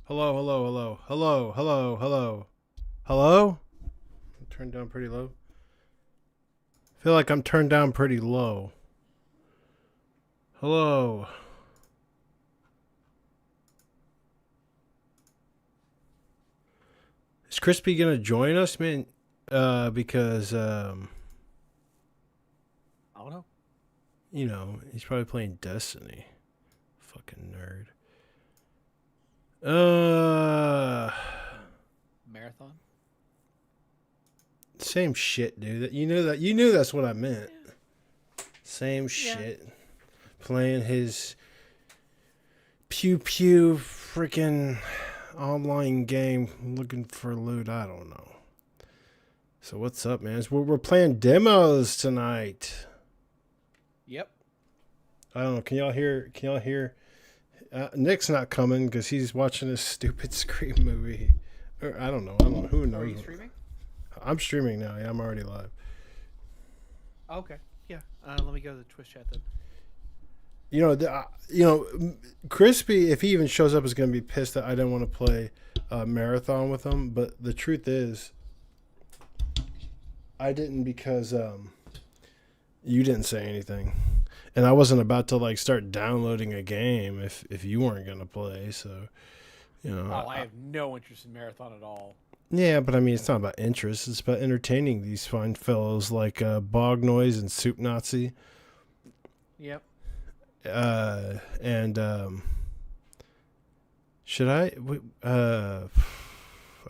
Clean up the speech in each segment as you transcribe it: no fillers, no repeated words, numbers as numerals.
Hello, hello, hello, hello, hello, hello, hello. I'm turned down pretty low. I feel like I'm turned down pretty low. Hello. Is Crispy gonna join us, man? Because I don't know. he's probably playing Destiny. Fucking nerd. Marathon? Same shit, dude. You knew that's what I meant. Yeah. Same Yeah. shit. Playing his pew pew freaking online game looking for loot. I don't know. So what's up, man? We're playing demos tonight. Yep. I don't know. Can y'all hear? Can y'all hear? Nick's not coming because he's watching this stupid Scream movie. Or I don't know. I don't know. Who Oh, are knows? you streaming? I'm streaming now. Yeah, I'm already live. Oh, okay. Yeah. Let me go to the Twitch chat then. Crispy, if he even shows up, is going to be pissed that I didn't want to play marathon with him. But the truth is, I didn't because you didn't say anything, and I wasn't about to like start downloading a game if you weren't going to play. So, Oh, I have no interest in Marathon at all. yeah. But I mean, it's not about interest; it's about entertaining these fine fellows like Bog Noise and Soup Nazi. Yep. And should I? I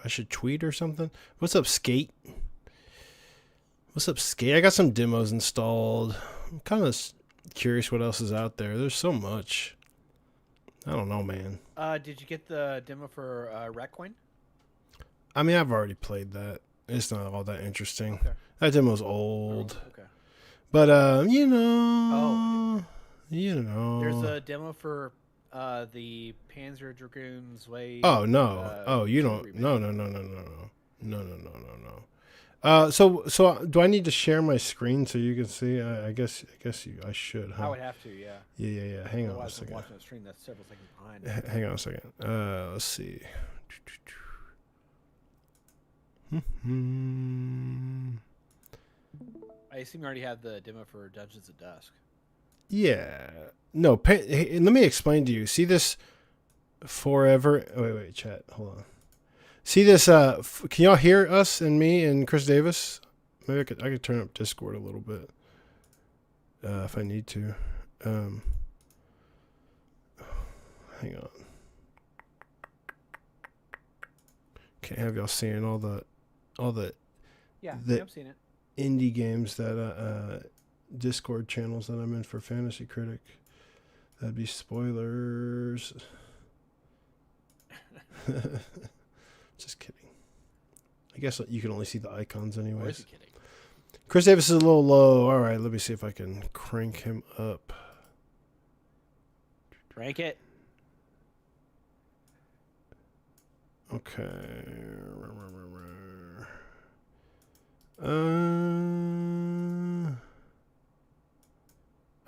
should tweet or something. What's up, Skate? What's up, Skate? I got some demos installed. I'm kind of curious what else is out there. There's so much. I don't know, man. Did you get the demo for Requiem? I mean, I've already played that. It's not all that interesting. Okay. That demo's old. Oh, okay. But Oh, there's There's a demo for the Panzer Dragoons Way. Oh no! Oh, you 2 don't? remake. No, no, no, no, no, no, no, no, no, no, no. So do I need to share my screen so you can see? I should, I huh? would have to, yeah. Yeah. Hang on a Otherwise, I'm second. watching a stream that's several seconds behind. Hang on a second. Let's see. I assume you already have the demo for Dungeons at Dusk. Yeah. No. Hey, let me explain to you. See this forever? Wait, chat. Hold on. See this? Can y'all hear us and me and Chris Davis? Maybe I could turn up Discord a little bit if I need to. Hang on. Can't have y'all seeing all the Yeah, The- I've seen it. indie games that Discord channels that I'm in for Fantasy Critic. That'd be spoilers. Just kidding. I guess you can only see the icons Or is anyways. he kidding? Chris Davis is a little low. All right, let me see if I can crank him up. Rank it. Okay.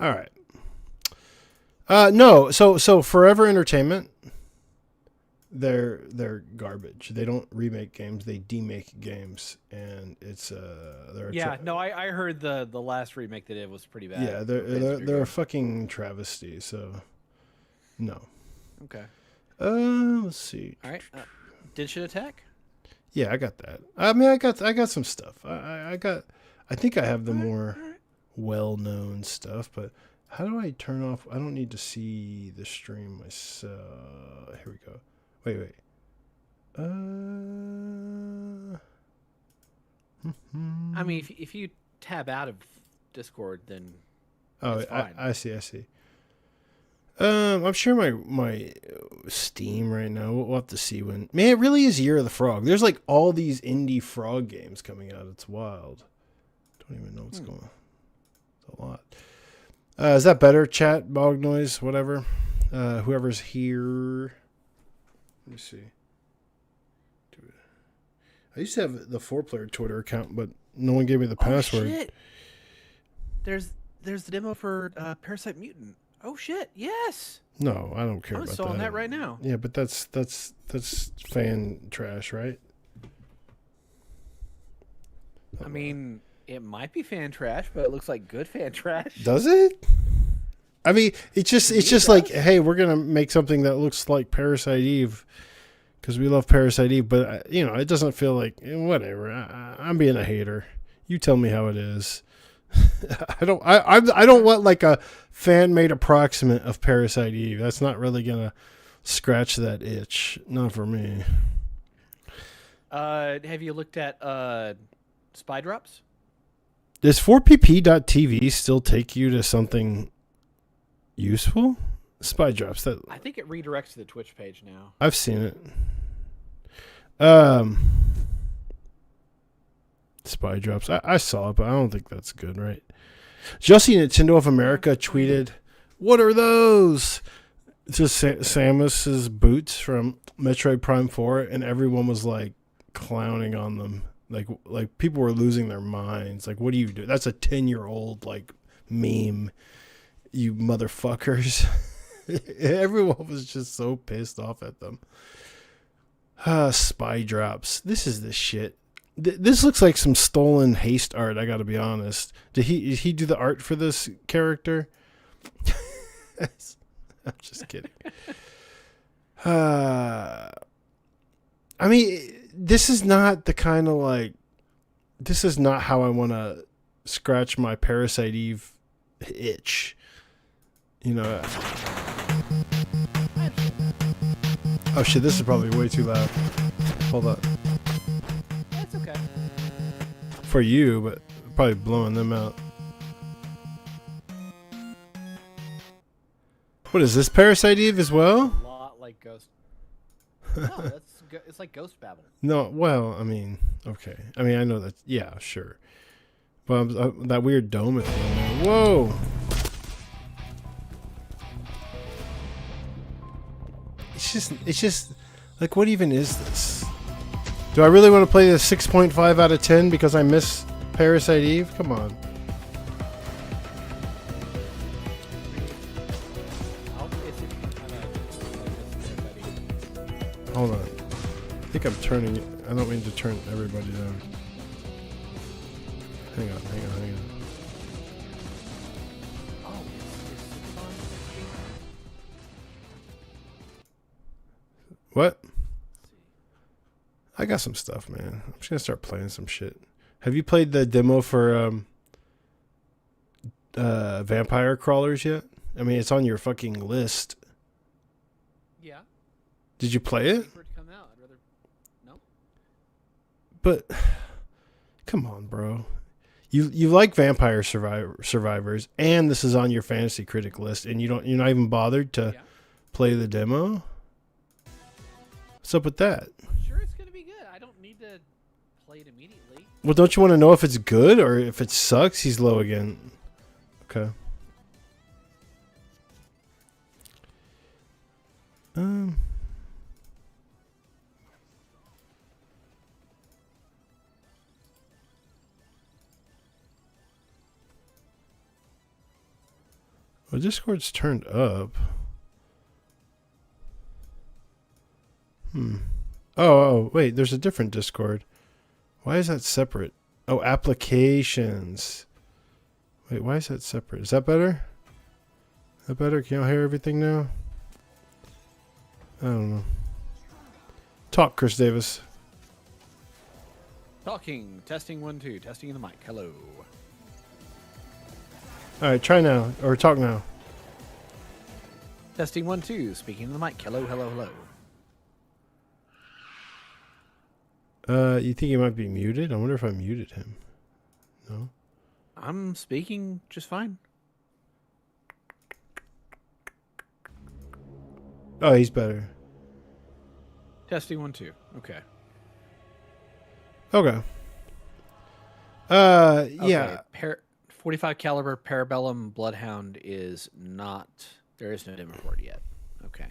All right. No. So Forever Entertainment, they're garbage. They don't remake games. They demake games, and it's they're a Yeah, no, I heard the last remake they did was pretty bad. yeah they're a fucking travesty. So no. Okay. Let's see. All right. Denshin Attack? Yeah, I got that. I mean, I got some stuff. I think I have the more well-known stuff, but how do I turn off? I don't need to see the stream myself. Here we go. Wait. I mean, if you tab out of Discord, then Oh, it's fine. I see. I'm sure my Steam right now. We'll have to see when. Man, it really is Year of the Frog. There's like all these indie frog games coming out. It's wild. Don't even know what's going on. It's a lot. Is that better? Chat, bog noise, whatever. Whoever's here. Let me see. I used to have the 4-player Twitter account, but no one gave me the password. Shit. There's the demo for Parasite Mutant. Oh shit! Yes, No, I don't care I'm about installing that. that right now. Yeah, but that's fan trash, right? I mean, it might be fan trash, but it looks like good fan trash. Does it? I mean, To it's me, it just like, does. hey, we're gonna make something that looks like Parasite Eve because we love Parasite Eve, but it doesn't feel like whatever. I'm being a hater. You tell me how it is. I don't want like a fan made approximate of Parasite Eve. That's not really gonna scratch that itch. Not for me. Have you looked at spy drops? Does 4pp.tv still take you to something useful? Spy drops that I think it redirects to the Twitch page now. I've seen it. Um, Spy drops. I saw it, but I don't think that's good, right? Jussie Nintendo of America tweeted, "What are those?" Just Samus's boots from Metroid Prime 4, and everyone was like clowning on them. Like people were losing their minds. Like, what do you do? That's a 10-year-old like meme, you motherfuckers. Everyone was just so pissed off at them. Spy drops. This is the shit. This looks like some stolen haste art. I got to be honest. Did he do the art for this character? I'm just kidding. I mean, this is not the kind of like. This is not how I want to scratch my Parasite Eve itch. You know. Oh shit! This is probably way too loud. Hold up. That's okay. For you, but probably blowing them out. What is this, Parasite Eve as well? A lot like Ghost. No, it's like Ghost Babel. No, well, I mean, okay. I mean, I know that. Yeah, sure. But that weird dome thing there. Whoa! It's just like, what even is this? Do I really want to play this 6.5 out of 10 because I miss Parasite Eve? Come on. Hold on. I think I'm turning it. I don't mean to turn everybody down. Hang on. What? I got some stuff, man. I'm just gonna start playing some shit. Have you played the demo for Vampire Crawlers yet? I mean, it's on your fucking list. Yeah. Did you play it? For it to come out. I'd rather. No. But come on, bro. You like Vampire Survivors, and this is on your fantasy critic list, and you're not even bothered to play the demo. What's up with that? I'm sure it's gonna be good. I don't need to play it immediately. Well, don't you want to know if it's good or if it sucks? He's low again. Okay. Well, Discord's turned up. Oh, wait, there's a different Discord. Why is that separate? Oh, applications. Wait, why is that separate? Is that better? Is that better? Can y'all hear everything now? I don't know. Talk, Chris Davis. Talking. Testing 1 2. Testing in the mic. Hello. All right, try now or talk now. Testing 1 2. Speaking in the mic. Hello. You think he might be muted? I wonder if I muted him. No. I'm speaking just fine. Oh, he's better. Testing 1 2. Okay. Okay. Yeah. 45 caliber Parabellum Bloodhound is not. There is no demo for it yet. Okay.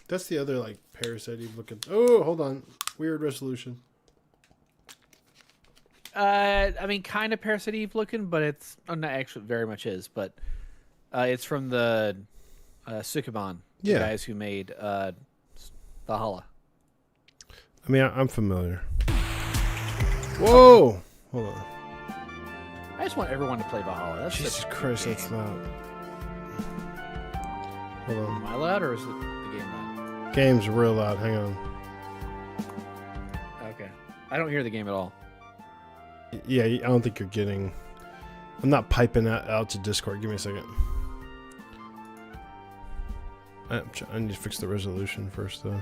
That's the other like Parasite looking. Oh, hold on. Weird resolution. I mean, kind of Parasite Eve looking, but it's not actually very much is. But it's from the Sukuban, Yeah. the guys who made Valhalla. I mean, I'm familiar. Whoa! Hold on. I just want everyone to play Valhalla. That's Jesus such a good Christ, game. that's loud. Hold on. Am I loud or is it the game loud? Game's real loud. Hang on. Okay. I don't hear the game at all. Yeah, I don't think you're getting... I'm not piping that out to Discord. Give me a second. I need to fix the resolution first, though.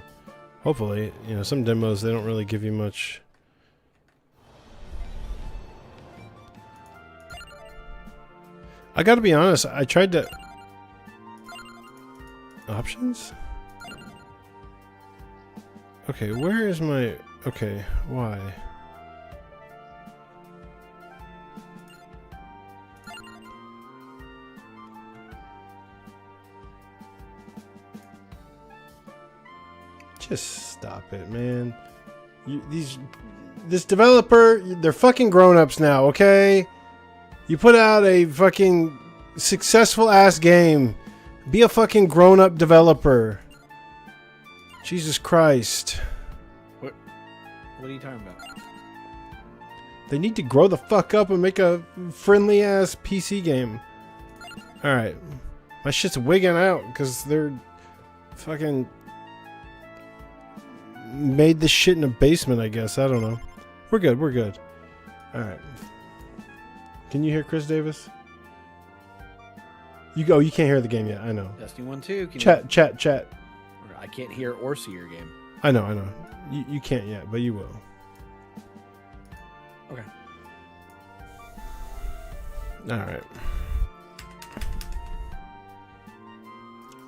Hopefully, you know, some demos, they don't really give you much... I gotta be honest, I tried to... Options? Okay, where is my... Okay, why? Just stop it, man. This developer, they're fucking grown-ups now, okay? You put out a fucking successful ass game. Be a fucking grown-up developer. Jesus Christ. What are you talking about? They need to grow the fuck up and make a friendly ass PC game. Alright. My shit's wigging out because they're fucking made this shit in a basement, I guess. I don't know. We're good, we're good. Alright. Can you hear Chris Davis? You can't hear the game yet, I know. Testing 1 2. Chat. I can't hear or see your game. I know. You can't yet, but you will. Okay. Alright.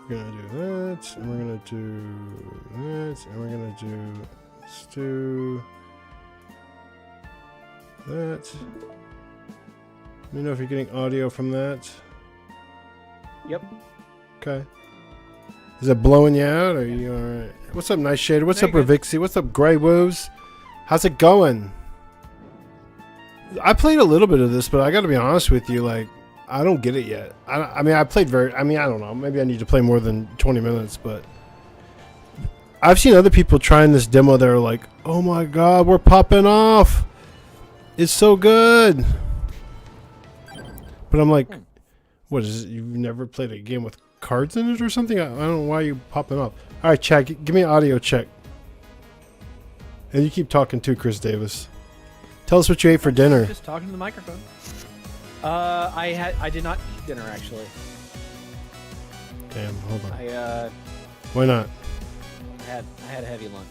We're gonna do that, and we're gonna do that, and we're gonna do let's do that. Let me know if you're getting audio from that. Yep. Okay. Is it blowing you out, or are you alright? What's up, Nice Shader? What's up, Ravixie? What's up, Grey Woos? How's it going? I played a little bit of this, but I gotta be honest with you, like, I don't get it yet. I mean, I don't know. Maybe I need to play more than 20 minutes, but I've seen other people trying this demo that are like, oh my god, we're popping off. It's so good. But I'm like, what is it? You've never played a game with cards in it or something? I don't know why you're popping off. All right, Chad, give me an audio check. And you keep talking too, Chris Davis. Tell us what you ate for dinner. Just talking to the microphone. I did not eat dinner actually. Damn, hold on. I Why not? had a heavy lunch.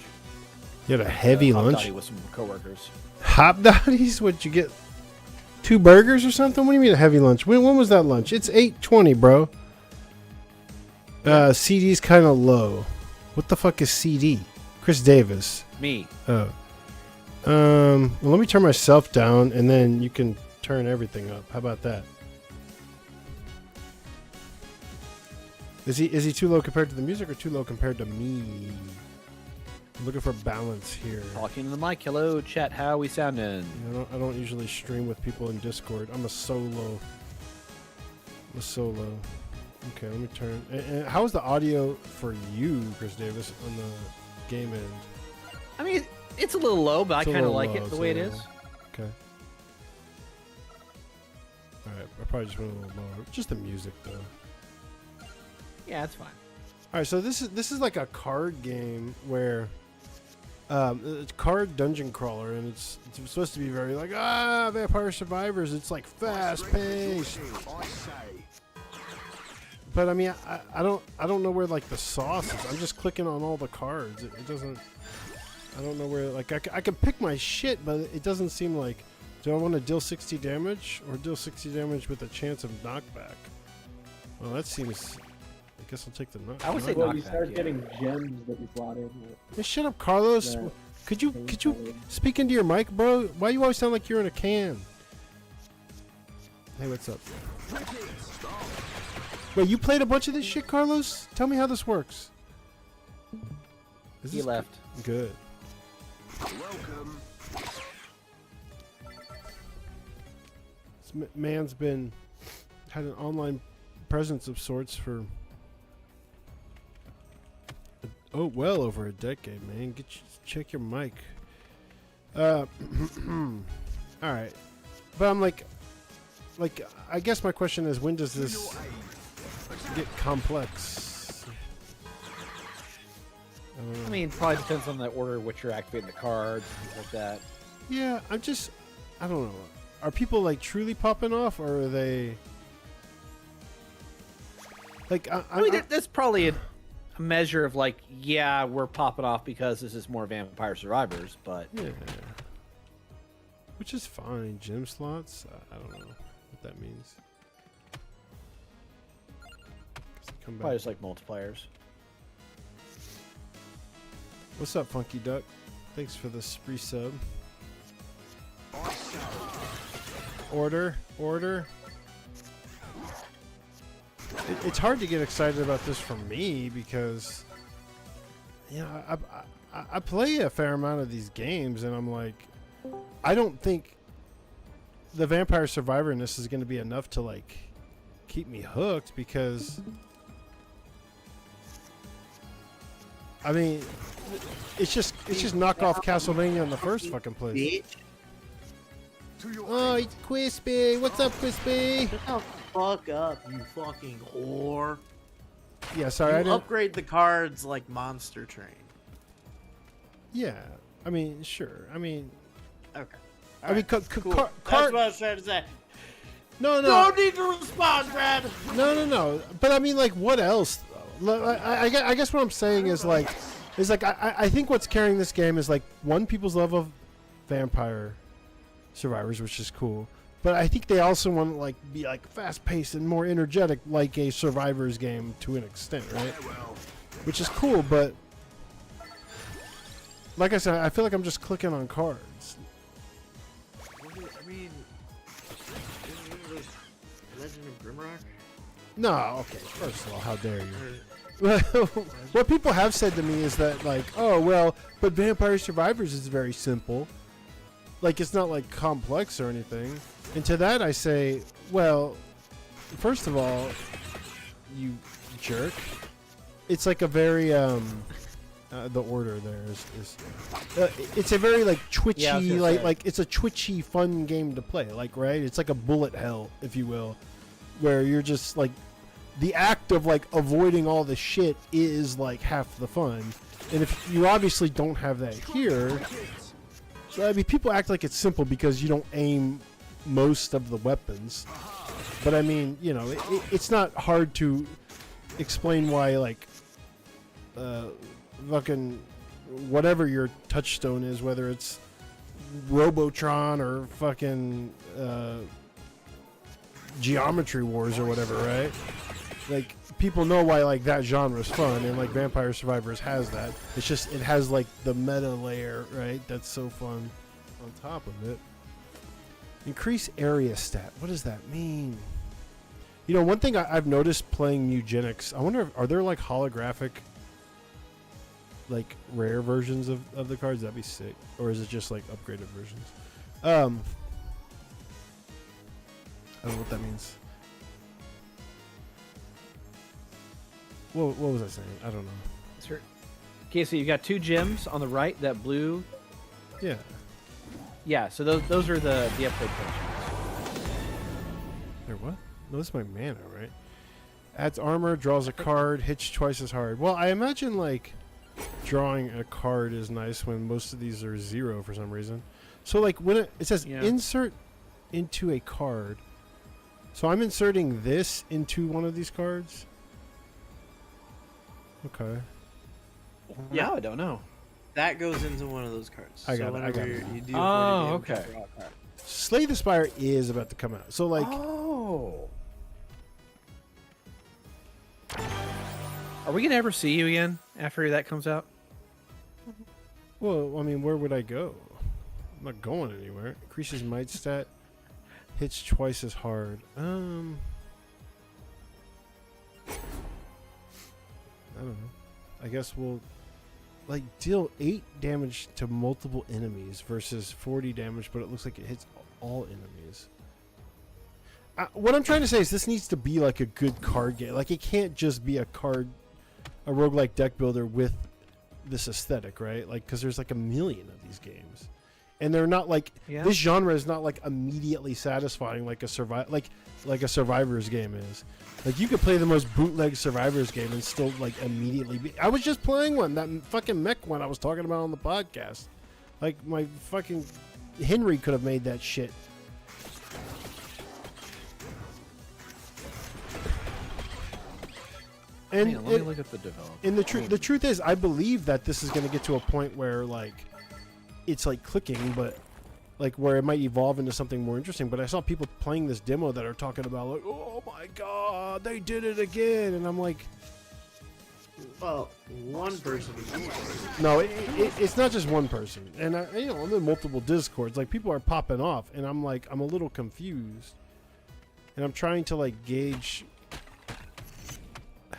You had a heavy lunch? Hot with some coworkers. Hop Dotties? What'd you get? 2 burgers or something? What do you mean a heavy lunch? When was that lunch? It's 8:20, bro. CD's kind of low. What the fuck is CD? Chris Davis. Me. Oh. Well, let me turn myself down, and then you can turn everything up. How about that? Is he too low compared to the music, or too low compared to me? I'm looking for balance here. Talking to the mic. Hello, chat. How we sounding? I don't usually stream with people in Discord. I'm a solo. Okay, let me turn. And how is the audio for you, Chris Davis, on the game end? I mean, it's a little low, but It's I a kind of little like low, it the it's way a it little is. low. Okay. Alright, I probably just went a little lower. Just the music, though. Yeah, it's fine. Alright, so this is like a card game where it's card dungeon crawler, and it's supposed to be very like Vampire Survivors. It's like fast paced. But I mean, I don't know where like the sauce is. I'm just clicking on all the cards. It doesn't. I don't know where. Like I can pick my shit, but it doesn't seem like. Do I want to deal 60 damage or deal 60 damage with a chance of knockback? Well, that seems. I guess I'll take the knockback. I would say Well, you knockback, start yeah. getting gems that you slot in. Hey, shut up, Carlos. Yeah. Could you speak into your mic, bro? Why you always sound like you're in a can? Hey, what's up? Wait, you played a bunch of this shit, Carlos? Tell me how this works. Is He this left. good? This man's had an online presence of sorts for Oh, well over a decade, man. Check your mic. All right, but I'm like, I guess my question is, when does this get complex? I mean, probably depends on the order in which you're activating the cards, things like that. Yeah, I don't know. Are people like truly popping off, or are they like? I mean, that's probably a measure of like, yeah, we're popping off because this is more Vampire Survivors, but yeah, which is fine. Gym slots. I don't know what that means. Come back. probably just like multipliers. What's up, Funky Duck? Thanks for the spree sub. Order. It's hard to get excited about this for me because, you know, I play a fair amount of these games, and I'm like, I don't think the Vampire Survivor in this is going to be enough to like keep me hooked because, I mean, it's just knockoff Castlevania in the first fucking place. Oh, it's Crispy. What's up, Crispy? Shut the fuck up, you fucking whore. Yeah, sorry, I You didn't. upgrade the cards like Monster Train. Yeah, I mean, sure. I mean, Okay. I mean, cool. That's what I was trying to say. no, No need to respond, Brad. no. But I mean, like, what else? I guess what I'm saying is like, I think what's carrying this game is like, one, people's love of Vampire Survivors, which is cool. But I think they also want to like be like fast paced and more energetic, like a Survivors game to an extent, right? Which is cool, but like I said, I feel like I'm just clicking on cards. I mean, Legend of Grimrock? No, okay. First of all, how dare you? What people have said to me is that like, oh well, but Vampire Survivors is very simple. Like, it's not like complex or anything. And to that I say, well, first of all, you jerk. It's like a very the order there is it's a very like twitchy, Yeah, I was gonna say. like it's a twitchy fun game to play, like, right? It's like a bullet hell, if you will, where you're just like, the act of like avoiding all the shit is like half the fun. And if you obviously don't have that here, so I mean, people act like it's simple because you don't aim most of the weapons. But I mean, you know, it's not hard to explain why like fucking whatever your touchstone is, whether it's Robotron or fucking Geometry Wars or whatever, right? Like, people know why like that genre is fun, and like Vampire Survivors has that. It's just, it has like the meta layer, right? That's so fun on top of it. Increase area stat. What does that mean? You know, one thing I've noticed playing Eugenics, I wonder if, are there like holographic, like rare versions of the cards? That'd be sick. Or is it just like upgraded versions? I don't know what that means. What was I saying? I don't know. Sure. Okay, so you've got two gems on the right, that blue. Yeah. Yeah, so those are the upgrade potions. There what? No, this is my mana, right? Adds armor, draws a card, hits twice as hard. Well, I imagine like drawing a card is nice when most of these are 0 for some reason. So like when it says insert into a card. So I'm inserting this into one of these cards. Okay. Yeah, I don't know. That goes into one of those cards. I got it, I got whenever it. You do Oh, 40 damage, okay. you draw a card. Slay the Spire is about to come out. So like Oh. Are we gonna ever see you again after that comes out? well, I mean, where would I go? I'm not going anywhere. Increases might stat. Hits twice as hard. I don't know. I guess we'll like deal 8 damage to multiple enemies versus 40 damage, but it looks like it hits all enemies. What I'm trying to say is this needs to be like a good card game. Like, it can't just be a roguelike deck builder with this aesthetic, right? Like, because there's like a million of these games, and they're not like Yeah. this genre is not like immediately satisfying like like a Survivors game is. Like, you could play the most bootleg Survivors game and still like immediately be. I was just playing one, that fucking mech one I was talking about on the podcast. Like, my fucking Henry could have made that shit. And Man, let me look at the development. And the truth is, I believe that this is going to get to a point where like it's like clicking, but like where it might evolve into something more interesting. But I saw people playing this demo that are talking about like, oh my god, they did it again, and I'm like, Well, one person. no, it's not just one person, and I'm in multiple discords. Like, people are popping off, and I'm like, I'm a little confused, and I'm trying to like gauge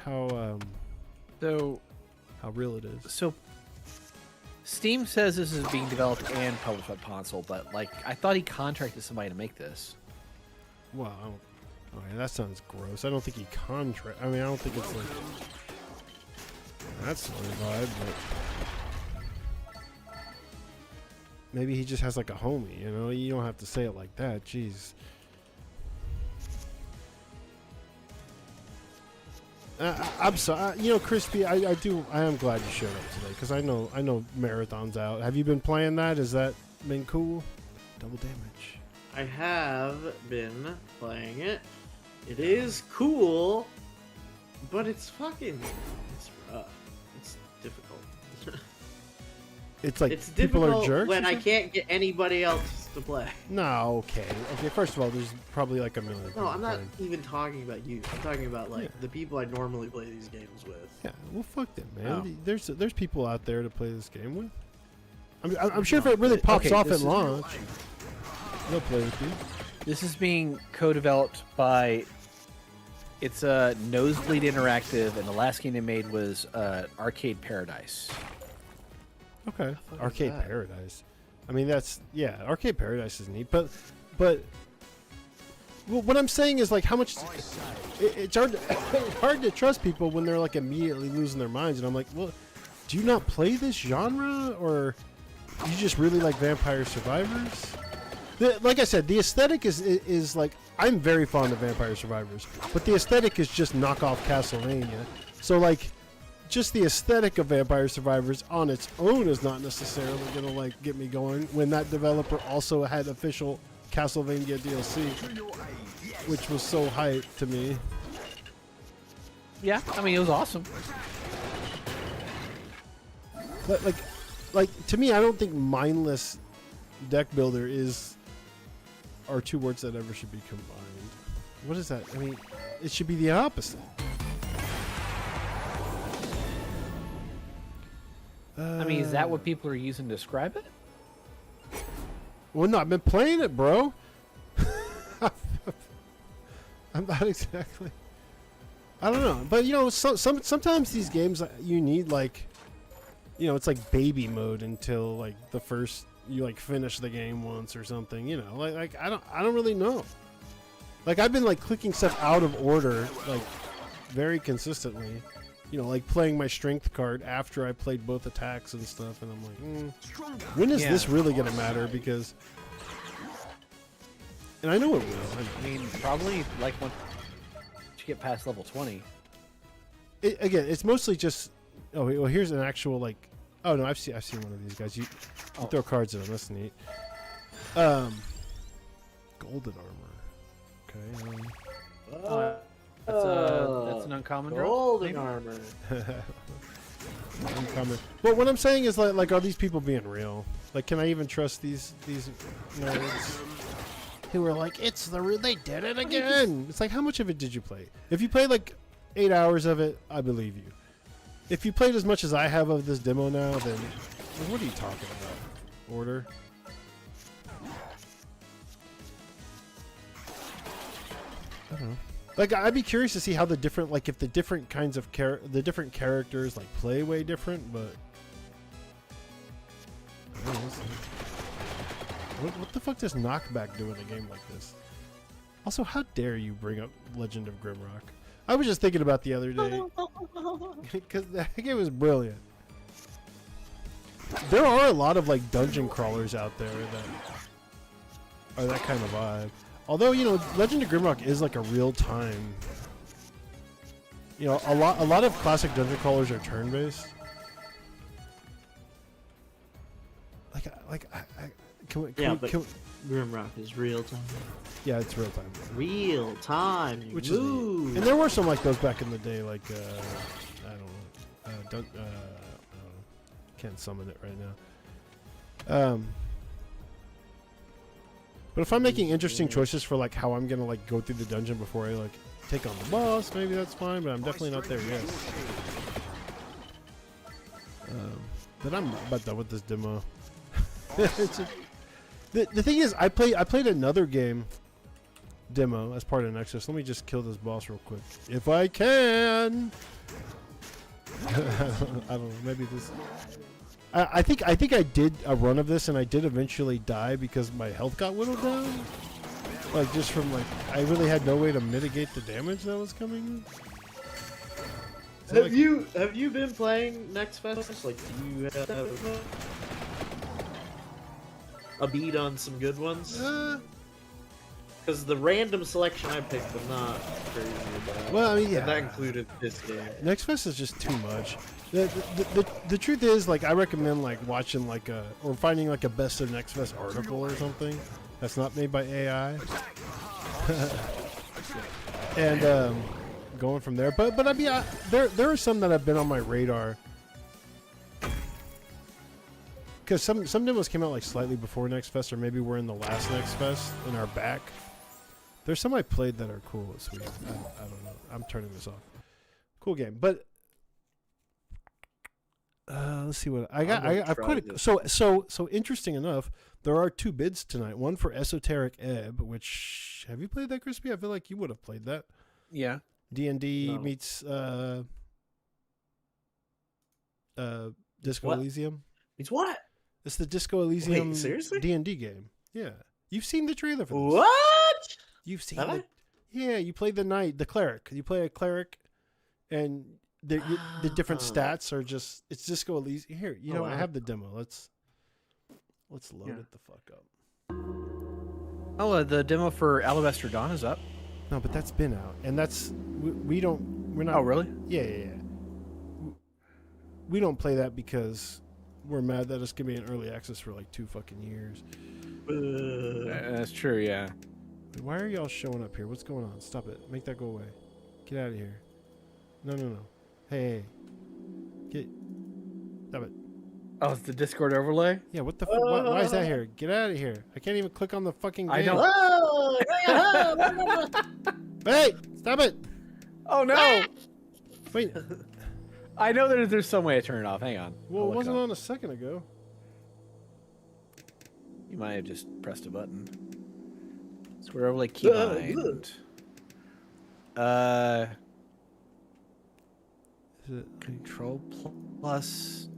how So real it is. So Steam says this is being developed and published by console, but like I thought he contracted somebody to make this. Wow, okay, that sounds gross. I don't think he I mean, I don't think it's like that's not a vibe, but maybe he just has like a homie. You know, you don't have to say it like that. Jeez. I'm sorry, you know, Crispy. I am glad you showed up today because I know Marathon's out. Have you been playing that? Has that been cool? Double damage. I have been playing it. It is cool, but it's rough. It's difficult. It's like It's people difficult are jerks when or I something? can't get anybody else to play. No, okay. First of all, there's probably like a million. No, people I'm not playing. even talking about you. I'm talking about like Yeah. the people I normally play these games with. Yeah, well, fuck them, man. Oh. There's people out there to play this game with. I'm sure if it really Okay, pops off this at is- launch, they'll play with you. This is being co-developed by. It's a Nosebleed Interactive, and the last game they made was Arcade Paradise. Okay. fuck is Arcade that? Paradise. I mean, Arcade Paradise is neat, but well, what I'm saying is like how much it's hard it's hard to trust people when they're like immediately losing their minds, and I'm like, well, do you not play this genre, or you just really like Vampire Survivors? Like I said, the aesthetic is like, I'm very fond of Vampire Survivors, but the aesthetic is just knockoff Castlevania. So like, just the aesthetic of Vampire Survivors on its own is not necessarily gonna like get me going. When that developer also had official Castlevania DLC, which was so hype to me. Yeah, I mean it was awesome. But like to me, I don't think mindless deck builder are two words that ever should be combined. What is that? I mean, it should be the opposite. I mean, is that what people are using to describe it? Well, no, I've been playing it, bro. I'm not exactly. I don't know, but you know, sometimes these games you need like, you know, it's like baby mode until like the first you like finish the game once or something. You know, like I don't really know. Like, I've been like clicking stuff out of order like very consistently. You know, like playing my strength card after I played both attacks and stuff, and I'm like, when is Yeah. this really gonna matter? Because, and I know it will. I mean, probably like once you get past level 20. Again, it's mostly just. Oh, well, here's an actual like. Oh no, I've seen one of these guys. You throw cards at them. That's neat. Golden armor. Okay. That's an uncommon draw. Golden maybe? armor. Uncommon. But what I'm saying is like, are these people being real? Like, can I even trust these nerds who are like, they did it again? It's like, how much of it did you play? If you played like 8 hours of it, I believe you. If you played as much as I have of this demo now, then what are you talking about? Order. I don't know. Like, I'd be curious to see how the different, like, if the different kinds of the different characters like play way different, but I don't know, we'll see. What the fuck does knockback do in a game like this? Also, how dare you bring up Legend of Grimrock? I was just thinking about the other day because that game was brilliant. there are a lot of like dungeon crawlers out there that are that kind of vibe. Although, you know, Legend of Grimrock is like a real time. You know, a lot of classic dungeon crawlers are turn-based. Grimrock is real time. Yeah, it's real time. Real time. Which is neat. And there were some like those back in the day, like I don't know, can't summon it right now. But if I'm making interesting choices for like how I'm gonna like go through the dungeon before I like take on the boss, maybe that's fine. But I'm definitely not there yet. But I'm about done with this demo. The thing is, I played another game demo as part of Nexus. Let me just kill this boss real quick, if I can. I don't know. Maybe this. I think I did a run of this, and I did eventually die because my health got whittled down. Like just from like I really had no way to mitigate the damage that was coming. Have you been playing Next Fest? Like, do you have a beat on some good ones? Because the random selection I picked was not crazy about. Well, I mean, yeah. And that included this game. Next Fest is just too much. The truth is, like, I recommend like watching like or finding like a best of Next Fest article or something that's not made by AI, and going from there. But I mean, there are some that have been on my radar. Because some demos came out like slightly before Next Fest, or maybe we're in the last Next Fest in our back. There's some I played that are cool. Sweet. I don't know. I'm turning this off. Cool game, but let's see what I got. I've quite a, so interesting enough. There are 2 bids tonight. One for Esoteric Ebb, which have you played that, Crispy? I feel like you would have played that. Yeah. D&D meets Disco What? Elysium. It's what? It's the Disco Elysium Wait, seriously? D&D game. Yeah. You've seen the trailer for this. What? You've seen Have it. Yeah, you play the knight, the cleric. You play a cleric, and the different stats are just, it's Disco Elysium. Here, you know, I have the demo. Let's load it the fuck up. Oh, the demo for Alabaster Dawn is up. No, but that's been out. And that's, we're not. Oh, really? Yeah. We don't play that because we're mad that it's going to be in early access for like 2 fucking years. That's true, yeah. Why are y'all showing up here? What's going on? Stop it. Make that go away. Get out of here. No. Hey. Stop it. Oh, it's the Discord overlay? Yeah, what the fuck? Why is that here? Get out of here. I can't even click on the fucking game. I know. Hey! Stop it! Oh, no! Wait. I know there's some way to turn it off. Hang on. Well, I'll it look wasn't up. on a second ago. You might have just pressed a button. Square overlay keybind. Is it? Control plus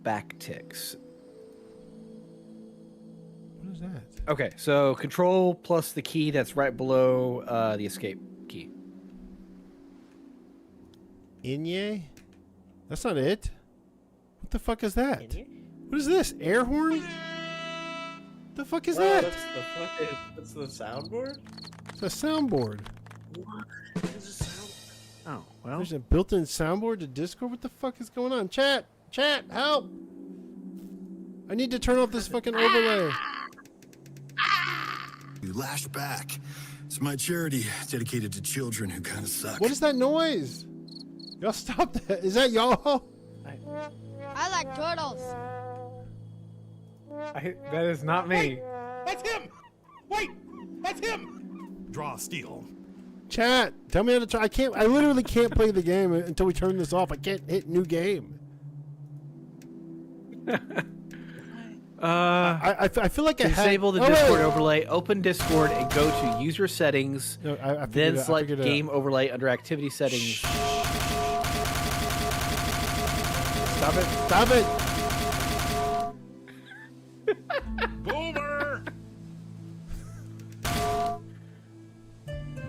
backticks. What is that? Okay, so control plus the key that's right below the escape key. Inye? That's not it. What the fuck is that? What is this? Air horn? The fuck is that? That's the soundboard? It's a soundboard. What? Oh, well. There's a built-in soundboard to Discord? What the fuck is going on? Chat, help! I need to turn off this fucking overlay. You lashed back. It's my charity dedicated to children who kind of suck. What is that noise? Y'all stop that. Is that y'all? I like turtles. That is not me. That's him! Wait! That's him! Draw steel. Chat, tell me how to try. I literally can't play the game until we turn this off. I can't hit new game. I feel like Disable the Discord overlay, open Discord, and go to user settings, No, I figured then it- I select figured it game out. overlay under activity settings. Stop it! Stop it! Boomer!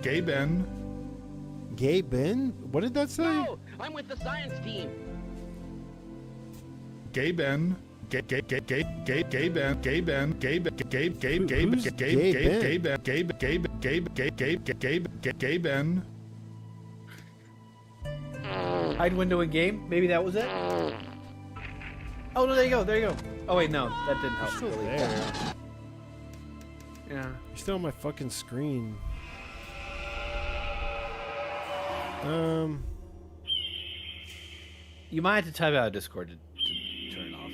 Gay Ben. Gay Ben? What did that say? No, I'm with the science team. Gay Ben. Gay Ben. Gay Ben. Gay Ben. Gay Ben. Gay Ben. Hide window in game. Maybe that was it. Oh no, there you go. There you go. Oh wait, no, that didn't help. Still really. there. Yeah. You're still on my fucking screen. You might have to type out Discord to turn it off.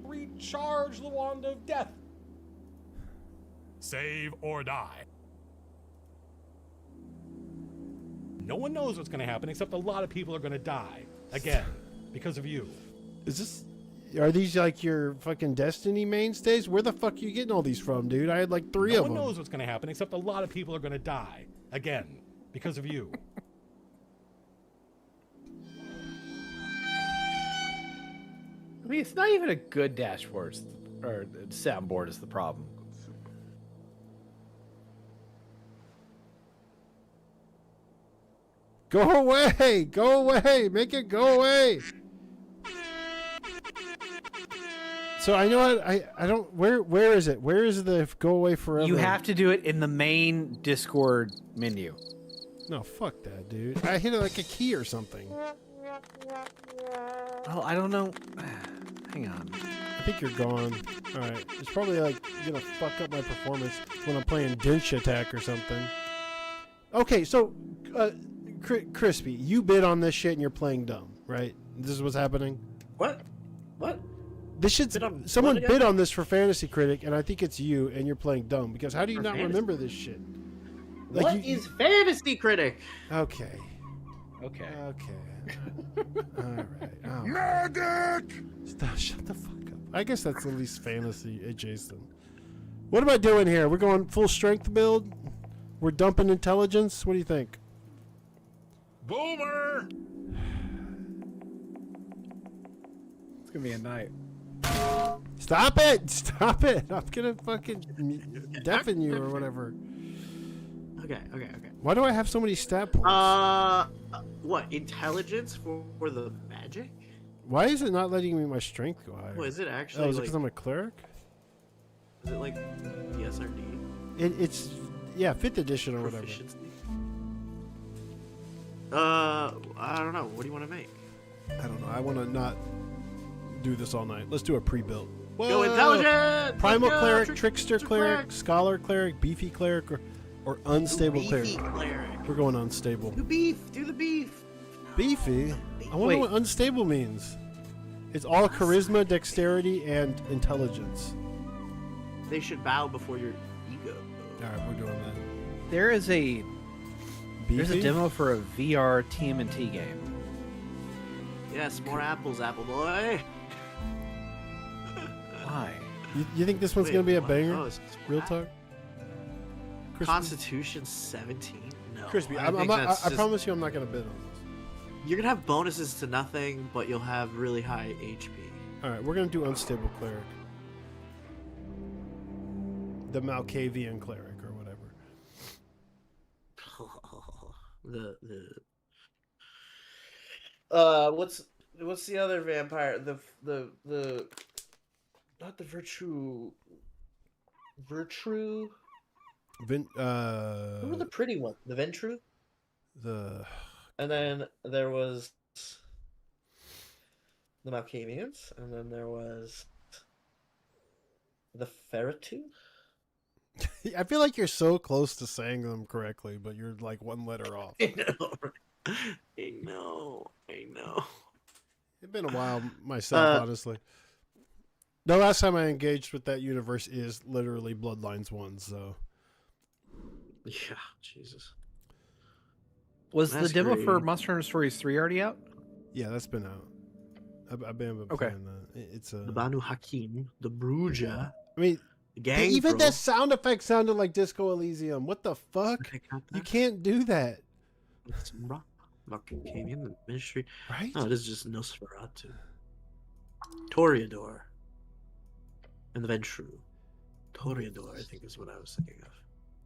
Recharge the wand of death. Save or die. No one knows what's going to happen, except a lot of people are going to die. Again, because of you. Is this? Are these like your fucking Destiny mainstays? Where the fuck are you getting all these from, dude? I had like 3 No of one them. knows what's going to happen, except a lot of people are going to die. Again, because of you. I mean, it's not even a good dashboard or soundboard is the problem. Go away! Go away! Make it go away! So I know I don't where is it? Where is the go away forever? You have to do it in the main Discord menu. No, fuck that, dude. I hit it like a key or something. Oh, I don't know. Hang on. I think you're gone. Alright. It's probably like gonna fuck up my performance when I'm playing Dinch Attack or something. Okay, so Crispy, you bid on this shit and you're playing dumb, right? This is what's happening? What? What? This shit's Bid on someone what again? bid on this for Fantasy Critic, and I think it's you, and you're playing dumb because how do you For not Fantasy? remember this shit? What is Fantasy Critic? Okay. Okay. All right. Oh. Medic! Stop, shut the fuck up. I guess that's at least fantasy adjacent. What am I doing here? We're going full strength build? We're dumping intelligence? What do you think? Boomer! It's gonna be a night. Stop it! Stop it! I'm gonna fucking deafen you or whatever. Okay. Why do I have so many stat points? What? Intelligence for the magic? Why is it not letting me my strength go higher? What is it actually? Oh, is it like, because I'm a cleric? is it like ESRD? It's, yeah, 5th edition or whatever. Proficiency? I don't know. What do you want to make? I don't know. I want to not do this all night. Let's do a pre-built. Go intelligent! Primal Let's go! cleric, trickster cleric, scholar cleric, beefy cleric, or unstable Beefy cleric. cleric. We're going unstable. Do beef. Do the beef. Beefy? I wonder Wait. what unstable means. It's all charisma, dexterity, and intelligence. They should bow before your ego. All right, we're doing that. There's a Beefy? demo for a VR TMNT game. Yes, more apples, apple boy. Why? You think this one's Wait, going to be a what? banger? Oh, it's Real talk? Crispy? Constitution 17? No. Crispy, I I'm think not, that's I just- promise you I'm not going to bid on this. You're gonna have bonuses to nothing, but you'll have really high HP. All right, we're going to do unstable cleric. The Malkavian cleric or whatever. What's the other vampire? The not the Virtue. Who were the pretty one? The Ventru? The And then there was the Malkavians, and then there was the Ferretu. I feel like you're so close to saying them correctly, but you're like one letter off. I know. It's been a while myself, honestly. The last time I engaged with that universe is literally Bloodlines 1, so. Yeah, Jesus. Was the demo for Masquerade. Monster Hunter Stories 3 already out? Yeah, that's been out. I've been Okay. playing that. It's a. The Banu Hakim, the Bruja, I mean, the Gang. even the sound effect sounded like Disco Elysium. What the fuck? You can't do that, Malkavian, the Ministry. right? No, it is just Nosferatu. Toreador. And the Ventru. Toreador, I think is what I was thinking of.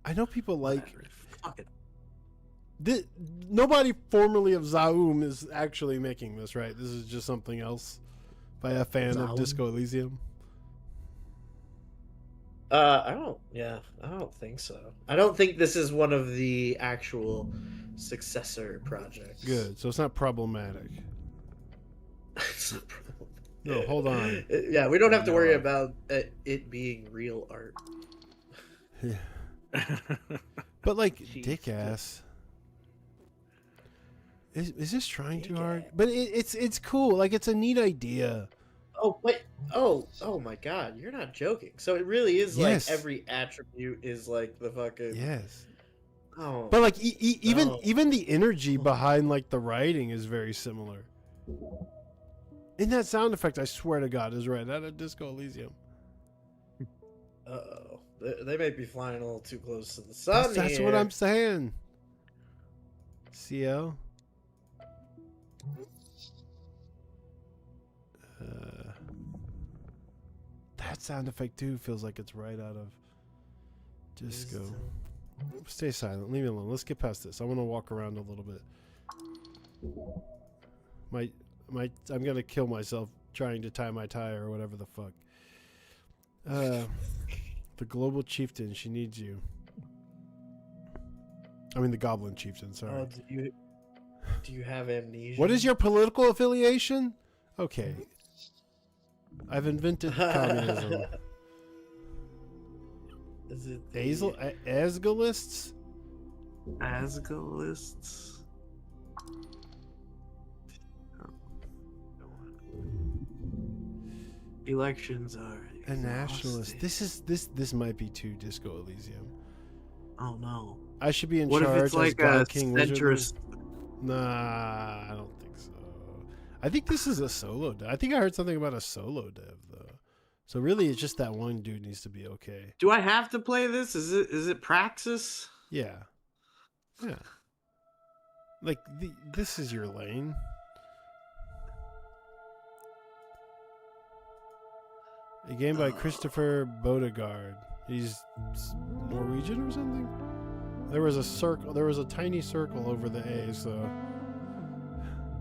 I know people like. Whatever. Fuck it. Nobody formerly of Zaum is actually making this, right? This is just something else by a fan of Zalm. Disco Elysium? I don't. Yeah, I don't think so. I don't think this is one of the actual successor projects. Good. So it's not problematic. It's not problem. No, hold on. Yeah, we don't have to worry about it being real art. Yeah. But like, Jeez. dick ass. Is this trying too hard? But it's cool. Like, it's a neat idea. Oh wait! Oh my God! You're not joking. So it really is Yes. like every attribute is like the fucking. Yes. Oh. But like, even No. even the energy behind like the writing is very similar. In that sound effect, I swear to God, is right out of Disco Elysium. Uh-oh. They may be flying a little too close to the sun. That's what I'm saying. CL. That sound effect too feels like it's right out of Disco. Stay silent. Leave me alone. Let's get past this. I want to walk around a little bit. I'm gonna kill myself trying to tie my tie or whatever the fuck. The global chieftain. She needs you. I mean the goblin chieftain. Sorry. Oh, do you have amnesia? What is your political affiliation? Okay. I've invented communism. Is it Asgalists? Asgalists? Elections are A nationalist. This might be too Disco Elysium. Oh no! I should be in What charge if it's like as God a King Wizard. centrist? Nah, I don't think so. I think this is a solo dev. I think I heard something about a solo dev though. So really, it's just that one dude needs to be okay. Do I have to play this? Is it Praxis? Yeah. Yeah. Like this is your lane. A game by Christopher Bodegard. He's Norwegian or something. There was a circle. There was a tiny circle over the A. So.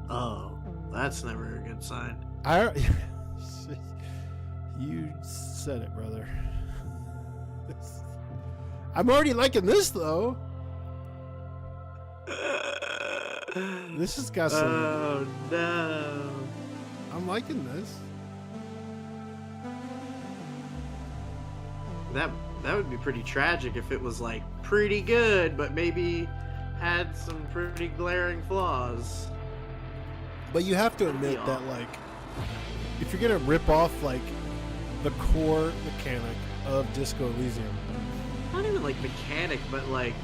Oh, that's never a good sign. You said it, brother. I'm already liking this though. This has got some. Oh no! I'm liking this. That would be pretty tragic if it was like pretty good, but maybe had some pretty glaring flaws. But you have to admit that, like, if you're gonna rip off like the core mechanic of Disco Elysium, Not even like mechanic, but like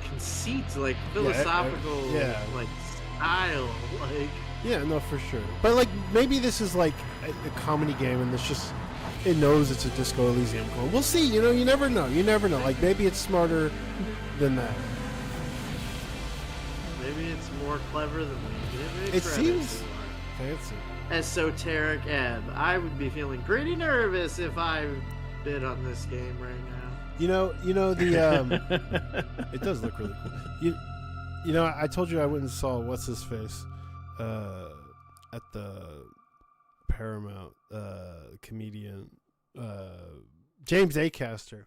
conceits, like philosophical, yeah. like style, like. yeah, no, for sure. But like, maybe this is like a comedy game, and it's just it knows it's a Disco Elysium clone. We'll see. You know, you never know. You never know. Like maybe it's smarter than that. Maybe it's more clever than we give it. It credit seems for. fancy. Esoteric Ebb. I would be feeling pretty nervous if I bid on this game right now. You know the it does look really cool. You know, I told you I went and saw what's his face at the Paramount comedian James Acaster.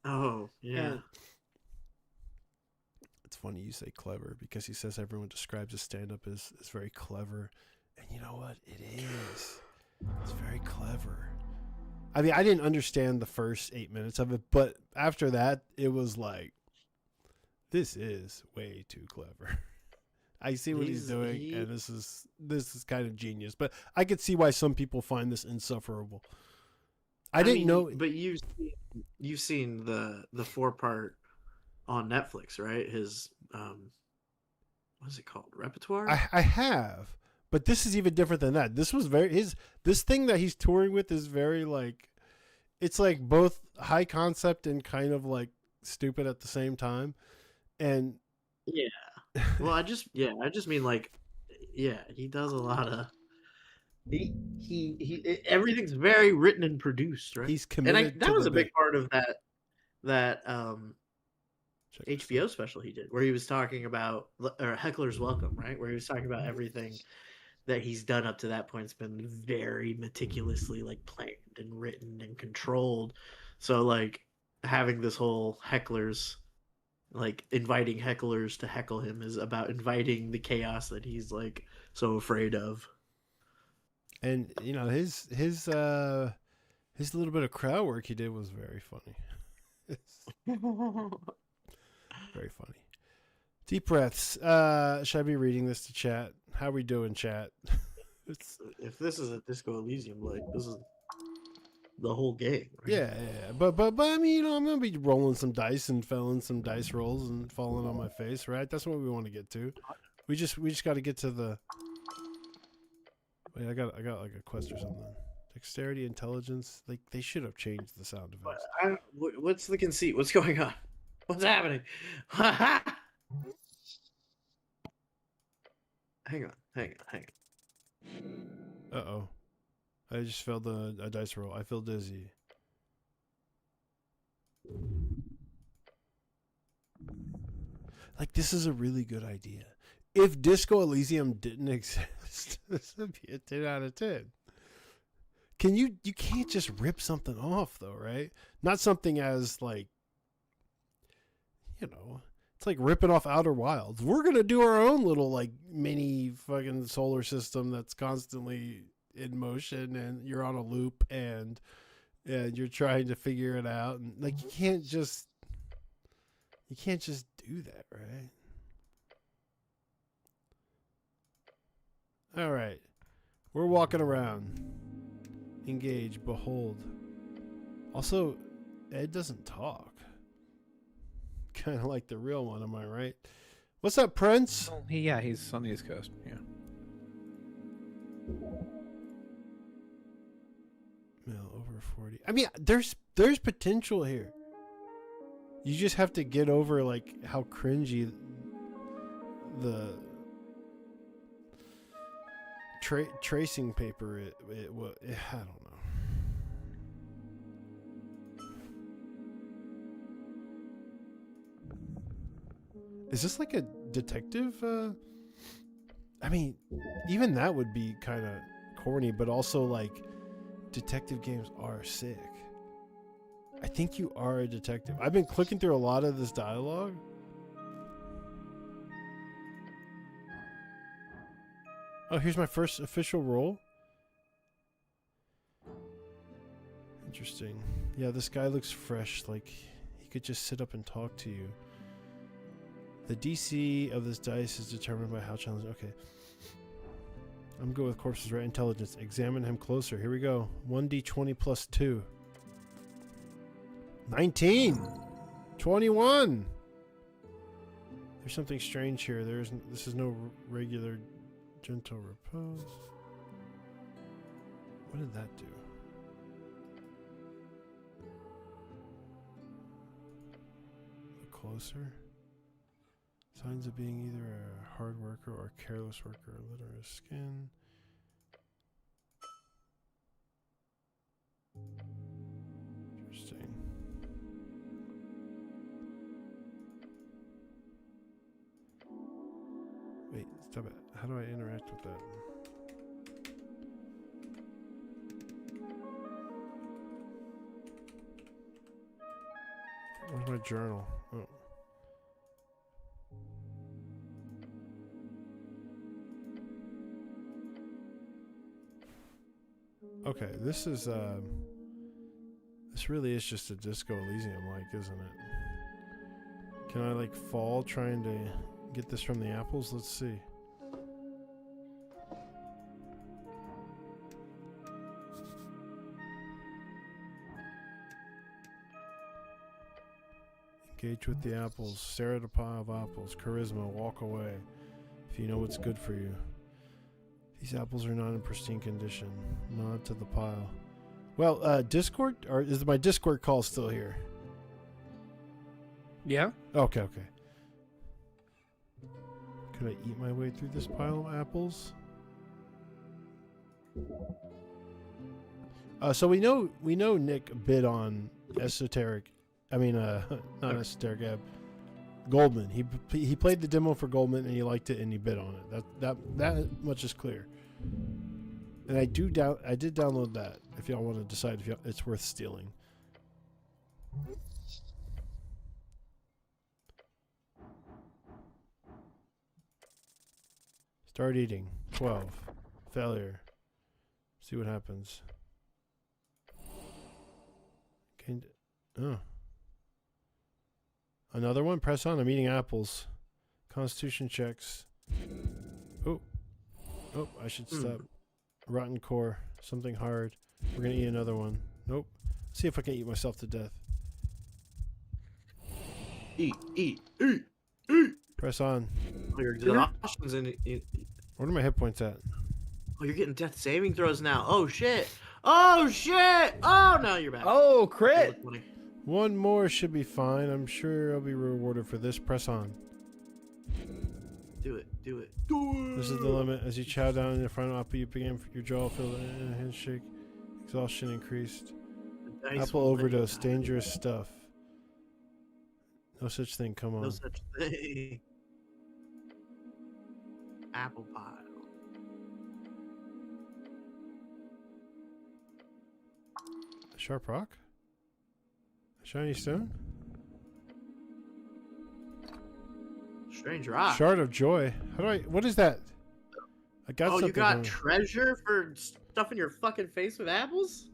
Oh yeah. It's funny you say clever because he says everyone describes his stand-up as very clever, and you know what? It is. It's very clever. I mean, I didn't understand the first 8 minutes of it, but after that, it was like, this is way too clever. I see what he's doing, and this is kind of genius. But I could see why some people find this insufferable. I didn't know, but you've seen the 4-part on Netflix, right? His what is it called? Repertoire? I have, but this is even different than that. This was this thing that he's touring with is very like, it's like both high concept and kind of like stupid at the same time. And yeah. Well, I just mean like, yeah, he does a lot of he everything's very written and produced, right? he's committed. And that was a big part of that HBO special he did, where he was talking about or Heckler's Welcome, right? Where he was talking about everything that he's done up to that point. It's been very meticulously like planned and written and controlled. So like having this whole hecklers, like inviting hecklers to heckle him, is about inviting the chaos that he's like so afraid of. And you know his little bit of crowd work he did was very funny. Very funny. Deep breaths. Should I be reading this to chat? How we doing, chat? If this is a Disco Elysium, like this is the whole game. Right? Yeah. But I mean, you know, I'm gonna be rolling some dice and failing some dice rolls and falling on my face, right? That's what we want to get to. We just got to get to the. Wait, I got like a quest or something. Dexterity, intelligence. Like they should have changed the sound effects. What's the conceit? What's going on? What's happening? Hang on. Uh-oh. I just failed a dice roll. I feel dizzy. Like, this is a really good idea. If Disco Elysium didn't exist, this would be a 10 out of 10. You can't just rip something off, though, right? Not something as, like, you know, it's like ripping off Outer Wilds. We're going to do our own little, like, mini fucking solar system that's constantly in motion and you're on a loop and you're trying to figure it out. And, like, you can't just do that, right? All right. We're walking around. Engage, behold. Also, Ed doesn't talk. Kind of like the real one, am I right? What's up, Prince? Oh, yeah, he's on the East Coast. Yeah. Male over 40. I mean, there's potential here. You just have to get over like how cringy the tracing paper it was. I don't know. Is this like a detective? I mean, even that would be kind of corny, but also like detective games are sick. I think you are a detective. I've been clicking through a lot of this dialogue. Oh, here's my first official role. Interesting. Yeah, this guy looks fresh. Like, he could just sit up and talk to you. The DC of this dice is determined by how challenging. Okay. I'm good with corpses, right? Intelligence. Examine him closer. Here we go. 1d20 plus 2. 19. 21. There's something strange here. This is no regular gentle repose. What did that do? Look closer. Signs of being either a hard worker or a careless worker. Litter of skin. Interesting. Wait, stop it. How do I interact with that? Where's my journal? Oh. Okay, this really is just a Disco Elysium like, isn't it? Can I like fall trying to get this from the apples? Let's see. Engage with the apples. Stare at a pile of apples. Charisma. Walk away. If you know what's good for you. These apples are not in pristine condition. Nod to the pile. Well, Discord? Or is my Discord call still here? Yeah? Okay. Could I eat my way through this pile of apples? So we know Nick bid on esoteric. I mean, not esoteric. Goldman. He played the demo for Goldman and he liked it and he bid on it. That much is clear. And I did download that if y'all want to decide if it's worth stealing. Start eating. 12. Failure. See what happens. Oh. Another one? Press on. I'm eating apples. Constitution checks. Oh. Oh, I should stop. Rotten core. Something hard. We're going to eat another one. Nope. See if I can eat myself to death. Eat. Press on. Oh, your exhaustion's in it. What are my hit points at? Oh, you're getting death saving throws now. Oh, shit. Oh, now you're back. Oh, crit! One more should be fine. I'm sure I'll be rewarded for this. Press on. Do it. This is the limit. As you chow down in the front apple, you begin your jaw filled in a handshake. Exhaustion increased. Apple overdose. Dangerous stuff. No such thing. Come on. No such thing. Apple pie. Sharp rock? Shiny stone? Strange rock. Shard of joy. What is that? I got something. You got going. treasure for stuffing your fucking face with apples?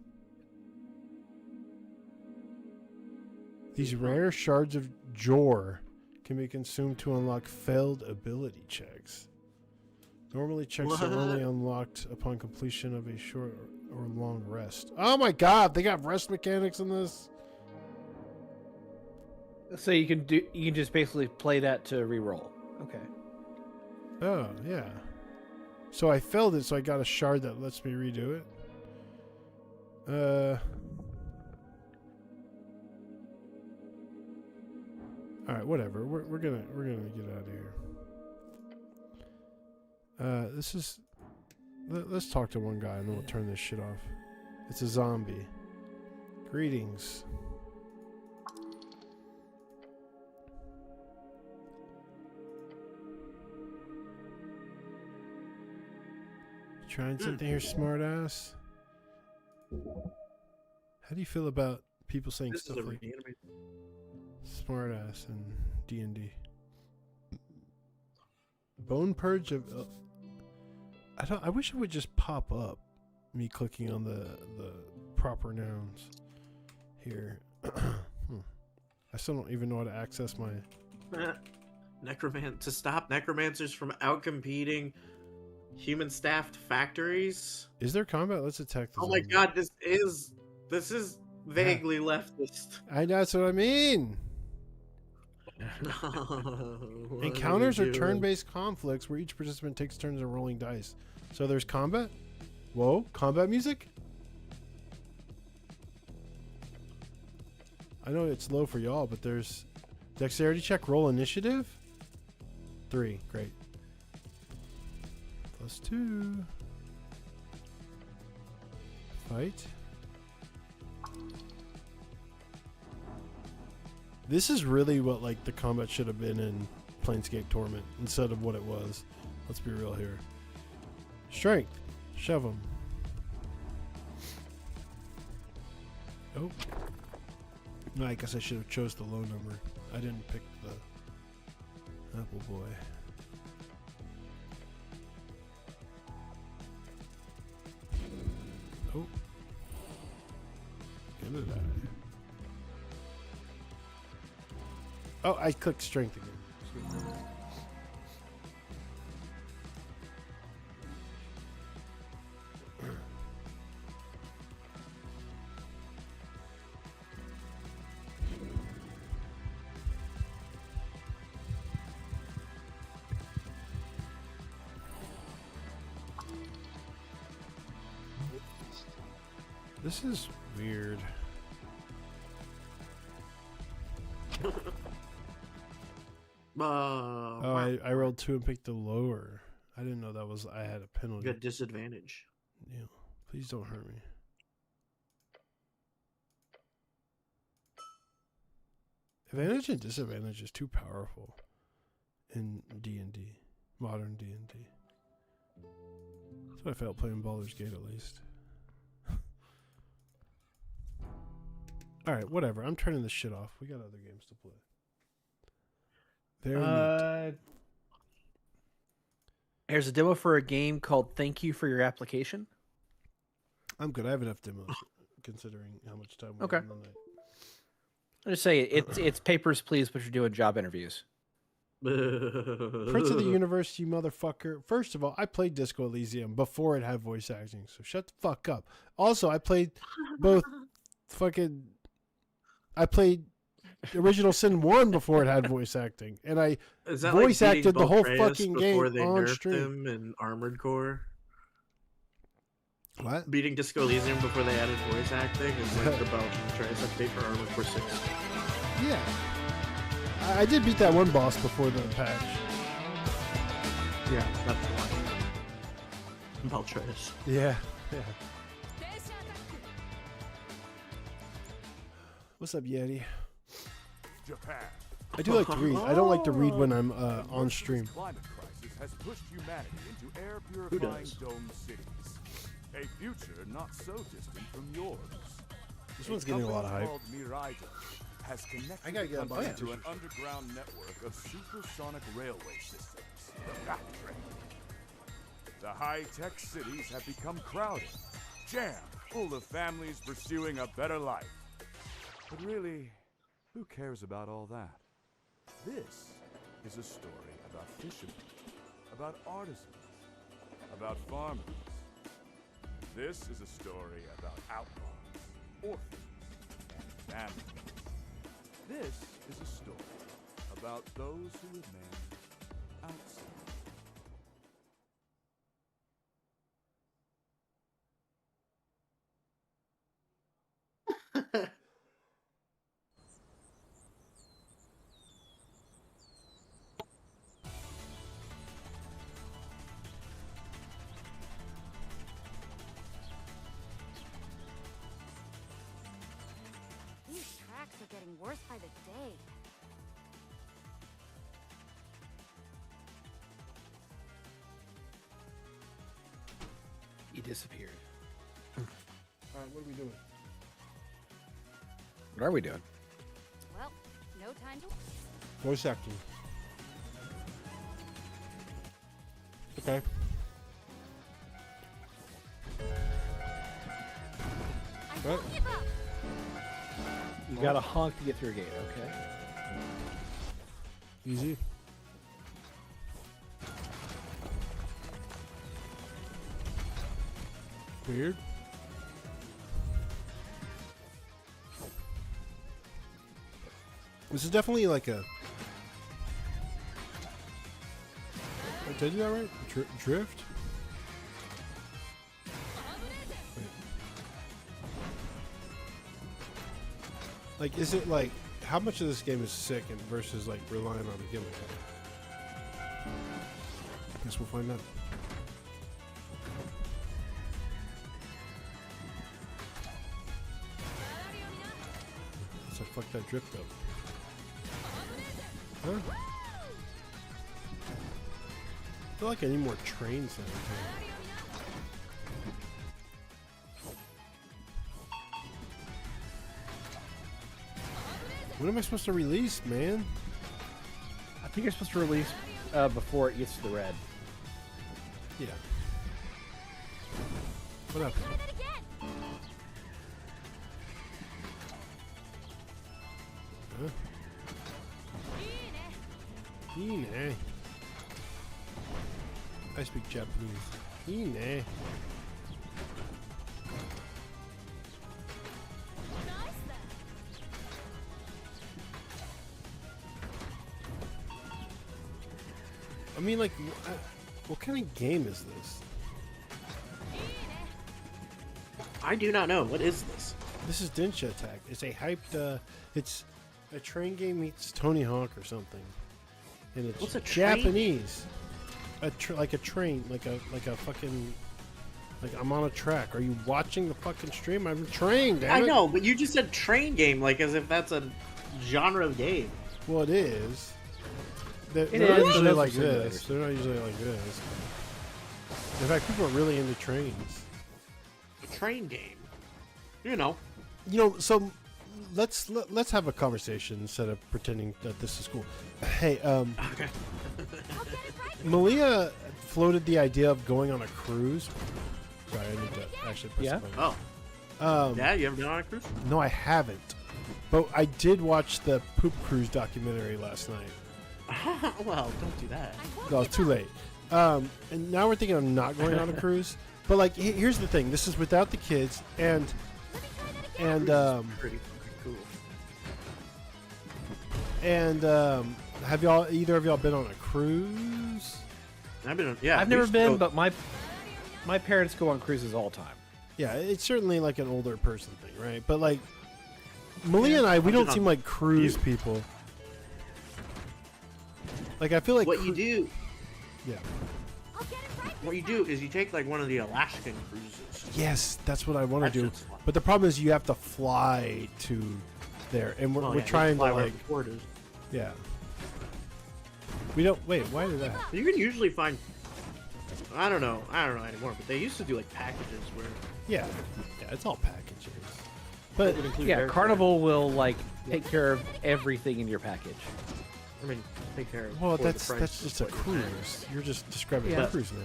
These rare shards of joy can be consumed to unlock failed ability checks. Normally, checks are only unlocked upon completion of a short or long rest. Oh my god, they got rest mechanics in this. So you can just basically play that to reroll. Okay. Oh yeah. So I failed it, so I got a shard that lets me redo it. All right, whatever. We're gonna get out of here. Let's talk to one guy and then we'll turn this shit off. It's a zombie. Greetings. Trying something here, smartass? How do you feel about people saying stuff like smartass and D&D? Bone purge of... I wish it would just pop up. Me clicking on the proper nouns here. I still don't even know how to access my... To stop necromancers from outcompeting human staffed factories. Is there combat? Let's attack the Oh my god, this is vaguely leftist. That's what I mean. Encounters are turn-based conflicts where each participant takes turns in rolling dice. So there's combat? Whoa, combat music? I know it's low for y'all, but there's dexterity check, roll initiative. 3, great. +2. Fight. This is really what like the combat should have been in Planescape Torment instead of what it was. Let's be real here. Strength. Shove him. Oh. No, I guess I should have chose the low number. I didn't pick the Apple Boy. Oh. Get it out of here. Oh, I clicked strength again. This is weird. I rolled 2 and picked the lower. I didn't know that was. I had a penalty. You got disadvantage. Yeah. Please don't hurt me. Advantage and disadvantage is too powerful in D&D, modern D&D. That's why I felt playing Baldur's Gate at least. All right, whatever. I'm turning this shit off. We got other games to play. Very neat. Here's a demo for a game called Thank You for Your Application. I'm good. I have enough demos considering how much time we Okay. have in the night. I'll just say it's papers, please, but you're doing job interviews. Prince of the Universe, you motherfucker. First of all, I played Disco Elysium before it had voice acting, so shut the fuck up. Also, I played both fucking... I played Original Sin 1 before it had voice acting, and I Is that voice like acted the whole Boltreus fucking game before they on nerfed stream. him in Armored Core? What? Beating Disco Elysium before they added voice acting is like the Boltreus update for Armored Core 6. Yeah. I did beat that one boss before the patch. Yeah, that's the one. Boltreus. Yeah. What's up, Yeti? Japan. I do like to read. I don't like to read when I'm on stream. Climate crisis has pushed humanity into air Who purifying does? dome cities. A future not so distant from yours. This one's getting a lot of hype. Called Miraido has connected I gotta get on the my country to Twitch. an underground network of supersonic railway systems, the Back Train. The high-tech cities have become crowded, jammed, full of families pursuing a better life. But really, who cares about all that? This is a story about fishermen, about artisans, about farmers. This is a story about outlaws, orphans, and families. This is a story about those who remain outside. These tracks are getting worse by the day. He disappeared. All right, what are we doing? What are we doing? Well, no time to... Voice acting. Okay. I What? won't give up! You got to honk to get through a gate, okay? Easy. Weird. This is definitely like a... Did I do that right? Drift? Wait. Like, is it like... How much of this game is sick and versus like relying on a gimmick? Guess we'll find out. So fuck that drift up. Huh? I feel like I need more trains than anything. When am I supposed to release, man? I think you're supposed to release before it gets to the red. Yeah. What up? Try that again! Huh? Hine. I speak Japanese. Hine. I mean, like, what kind of game is this? I do not know. What is this? This is Densha Attack. It's a hyped, it's a train game meets Tony Hawk or something. And it's What's a train? Japanese. Like a train, like a fucking, like I'm on a track. Are you watching the fucking stream? I'm trained, damn I it. know, but you just said train game, like as if that's a genre of game. Well, it is. They're It not is, usually but like those are this. simulators. They're not usually like this. In fact, people are really into trains. A train game. You know. You know, so let's have a conversation instead of pretending that this is cool. Hey, Okay. Malia floated the idea of going on a cruise. Sorry, I need to actually press Yeah? the button. Oh. Yeah, you ever been on a cruise? No, I haven't. But I did watch the Poop Cruise documentary last night. Well, don't do that. No, it's too late. And now we're thinking of not going on a cruise. But like, here's the thing: this is without the kids, and Pretty fucking cool. have either of y'all been on a cruise? I've been. Yeah, I've we never used to been, go- but my parents go on cruises all the time. Yeah, it's certainly like an older person thing, right? But like, Malia and I, we I've don't been seem on like cruise few. people. Like, I feel like what you do. Yeah. What you do is you take like one of the Alaskan cruises. Yes, that's what I want to That do. shit's fun. But the problem is you have to fly to there, and we're, Well, we're yeah, trying to fly wherever like, the port is. yeah. We don't wait. Why did that? But you can usually find. I don't know anymore. But they used to do like packages where Yeah, it's all packages. it But would include Yeah, airfare. Carnival will like take care of everything in your package. I mean, take care of. well, for the that's price just a of what you pay. cruise. You're just describing Yeah. a cruise now.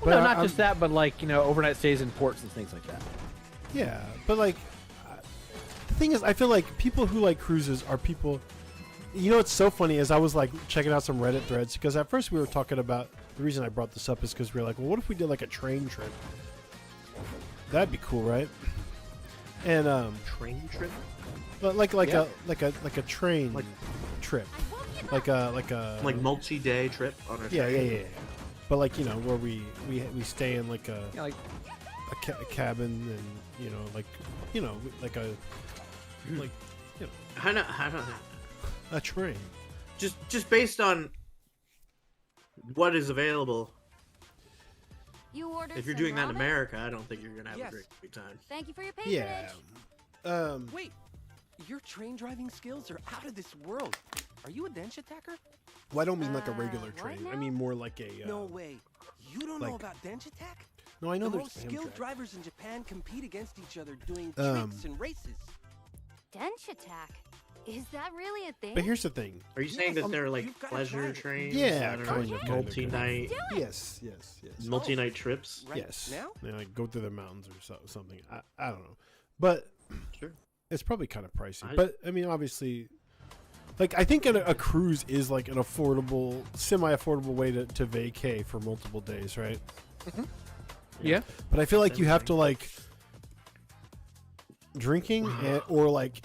Well, no, not I'm- just that, but like overnight stays in ports and things like that. Yeah, but like, the thing is, I feel like people who like cruises are people. You know, what's so funny is I was like checking out some Reddit threads because at first we were talking about the reason I brought this up is because we were like, well, what if we did like a train trip? That'd be cool, right? And Train trip. but like Yeah. a train Like- trip, like a Like multi-day trip on a yeah, train. yeah. But like where we stay in like a Yeah, like a cabin and like a like I don't know. a train. Just based on what is available. You ordered If you're some doing that in ramen? America, I don't think you're gonna have Yes. a great time. Thank you for your patronage. Yeah. Wait, your train driving skills are out of this world. Are you a dench attacker? Well, I don't mean like a Uh, regular what train. I now? mean more like a. No way. You don't like- know about dench attack? No, I know The there's most skilled Amtrak. drivers in Japan compete against each other doing Um, tricks and races. Dench attack. Is that really a thing? But here's the thing. Are you saying Yes, that they're like you've gotta pleasure try it. trains? Yeah, that are kind like of. multi-night, Yes. multi-night trips. Right Yes. now? They like go through the mountains or something. I don't know, but Sure. it's probably kind of pricey. I- But I mean, obviously, like I think a cruise is like an affordable, semi-affordable way to vacay for multiple days, right? yeah. But I feel like you have to like drinking or like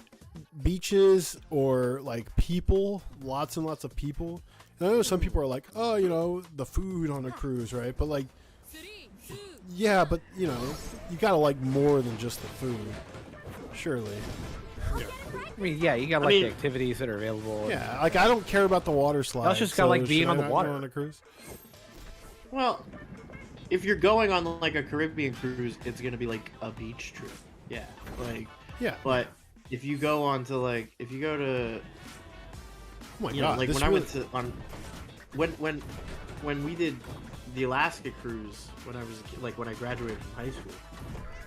beaches or like people, lots and lots of people. And I know some people are like, oh, the food on a cruise, right? But like, yeah, but you gotta like more than just the food, surely. I mean, yeah, you got I like mean- the activities that are available. Yeah, like I don't care about the water slides. just kinda like so being should on I the not water. go on a cruise. Well, if you're going on like a Caribbean cruise, it's gonna be like a beach trip. Yeah, like. Yeah. But if you go on to if you go to, Oh my you know, god! like this when I really- went to when we did the Alaska cruise when I was a kid, like when I graduated from high school,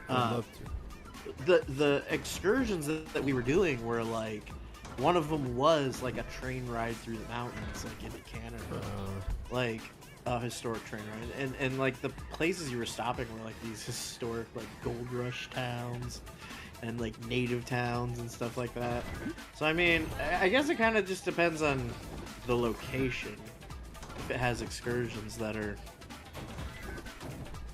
I'd love to. the excursions that we were doing were like one of them was like a train ride through the mountains, like into Canada, like a historic train ride, and like the places you were stopping were like these historic like gold rush towns and like native towns and stuff like that. So I mean, I guess it kind of just depends on the location. If it has excursions that are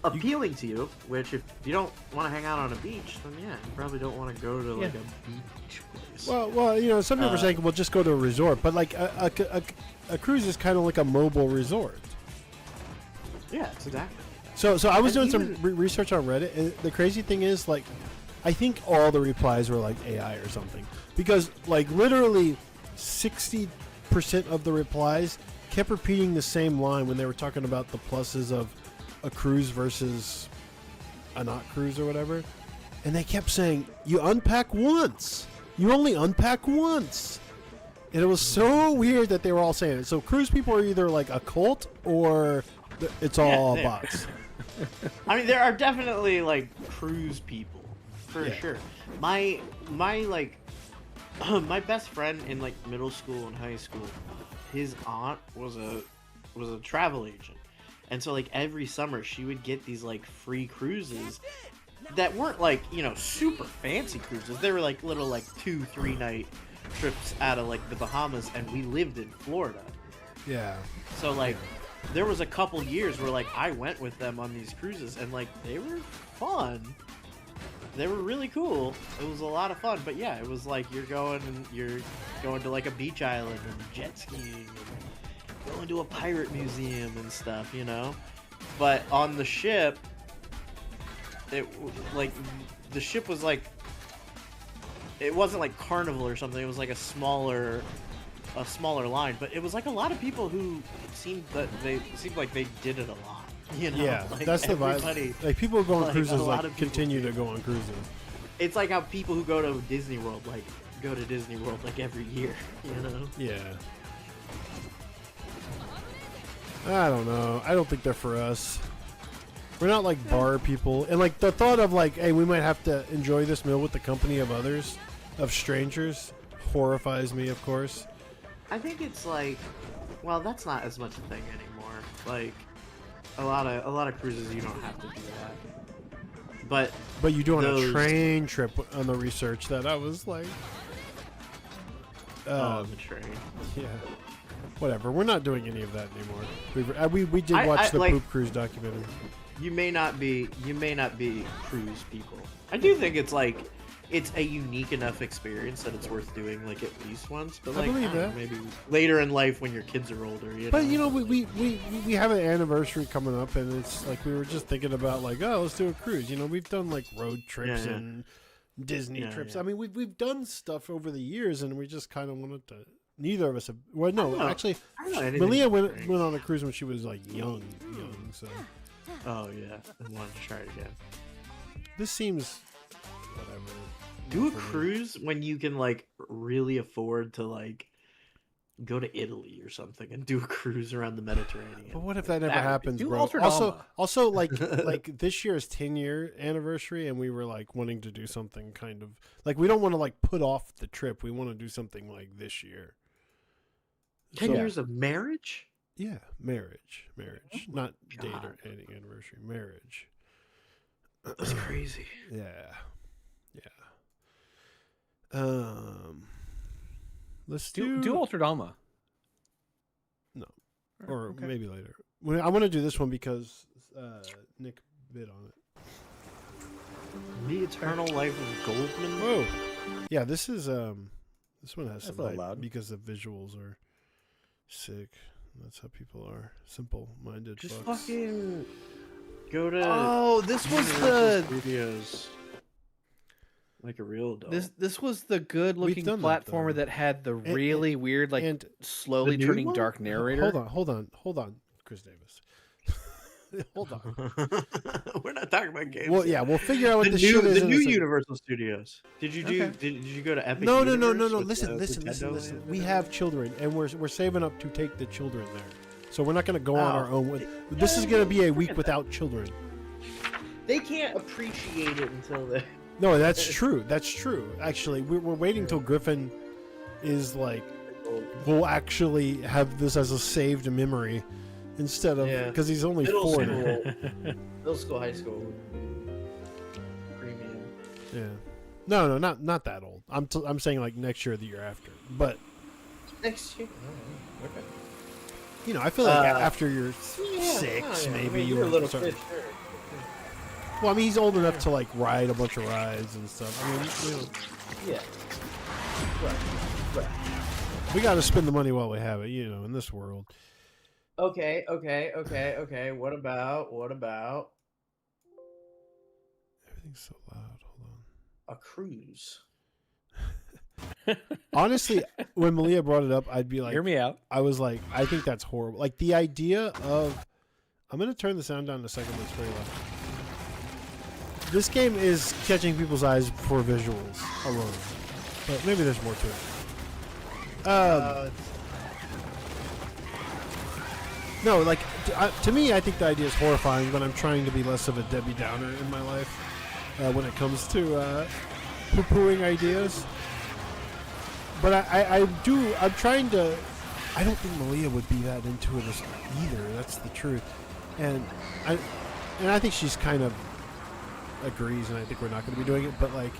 appealing to you, which if you don't want to hang out on a beach, then yeah, you probably don't want to go to like a beach place. Well, some people are saying, well, just go to a resort, but like a cruise is kind of like a mobile resort. Yeah, it's exactly. So I was doing And some research on Reddit, and the crazy thing is, like, I think all the replies were like AI or something, because like literally 60% of the replies kept repeating the same line when they were talking about the pluses of a cruise versus a not cruise or whatever, and they kept saying, "You unpack once, You only unpack once. And it was so weird that they were all saying it. So cruise people are either like a cult or it's all Yeah, bots. I mean, there are definitely like cruise people, for sure. My like my best friend in like middle school and high school, his aunt was a travel agent, and so like every summer she would get these like free cruises that weren't like, you know, super fancy cruises. They were like little like 2-3 night trips out of like the Bahamas, and we lived in Florida. Yeah. So like there was a couple years where like I went with them on these cruises, and like they were fun. They were really cool. It was a lot of fun. But yeah, it was like you're going to like a beach island and jet skiing and going to a pirate museum and stuff, you know. But on the ship, it like the ship was like, it wasn't like Carnival or something. It was like a smaller line, but it was like a lot of people who seemed like they did it a lot. You know? Yeah, like that's the vibe. Like people who go on like, cruises a lot like of people continue do. to go on cruises. It's like how people who go to Disney World like go to Disney World like every year, you know? Yeah. I don't know. I don't think they're for us. We're not like bar people. And like the thought of like, hey, we might have to enjoy this meal with the company of others, of strangers, horrifies me, of course. I think it's like, well, that's not as much a thing anymore. Like a lot of cruises you don't have to do that. But you do on a train trip on the research that I was like, the train. Yeah. Whatever. We're not doing any of that anymore. We did watch the like, Poop Cruise documentary. You may not be cruise people. I do think it's like it's a unique enough experience that it's worth doing like at least once. But like I believe that. maybe later in life when your kids are older. But you know, we have an anniversary coming up, and it's like we were just thinking about like, oh, let's do a cruise. You know, we've done like road trips and Disney trips. I mean, we've done stuff over the years, and we just kind of wanted to. Neither of us have. Well, no, actually, Malia went on a cruise when she was like young. So. Oh yeah, I wanted to try it again. This seems whatever. Do a cruise when you can like really afford to like go to Italy or something and do a cruise around the Mediterranean. But what if that never happens, do bro? Ultradama. Also, like this year's 10-year anniversary, and we were like wanting to do something kind of like we don't want to like put off the trip. We want to do something like this year. 10 years of marriage? Yeah, marriage, not date or any anniversary, marriage. That's crazy. Yeah. Let's do Ultradama. No, or maybe later. I want to do this one because Nick bid on it. The Eternal Life of Goldman. Whoa, yeah. This is this one has That's some a little loud because the visuals are sick. That's how people are, simple-minded. Just fucks. fucking go to. Oh, this was Universal Studios. Like a real adult. This was the good-looking platformer that had the really weird, like and slowly turning dark narrator. Hold on, Chris Davis. Hold on. We're not talking about games. Well, yeah, we'll figure out what the the shit is. The new Universal Studios. Did you do? Did you go to Epic? No. Universe with Listen. We have children, and we're saving up to take the children there. So we're not going to go on our own. This is going to be a week without children. They can't appreciate it until they. No, that's true. That's true. Actually, we're waiting till Griffin is like, we'll actually have this as a saved memory instead of because he's only 4 now. Middle school, high school, premium. Yeah. No, not that old. I'm saying like next year or the year after. But next year. Okay. You know, I feel like after you're 6, maybe you were a little start. kid. Sure. Well, I mean, he's old enough to like ride a bunch of rides and stuff. I mean, yeah. Right. We got to spend the money while we have it, you know, in this world. Okay. What about? Everything's so loud. Hold on. A cruise. Honestly, when Malia brought it up, I'd be like, hear me out. I was like, I think that's horrible. Like the idea of, I'm going to turn the sound down in a second. It's very loud. This game is catching people's eyes for visuals alone. but maybe there's more to it. No, like to me, I think the idea is horrifying, but I'm trying to be less of a Debbie Downer in my life when it comes to poo-pooing ideas. But I'm trying to. I don't think Malia would be that into it either. That's the truth, and I think she's kind of agrees, and I think we're not going to be doing it. But like,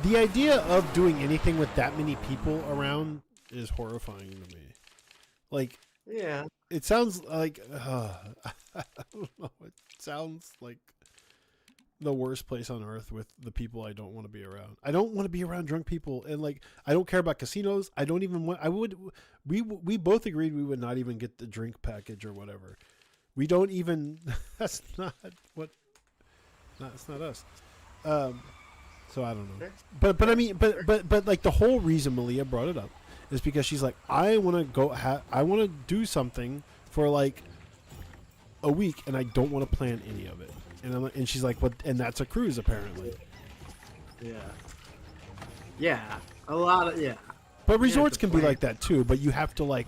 the idea of doing anything with that many people around is horrifying to me. Like, Yeah. it sounds like I don't know. It sounds like the worst place on earth with the people I don't want to be around. I don't want to be around drunk people, and like I don't care about casinos. I don't even want. We both agreed we would not even get the drink package or whatever. We don't even. That's not what. That's not us. So I don't know. But I mean, but like the whole reason Malia brought it up is because she's like, I want to go. I want to do something for like a week, and I don't want to plan any of it. And she's like, what? And that's a cruise, apparently. Yeah. Yeah. A lot of But resorts can be like that too. But you have to like,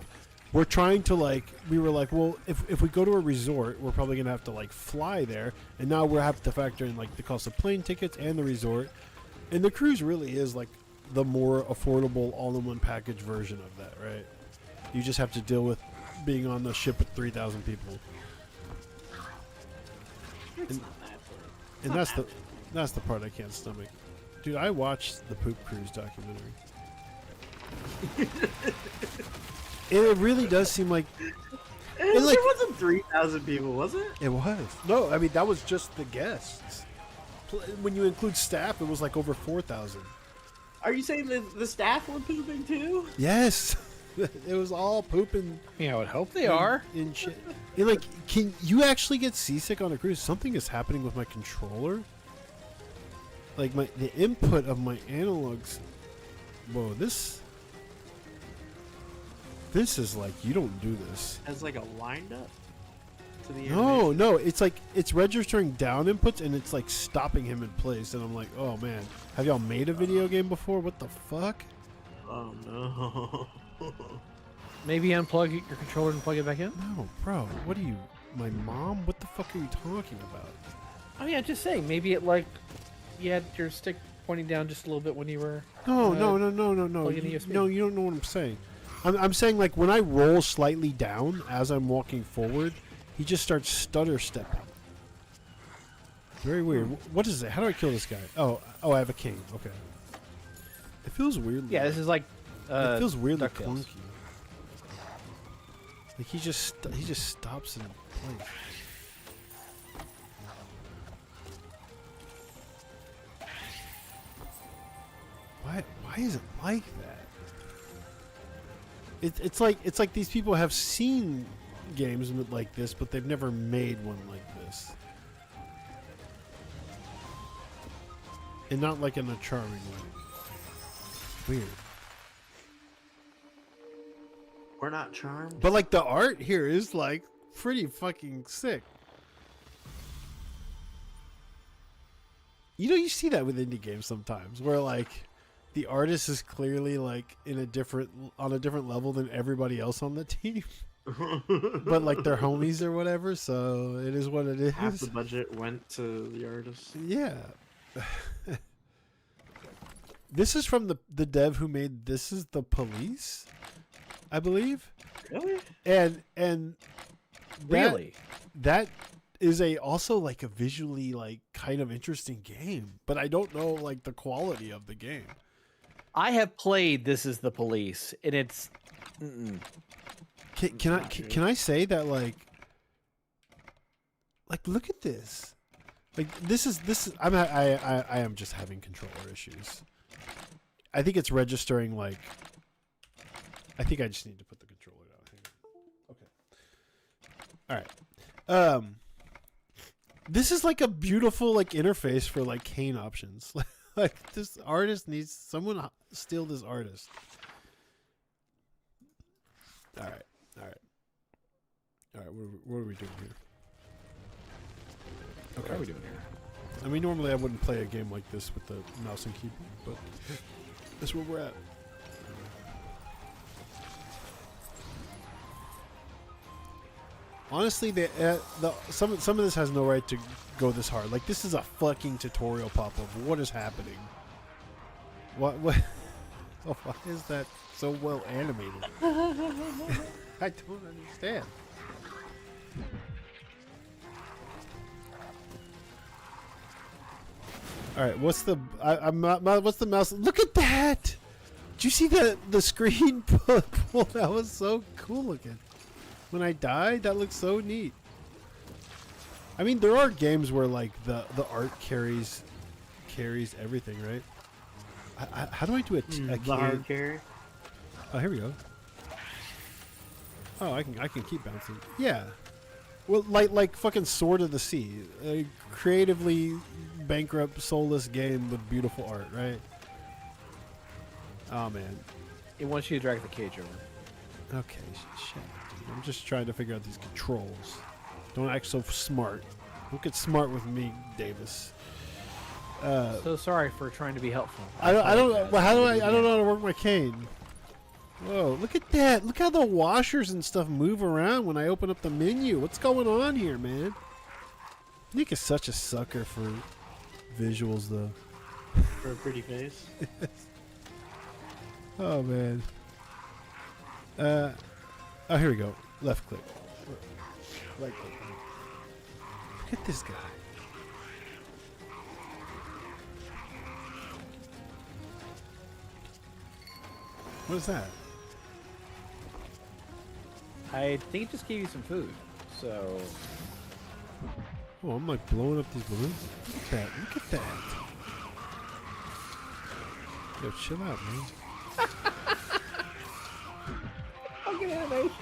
we're trying to like, we were like, well, if we go to a resort, we're probably gonna have to like fly there, and now we have to factor in like the cost of plane tickets and the resort, and the cruise really is like the more affordable all-in-one package version of that, right? You just have to deal with being on the ship with 3,000 people. And that's the part I can't stomach. Dude, I watched the Poop Cruise documentary. And it really does seem like... It like, wasn't 3,000 people, was it? It was. No, I mean, that was just the guests. When you include staff, it was like over 4,000. Are you saying the staff were pooping too? Yes. It was all pooping. Yeah, I would hope they are. In shit. And like, can you actually get seasick on a cruise? Something is happening with my controller. Like the input of my analogs. Whoa, this is like, you don't do this. As like a wind up to the No, it's like it's registering down inputs and it's like stopping him in place, and I'm like, oh man, have y'all made a video game before? What the fuck? Oh no. Maybe unplug your controller and plug it back in? No, bro. What are you, my mom? What the fuck are you talking about? Oh yeah, just saying. Maybe it like you had your stick pointing down just a little bit when you were. No. plugging the USB. No, you don't know what I'm saying. I'm saying like when I roll slightly down as I'm walking forward, he just starts stutter stepping. Very weird. What is it? How do I kill this guy? Oh, I have a king. Okay. It feels weird. Yeah, this is like. It feels weirdly DuckTales. clunky. Like he just stops in place. Why is it like that? It's like these people have seen games like this, but they've never made one like this, and not like in a charming way. Weird. We're not charmed. But like the art here is like pretty fucking sick. You know, you see that with indie games sometimes, where like the artist is clearly like on a different level than everybody else on the team. But like they're homies or whatever, so it is what it is. Half the budget went to the artist. Yeah. This is from the dev who made This Is the Police, I believe. Really? And Really? That is also like a visually like kind of interesting game, but I don't know like the quality of the game. I have played This Is the Police, and it's. Can I say that like look at this, like this is I am just having controller issues. I think it's registering like. I think I just need to put the controller down. Okay. All right. This is like a beautiful like interface for like cane options. Like this artist needs someone steal this artist. All right. What are we doing here? Okay. What are we doing here? I mean, normally I wouldn't play a game like this with the mouse and keyboard, but That's where we're at. Honestly, some of this has no right to go this hard. Like, this is a fucking tutorial pop-up. What is happening? What? Oh, why is that so well animated? I don't understand. All right, what's the what's the mouse? Look at that! Did you see the screen pull? That was so cool looking. When I died, that looks so neat. I mean, there are games where like the art carries everything, right? How do I do a the hard carry? Oh, here we go. Oh, I can keep bouncing. Yeah. Well, like fucking Sword of the Sea, a creatively bankrupt, soulless game with beautiful art, right? Oh man. It wants you to drag the cage over. Okay, shit. Dude. I'm just trying to figure out these controls. Don't act so smart. Don't get smart with me, Davis. So sorry for trying to be helpful. I don't. Well, how do I don't know how to work my cane. Whoa! Look at that! Look how the washers and stuff move around when I open up the menu. What's going on here, man? Nick is such a sucker for visuals, though. For a pretty face. Oh man. Oh, here we go. Left click. Right click. Look at this guy. What is that? I think it just gave you some food. So. Oh, I'm like blowing up these balloons. Look at that. Look at that. Yo, chill out, man. Fucking animation.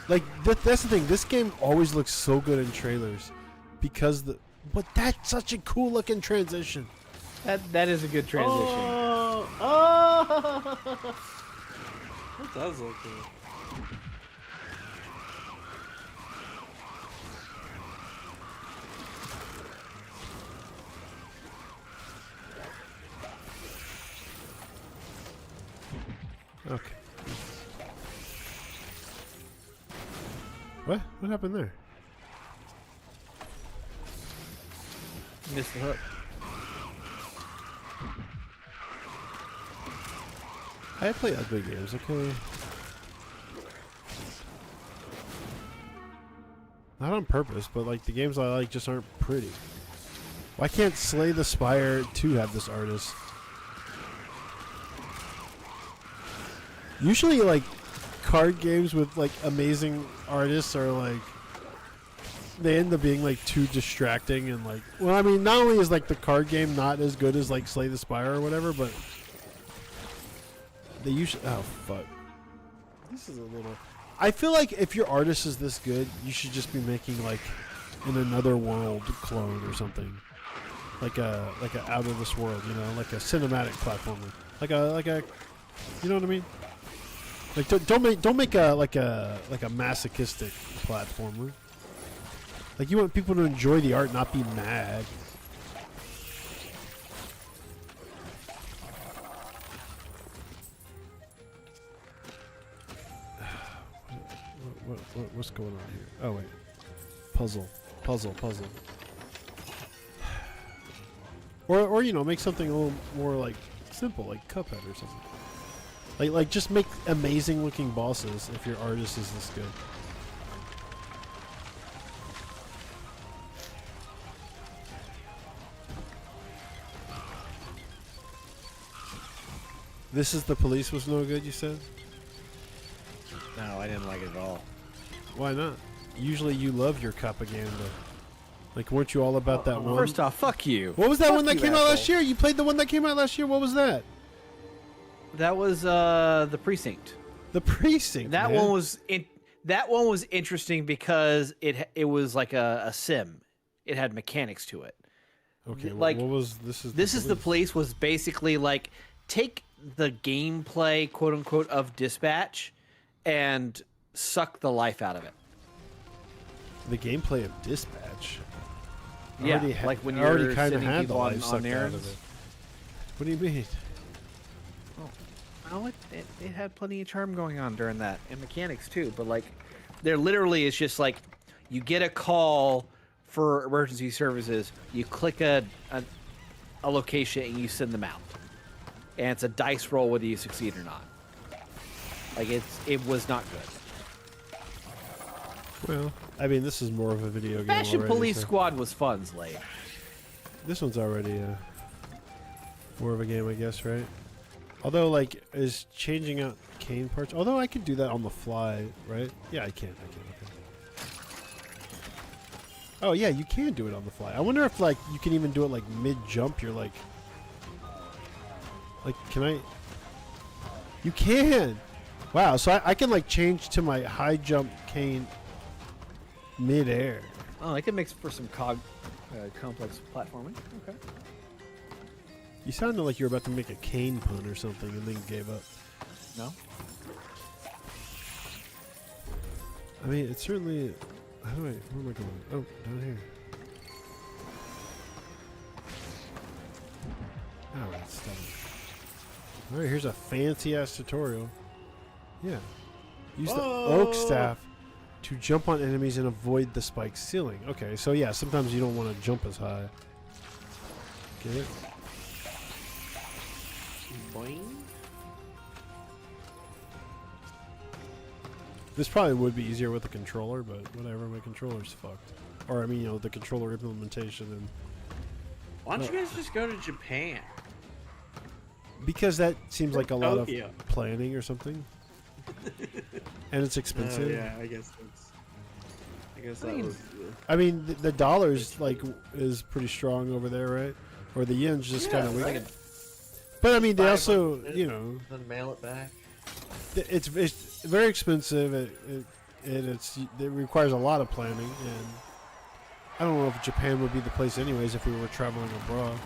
Like, that's the thing. This game always looks so good in trailers. Because but that's such a cool looking transition. That is a good transition. Oh! That does look cool. Okay. What? What happened there? Missed the hook. I play ugly games, okay? Not on purpose, but like the games I like just aren't pretty. Why can't Slay the Spire 2 have this artist? Usually like card games with like amazing artists are like they end up being like too distracting and like, well, I mean, not only is like the card game not as good as like Slay the Spire or whatever, but they usually, oh fuck, this is a little, I feel like if your artist is this good, you should just be making like an Another World clone or something, like a Out of This World, you know, like a cinematic platformer, like a you know what I mean? Like don't make a masochistic platformer. Like, you want people to enjoy the art, not be mad. What's going on here? Oh wait, puzzle. Or you know, make something a little more like simple, like Cuphead or something. Like just make amazing looking bosses if your artist is this good. This Is the Police was no good, you said? No, I didn't like it at all. Why not? Usually you love your propaganda. Like, weren't you all about that one? First off, fuck you. What was that Fuck one that you, came out last asshole. year? You played the one that came out last year. What was that? That was the Precinct. The Precinct. That man. one was that one was interesting because it was like a sim. It had mechanics to it. Okay, like what was This Is the Police was basically like take the gameplay, quote unquote, of Dispatch and suck the life out of it. The gameplay of Dispatch. Yeah, like when you're already kind of sending had the people life on sucked out errands. of it. What do you mean? Well, it had plenty of charm going on during that, and mechanics too. But like, there literally is just like, you get a call for emergency services, you click a location, and you send them out, and it's a dice roll whether you succeed or not. Like it was not good. Well, I mean, this is more of a video game. Fashion already, Police so- Squad was fun, Slade. This one's already more of a game, I guess, right? Although, like, is changing out cane parts. Although I could do that on the fly, right? Yeah, I can. Okay. Oh yeah, you can do it on the fly. I wonder if like you can even do it like mid jump. You're like, can I? You can. Wow. So I can like change to my high jump cane mid air. Oh, that could make for some complex platforming. Okay. You sounded like you were about to make a cane pun or something, and then gave up. No. I mean, it's certainly. How do I? Where am I going? Oh, down here. Oh, that's stunning. All right, here's a fancy ass tutorial. Yeah. Use the oak staff to jump on enemies and avoid the spike ceiling. Okay, so yeah, sometimes you don't want to jump as high. Get it? Boing. This probably would be easier with a controller, but whatever, my controller's fucked. Or, I mean, you know, the controller implementation. And Why don't you guys just go to Japan? because that seems like a lot of Tokyo. planning or something. And it's expensive. Yeah, I guess that's. I guess that was. I mean, the dollar's, like, is pretty strong over there, right? Or the yen's just kind of weak. right. But, I mean, they also, 500, you know, Then mail it back. it's very expensive. It requires a lot of planning, and I don't know if Japan would be the place anyways if we were traveling abroad.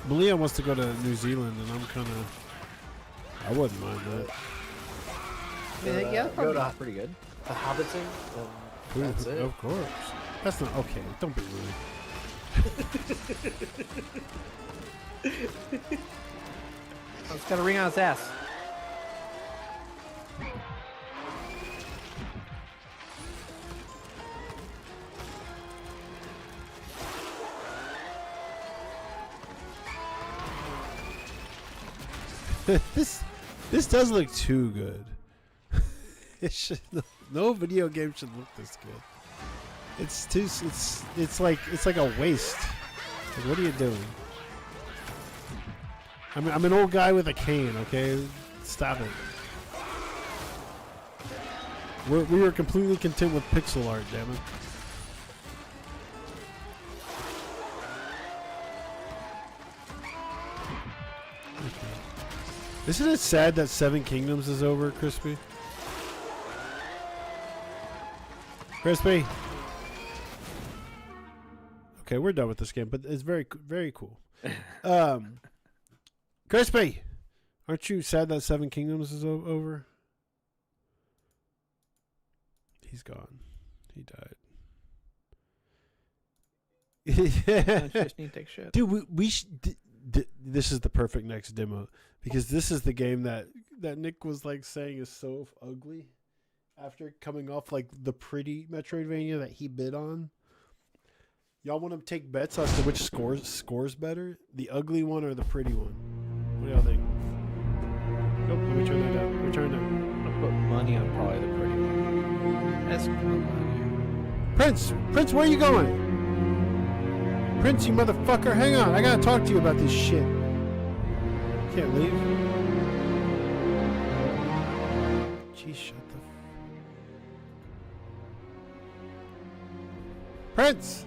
Malia wants to go to New Zealand, and I'm kind of. I wouldn't mind that. Yeah, that's probably go to- pretty good. The Hobbiton. Ooh, That's it. Of course. That's not okay. Don't be rude. Oh, it's got a ring on its ass. This does look too good. It should, no video game should look this good. It's too. It's like a waste. Like, what are you doing? I'm an old guy with a cane. Okay, stop it. We were completely content with pixel art. Damn it. Isn't it sad that Seven Kingdoms is over, Crispy? Crispy. Okay, we're done with this game, but it's very, very cool. Crispy, aren't you sad that Seven Kingdoms is over? He's gone. He died. I just need to take shit. Dude, we this is the perfect next demo because this is the game that Nick was like saying is so ugly after coming off like the pretty Metroidvania that he bid on. Y'all want to take bets as to which scores better, the ugly one or the pretty one? What do y'all think? Nope, let me turn that down. Return down. I'll put money on probably the pretty one. That's cool. Prince, where are you going? Prince, you motherfucker, hang on. I gotta talk to you about this shit. Can't leave. Jeez, shut the Prince!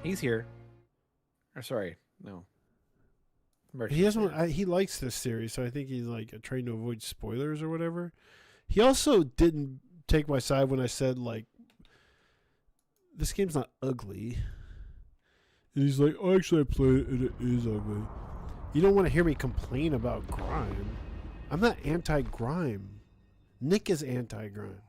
He's here. Or sorry, no. He doesn't. He likes this series, so I think he's like trying to avoid spoilers or whatever. He also didn't take my side when I said like, this game's not ugly. And he's like, oh, actually, I played it and it is ugly. You don't want to hear me complain about grime. I'm not anti-grime. Nick is anti-grime.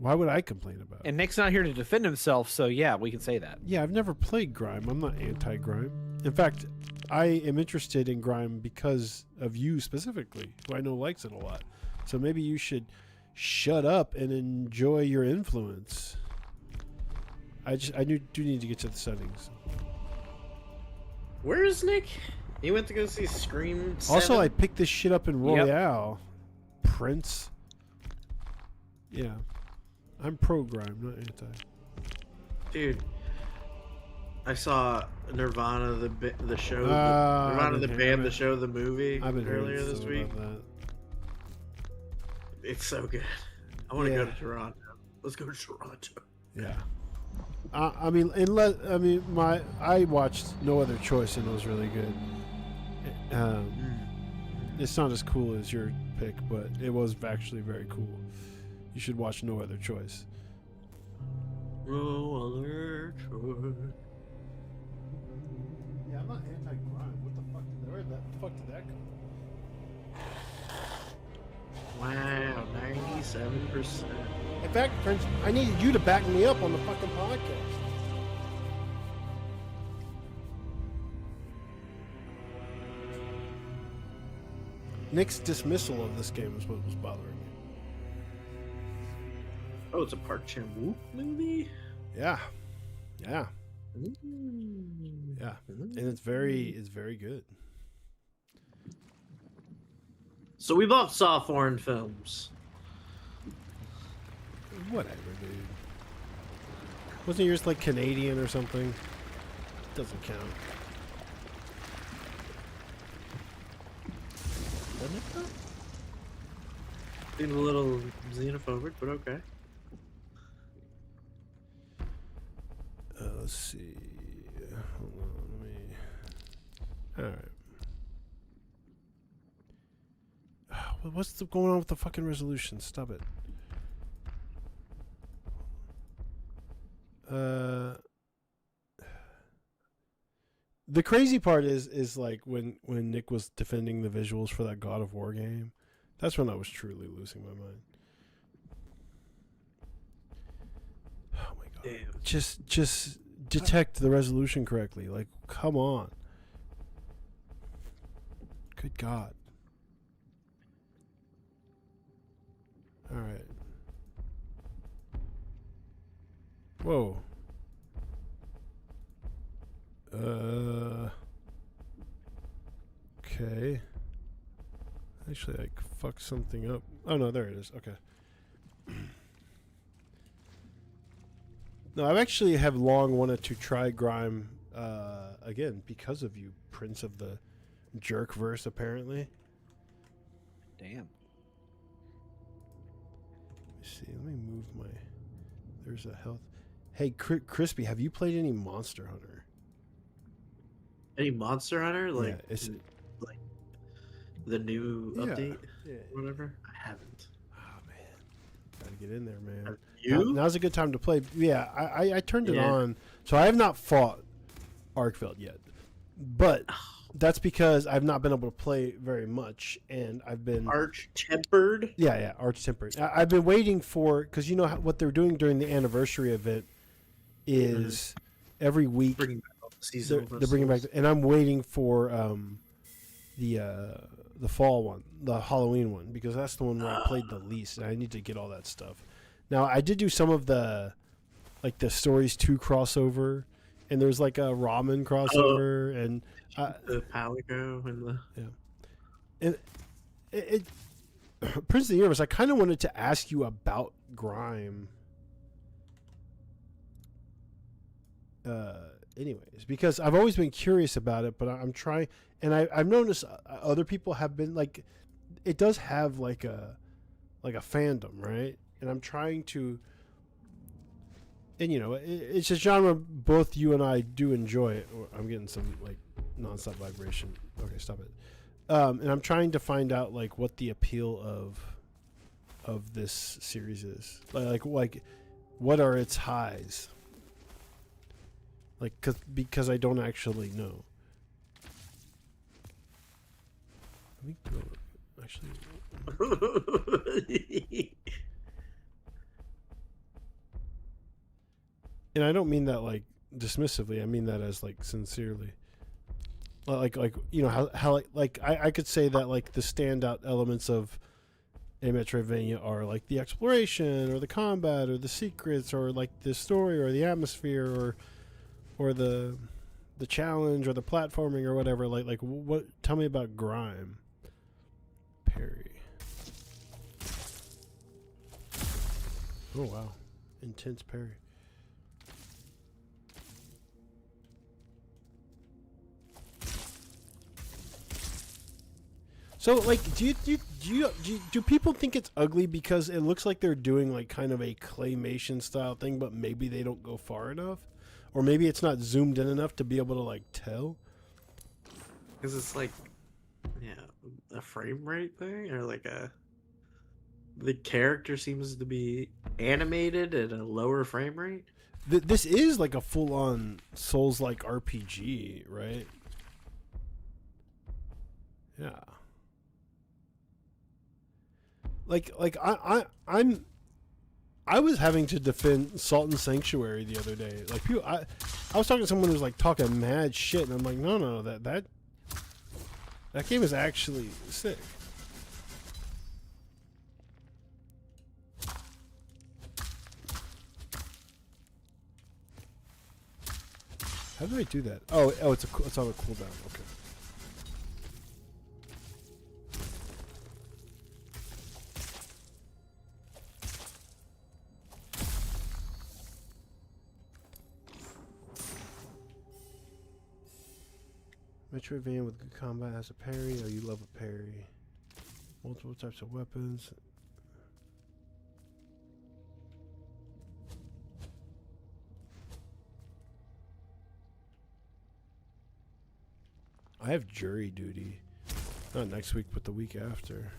Why would I complain about it? And Nick's not here to defend himself, so yeah, we can say that. Yeah, I've never played Grime. I'm not anti-Grime. In fact, I am interested in Grime because of you specifically, who I know likes it a lot. So maybe you should shut up and enjoy your influence. I do need to get to the settings. Where is Nick? He went to go see Scream 7? Also, I picked this shit up in Royale. Prince. Yeah. I'm pro Grime, not anti. Dude, I saw Nirvana the show, I've Nirvana been the hearing band the it. show the movie I've been earlier hearing this stuff week. about that. It's so good. I want to go Yeah. to Toronto. Let's go to Toronto. Yeah. I watched No Other Choice and it was really good. It's not as cool as your pick, but it was actually very cool. You should watch No Other Choice. No other choice. Yeah, I'm not anti-Grime. What the fuck did that come? Wow, 97%. In fact, Prince, I needed you to back me up on the fucking podcast. Nick's dismissal of this game is what was bothering me. Oh, it's a Park Chan-wook movie? Yeah. Yeah. Mm. Yeah. And it's very good. So we both saw foreign films. Whatever, dude. Wasn't yours like Canadian or something? Doesn't count. Doesn't it though? Being a little xenophobic, but okay. Let's see. Hold on, let me. All right. What's going on with the fucking resolution? Stop it. The crazy part is like when Nick was defending the visuals for that God of War game. That's when I was truly losing my mind. Oh my god! Damn. Just detect the resolution correctly. Like, come on. Good God. All right. Whoa. Okay. Actually, I fucked something up. Oh no, there it is. Okay. No, I actually have long wanted to try Grime again because of you, Prince of the Jerkverse, apparently. Damn. Let me see. Let me move my. There's a health. Hey, Crispy, have you played any Monster Hunter? Any Monster Hunter? Like, yeah, it's like the new update? Yeah. Whatever? I haven't. Oh man, gotta get in there, man. Have you? Now's a good time to play. Yeah, I turned it on. So I have not fought Arkfeld yet, but that's because I've not been able to play very much, and I've been Arch-tempered? Yeah, Arch-tempered. I've been waiting for, because you know what they're doing during the anniversary event is every week Bringing back all the seasonal they're bringing back, and I'm waiting for the fall one, the Halloween one, because that's the one where I played the least, and I need to get all that stuff. Now I did do some of the Stories 2 crossover, and there's like a ramen crossover, and the Palico and the and it Prince of the Universe. I kind of wanted to ask you about Grime. Anyways, because I've always been curious about it, but I'm trying, and I've noticed other people have been like, it does have like a fandom, right? And I'm trying to, and you know, it's a genre both you and I do enjoy. I'm getting some like nonstop vibration. Okay, stop it. And I'm trying to find out like what the appeal of this series is. Like what are its highs? Like, because I don't actually know. Let me go. Actually. and I don't mean that like dismissively. I mean that as like sincerely. Like you know how like I could say that like the standout elements of a Metroidvania are like the exploration or the combat or the secrets or like the story or the atmosphere or the challenge or the platforming or whatever. Like what? Tell me about Grime. Parry. Oh wow, intense parry. So, like, do people think it's ugly because it looks like they're doing like kind of a claymation style thing, but maybe they don't go far enough, or maybe it's not zoomed in enough to be able to like tell? Because it's like, yeah, a frame rate thing, or like the character seems to be animated at a lower frame rate. This is like a full-on Souls-like RPG, right? Yeah. Like I was having to defend Salt and Sanctuary the other day. Like people, I was talking to someone who was like talking mad shit, and I'm like, no, that game is actually sick. How do I do that? Oh, it's on a cooldown. Okay. Metroidvania with good combat has a parry. Oh, you love a parry. Multiple types of weapons. I have jury duty. Not next week, but the week after.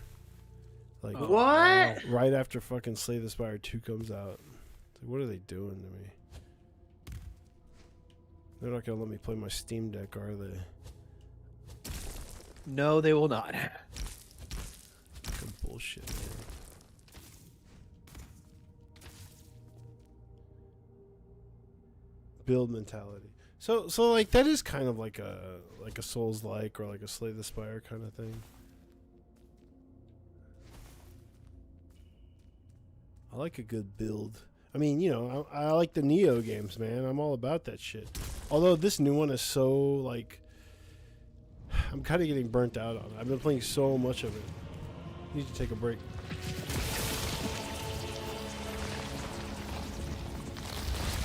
Like What? Right after fucking Slay the Spire 2 comes out. It's like, what are they doing to me? They're not gonna let me play my Steam Deck, are they? No, they will not. Fucking bullshit, man. Build mentality. So like that is kind of like a Souls like or like a Slay the Spire kind of thing. I like a good build. I mean, you know, I like the Neo games, man. I'm all about that shit. Although this new one is so like, I'm kind of getting burnt out on it. I've been playing so much of it. I need to take a break.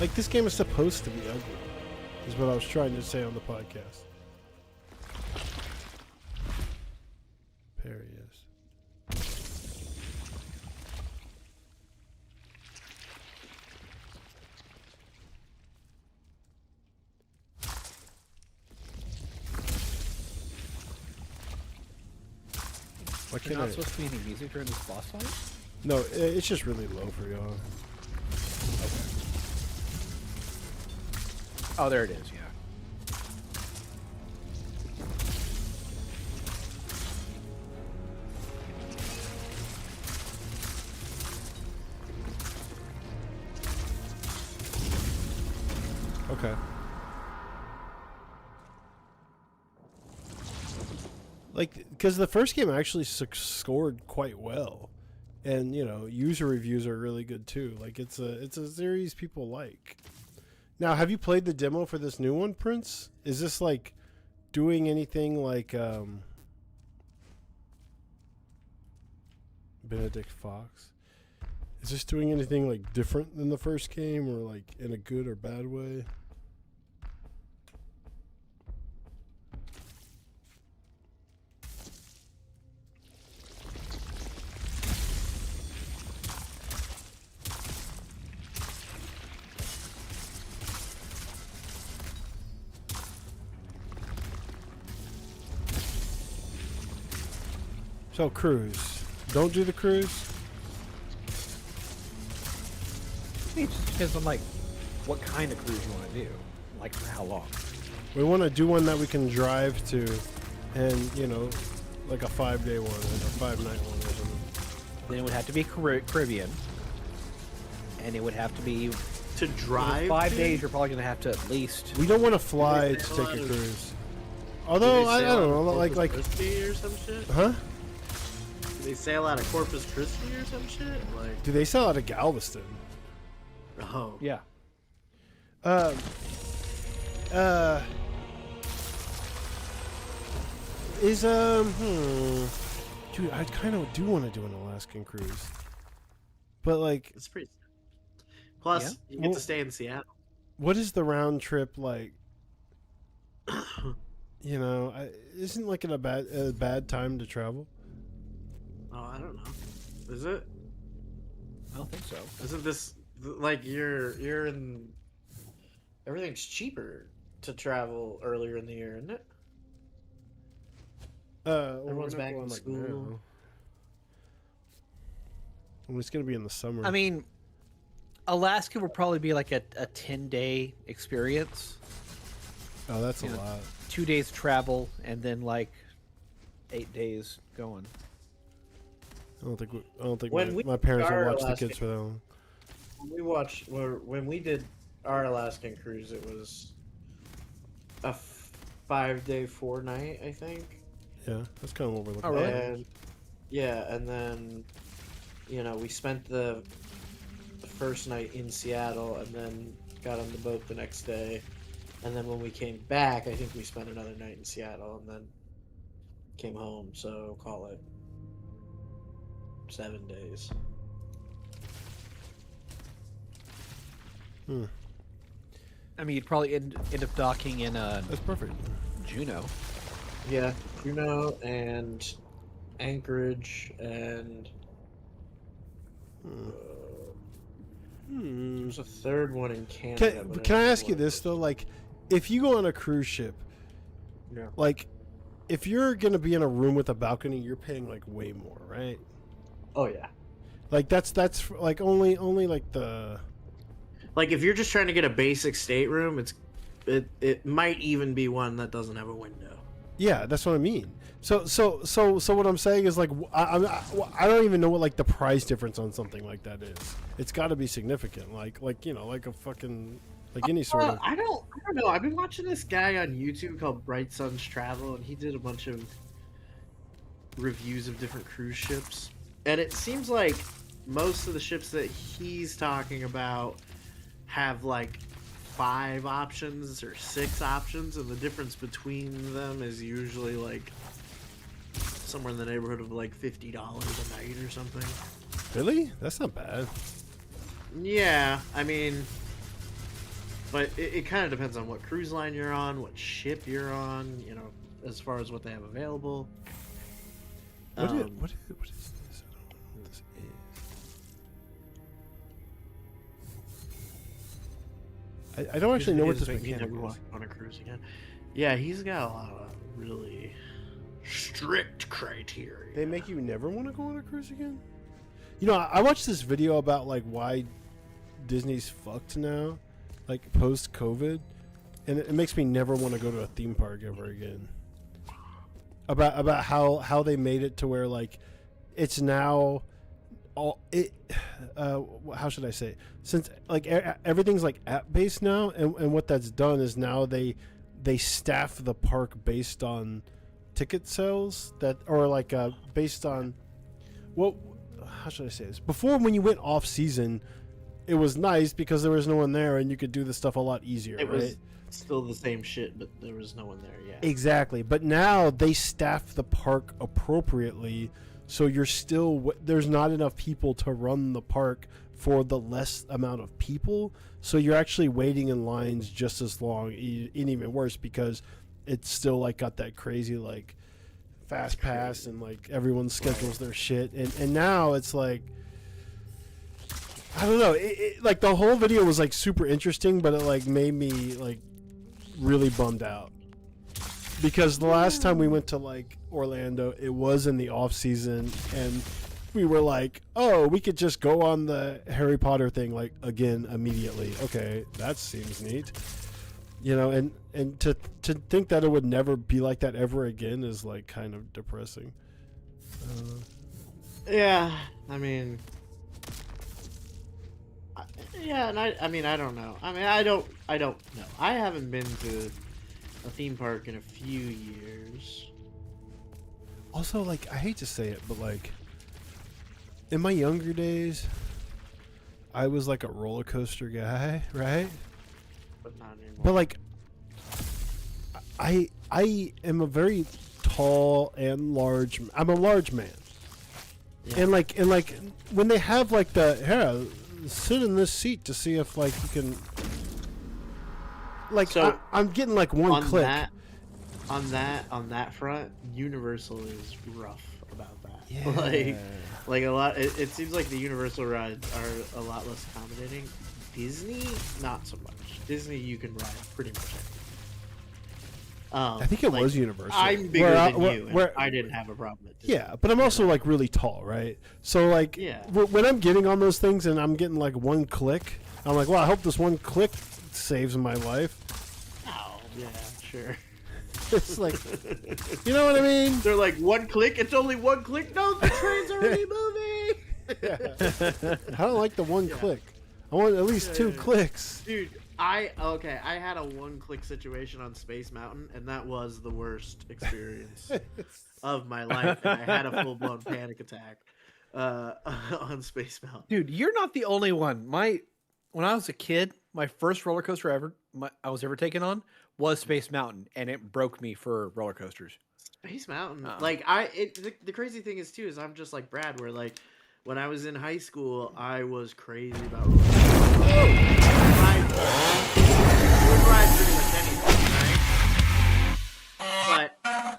Like, this game is supposed to be ugly, is what I was trying to say on the podcast. Parry, yes. Why You're can't not I? supposed to be any music during this boss fight? No, it's just really low for y'all. Oh, there it is, yeah. Okay. Like, because the first game actually scored quite well, and you know, user reviews are really good too. Like, it's a series people like. Now, have you played the demo for this new one, Prince? Is this like doing anything like Benedict Fox? Is this doing anything like different than the first game, or like in a good or bad way? So, cruise. Don't do the cruise. It just depends on, like, what kind of cruise you want to do. Like, for how long. We want to do one that we can drive to, and, you know, like a 5-day one, or a 5-night one or something. Then it would have to be Caribbean. And it would have to be to drive. 5 to? days, you're probably gonna have to at least. We don't want to fly They to sail take out a of- cruise. Do Although they I sail don't out know, of like Corpus Christi or some shit. huh? Do they sail out of Corpus Christi or some shit? Like, Do they sell out of Galveston? oh, Yeah. Uh, is dude, I kind of do want to do an Alaskan cruise, but like, it's pretty. Plus, Yeah? you get Well- to stay in Seattle. what is the round trip like? You know, isn't like a bad time to travel? Oh, I don't know. Is it? I don't think so. Isn't this like you're in? Everything's cheaper to travel earlier in the year, isn't it? Well, Everyone's we're not back going, in like, school. now. Well, it's gonna be in the summer. I mean, Alaska would probably be like a 10-day experience. oh, that's a you know, lot. 2 days travel and then like 8 days going. I don't think When we my parents will are watch the Alaskan- kids for that long. When we did our Alaskan cruise, it was a 5-day, 4-night, I think. Yeah, that's kind of what we're looking Oh, really? at. And yeah, and then we spent the first night in Seattle, and then got on the boat the next day, and then when we came back, I think we spent another night in Seattle, and then came home. So call it 7 days. I mean, you'd probably end up docking in That's perfect. Juneau. Yeah, Juneau and Anchorage and there's a third one in Canada. but Can I don't ask know you what it this was. though? Like, if you go on a cruise ship, Yeah. like, if you're gonna be in a room with a balcony, you're paying like way more, right? Oh yeah. Like that's like only like the Like if you're just trying to get a basic stateroom, it might even be one that doesn't have a window. yeah, that's what I mean. So what I'm saying is like I don't even know what like the price difference on something like that is. It's got to be significant, like like a fucking like any sort of. I don't know. I've been watching this guy on YouTube called Bright Sun's Travel, and he did a bunch of reviews of different cruise ships. And it seems like most of the ships that he's talking about have like 5 options or 6 options, and the difference between them is usually like somewhere in the neighborhood of like $50 a night or something. Really? That's not bad. Yeah, I mean, but it kind of depends on what cruise line you're on, what ship you're on, as far as what they have available. What is this? I don't know what this is. I don't actually know what this mechanic is. On a cruise again. Yeah, he's got a lot of really strict criteria. They make you never want to go on a cruise again? You know, I watched this video about like why Disney's fucked now, like post COVID, and it makes me never want to go to a theme park ever again. About how they made it to where like it's now all it how should I say, since like everything's like app based now, and what that's done is now they staff the park based on ticket sales that or like based on what how should I say this, before when you went off season it was nice because there was no one there and you could do the stuff a lot easier. It right? was still the same shit, but there was no one there yet. Exactly, but now they staff the park appropriately, so you're still there's not enough people to run the park for the less amount of people, so you're actually waiting in lines just as long, and even worse because it's still like got that crazy like fast pass and like everyone schedules their shit, and now it's like I don't know, it like the whole video was like super interesting, but it like made me like really bummed out because the last time we went to like Orlando it was in the off season and we were like, oh, we could just go on the Harry Potter thing like again immediately. Okay, that seems neat, and to think that it would never be like that ever again is like kind of depressing. Yeah, I mean, Yeah, and I mean, I don't know. I mean, I don't know. I haven't been to a theme park in a few years. Also, like, I hate to say it, but like, in my younger days, I was like a roller coaster guy, right? But not anymore. But like, I am a very tall and large. I'm a large man, Yeah. and like when they have like the sit in this seat to see if like you can. Like, So, I'm getting like one click. On that front, Universal is rough about that. Yeah. Like a lot. It seems like the Universal rides are a lot less accommodating. Disney, not so much. Disney, you can ride pretty much anything. I think it was Universal. I'm bigger than you, and I didn't have a problem with Disney. Yeah, but I'm also like really tall, right? So like, Yeah. when I'm getting on those things and I'm getting like one click, I'm like, well, I hope this one click saves my life. Oh, yeah, sure. It's like, you know what I mean? They're like, one click? It's only one click? No, the train's already moving! I don't like the one click. I want at least two clicks. Dude, I had a one-click situation on Space Mountain, and that was the worst experience of my life. And I had a full-blown panic attack on Space Mountain. Dude, you're not the only one. When I was a kid, my first roller coaster I was ever taken on was Space Mountain, and it broke me for roller coasters. Space Mountain, the crazy thing is too is I'm just like Brad, where like when I was in high school, I was crazy about roller coasters. I would ride pretty much anything, right? But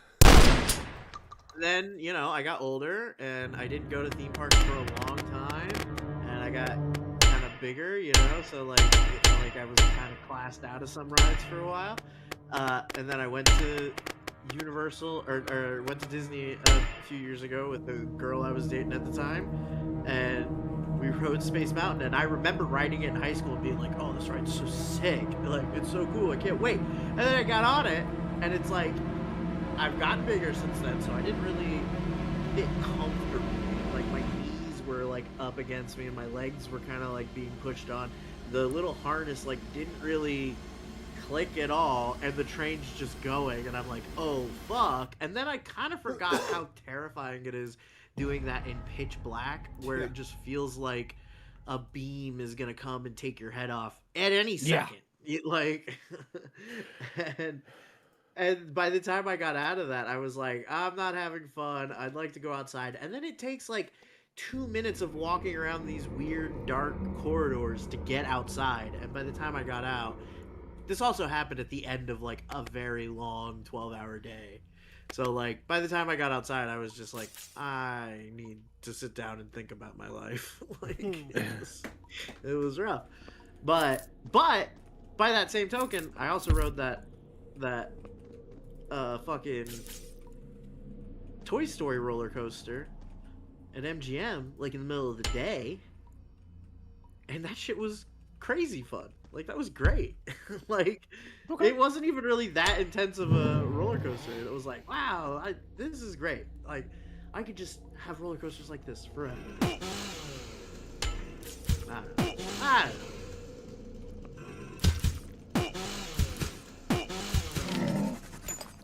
then I got older and I didn't go to theme parks for a long time, and I got kind of bigger, so like I was kind of classed out of some rides for a while, and then I went to Universal or went to Disney a few years ago with the girl I was dating at the time, and we rode Space Mountain, and I remember riding it in high school and being like, oh, this ride's so sick, like it's so cool, I can't wait. And then I got on it, and it's like I've gotten bigger since then, so I didn't really fit comfortably. Like my knees were like up against me and my legs were kind of like being pushed on. The little harness like didn't really click at all, and the train's just going, and I'm like, oh fuck. And then I kind of forgot how terrifying it is doing that in pitch black, where it just feels like a beam is gonna come and take your head off at any second. And by the time I got out of that, I was like, I'm not having fun, I'd like to go outside. And then it takes like 2 minutes of walking around these weird dark corridors to get outside, and by the time I got out, this also happened at the end of like a very long 12-hour day. So like by the time I got outside, I was just like, I need to sit down and think about my life. Like it was rough. But by that same token, I also rode that fucking Toy Story roller coaster at MGM like in the middle of the day, and that shit was crazy fun. Like that was great. Like it wasn't even really that intense of a roller coaster. It was like, wow, this is great. Like I could just have roller coasters like this forever. I don't know.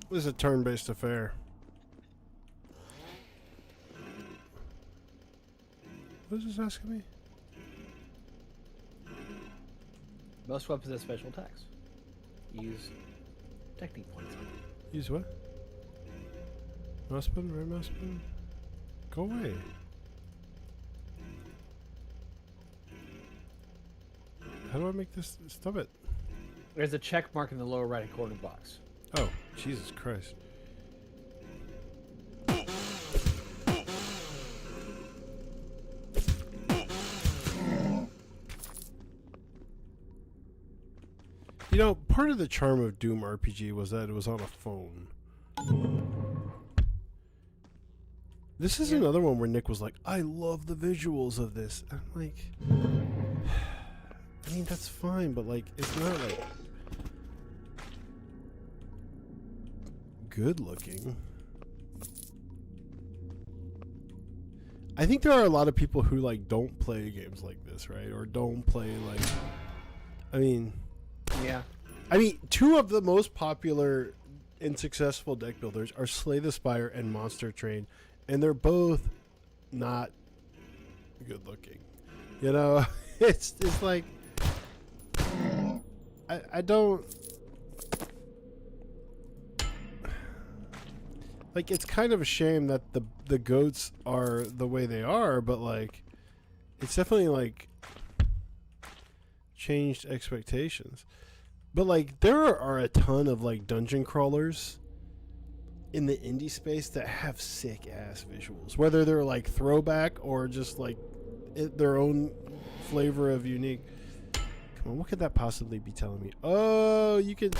This is a turn-based affair. What is this asking me? Most weapons have special attacks. Use technique points on them. Use what? Mouse button, right mouse button? Go away. How do I make this? Stop it. There's a check mark in the lower right-hand corner box. Oh, Jesus Christ. You know, part of the charm of Doom RPG was that it was on a phone. This is another one where Nick was like, I love the visuals of this. I'm like, I mean, that's fine, but like, it's not like good looking. I think there are a lot of people who like don't play games like this, right? Or don't play like. I mean, Yeah. I mean, two of the most popular and successful deck builders are Slay the Spire and Monster Train, and they're both not good looking. You know, it's like I don't like. It's kind of a shame that the goats are the way they are, but like, it's definitely like changed expectations. But like, there are a ton of like dungeon crawlers in the indie space that have sick ass visuals, whether they're like throwback or just like their own flavor of unique. Come on, what could that possibly be telling me? Oh, you can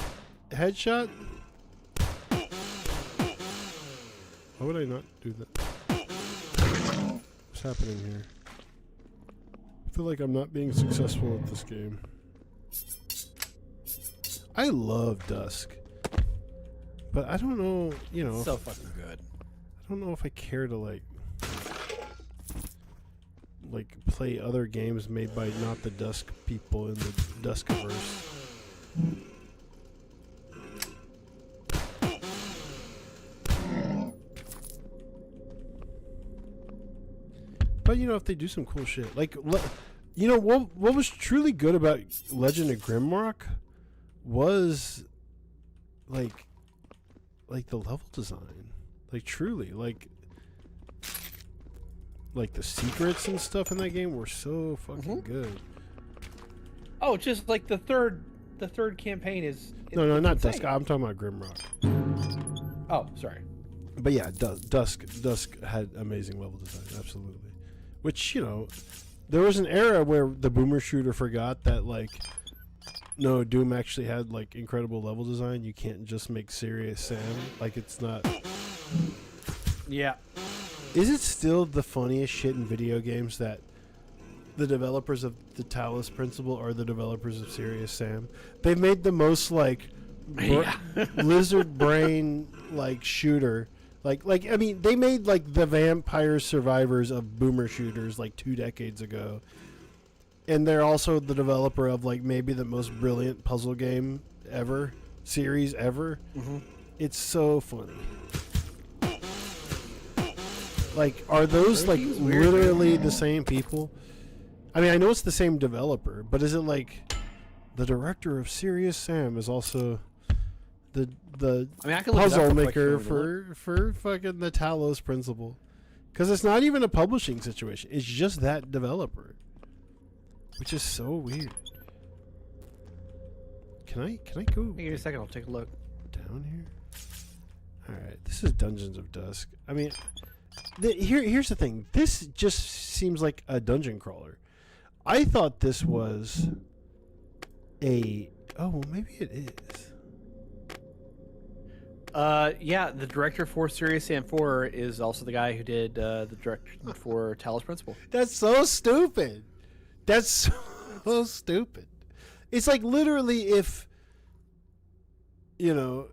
headshot. Why would I not do that? What's happening here? I feel like I'm not being successful at this game. I love Dusk, but I don't know, you know. So fucking good. I don't know if I care to like play other games made by not the Dusk people in the Duskiverse. But you know, if they do some cool shit, like you know what was truly good about Legend of Grimrock was like the level design, like truly like the secrets and stuff in that game were so fucking good. Oh, just like the third campaign is. No, not insane. Dusk. I'm talking about Grimrock. Oh, sorry. But yeah, Dusk had amazing level design, absolutely. Which, you know, there was an era where the boomer shooter forgot that like, no, Doom actually had like incredible level design. You can't just make Serious Sam. Like, it's not. Yeah. Is it still the funniest shit in video games that the developers of the Talos Principle are the developers of Serious Sam? They've made the most like lizard brain like shooter. Like I mean, they made like the Vampire Survivors of boomer shooters like 2 decades ago. And they're also the developer of like maybe the most brilliant puzzle game ever, series ever. It's so funny. Like, are those like literally the same people? I mean, I know it's the same developer, but is it like the director of Serious Sam is also the I mean, I can look it up puzzle real quick maker if you want for fucking the Talos Principle? Because it's not even a publishing situation; it's just that developer, which is so weird. Can I go? Give me a second. I'll take a look. Down here. All right, this is Dungeons of Dusk. I mean. Here's the thing. This just seems like a dungeon crawler. I thought this was a... Oh, well, maybe it is. Yeah, the director for Serious Sam 4 is also the guy who did the direction for Talos Principle. That's so stupid. That's so stupid. It's like literally if, you know,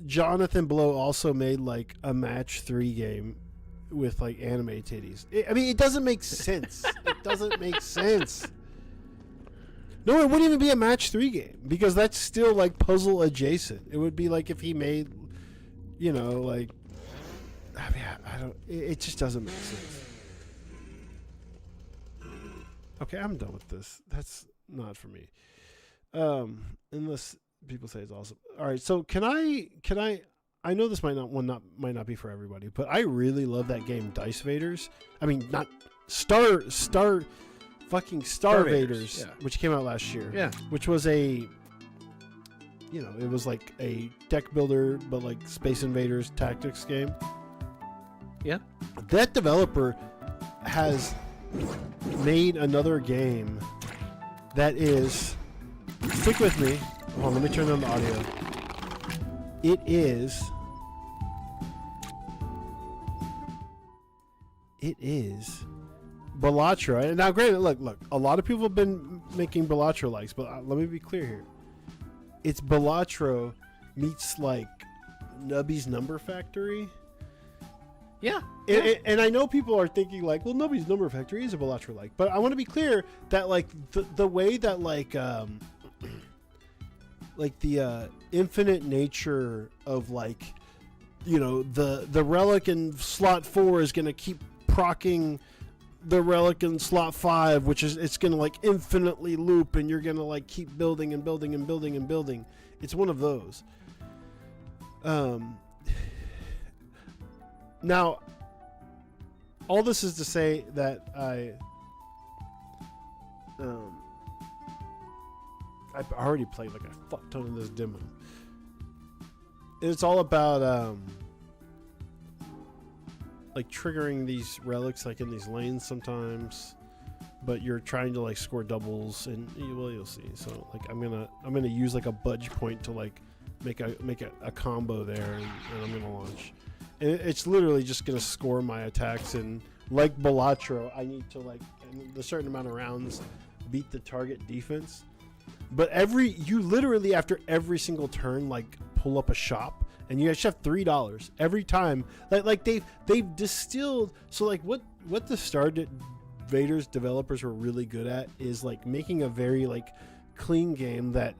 Jonathan Blow also made like a match 3 game with like anime titties. I mean, it doesn't make sense. It doesn't make sense. No, it wouldn't even be a match 3 game because that's still like puzzle adjacent. It would be like if he made, you know, like, I mean, I don't. It just doesn't make sense. Okay, I'm done with this. That's not for me. Unless people say it's awesome. All right, so can I know this might not be for everybody, but I really love that game Dice Vaders. I mean, not Star fucking Star Vaders, yeah. Which came out last year. Yeah. Which was a, you know, it was like a deck builder but like Space Invaders tactics game. Yeah. That developer has made another game that is, stick with me. Hold on, let me turn on the audio. It is Balatro. And now, granted, look, a lot of people have been making Balatro likes, but let me be clear here. It's Balatro meets like Nubby's Number Factory, Yeah. And I know people are thinking like, well, nobody's Number Factory is a Balatro like, but I want to be clear that like the way that like the infinite nature of like, you know, the relic in slot 4 is gonna keep procking the relic in slot 5, which is it's gonna like infinitely loop, and you're gonna like keep building and building and building and building. It's one of those. Now, all this is to say that I've already played like a fuck ton of this demo. It's all about like triggering these relics like in these lanes sometimes, but you're trying to like score doubles, and well, you'll see. So like I'm gonna use like a budge point to like make a combo there, and I'm gonna launch. And it's literally just gonna score my attacks, and like Balatro, I need to like in a certain amount of rounds beat the target defense. But you literally after every single turn like pull up a shop, and you guys have $3 every time. Like they've distilled. So like what the Star Vaders developers were really good at is like making a very like clean game that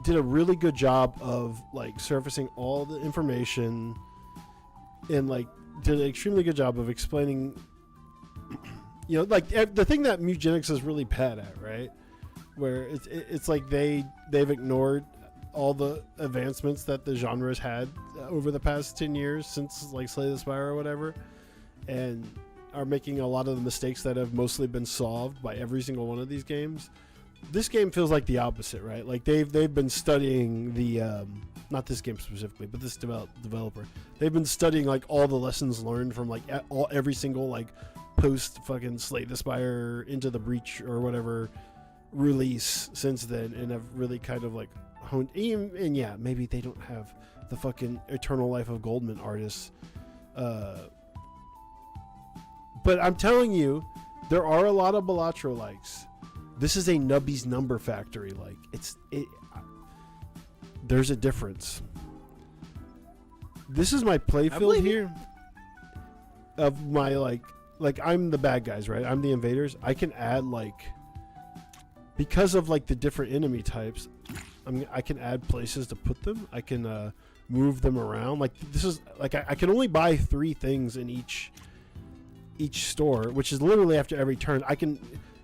did a really good job of like surfacing all the information, and like did an extremely good job of explaining, you know, like the thing that Mutagenics is really bad at, right? Where it's like they've ignored all the advancements that the genre has had over the past 10 years since like Slay the Spire or whatever, and are making a lot of the mistakes that have mostly been solved by every single one of these games. This game feels like the opposite, right? Like they've been studying the not this game specifically, but this developer. They've been studying like all the lessons learned from like every single like post fucking Slay the Spire Into the Breach or whatever release since then, and have really kind of like honed. And yeah, maybe they don't have the fucking Eternal Life of Goldman artists, but I'm telling you, there are a lot of Balatro likes. This is a Nubby's Number Factory like. There's a difference. This is my playfield here of my like I'm the bad guys, right? I'm the invaders. I can add like, because of like the different enemy types, I can add places to put them. I can move them around. Like this is like I can only buy 3 things in each store, which is literally after every turn. I can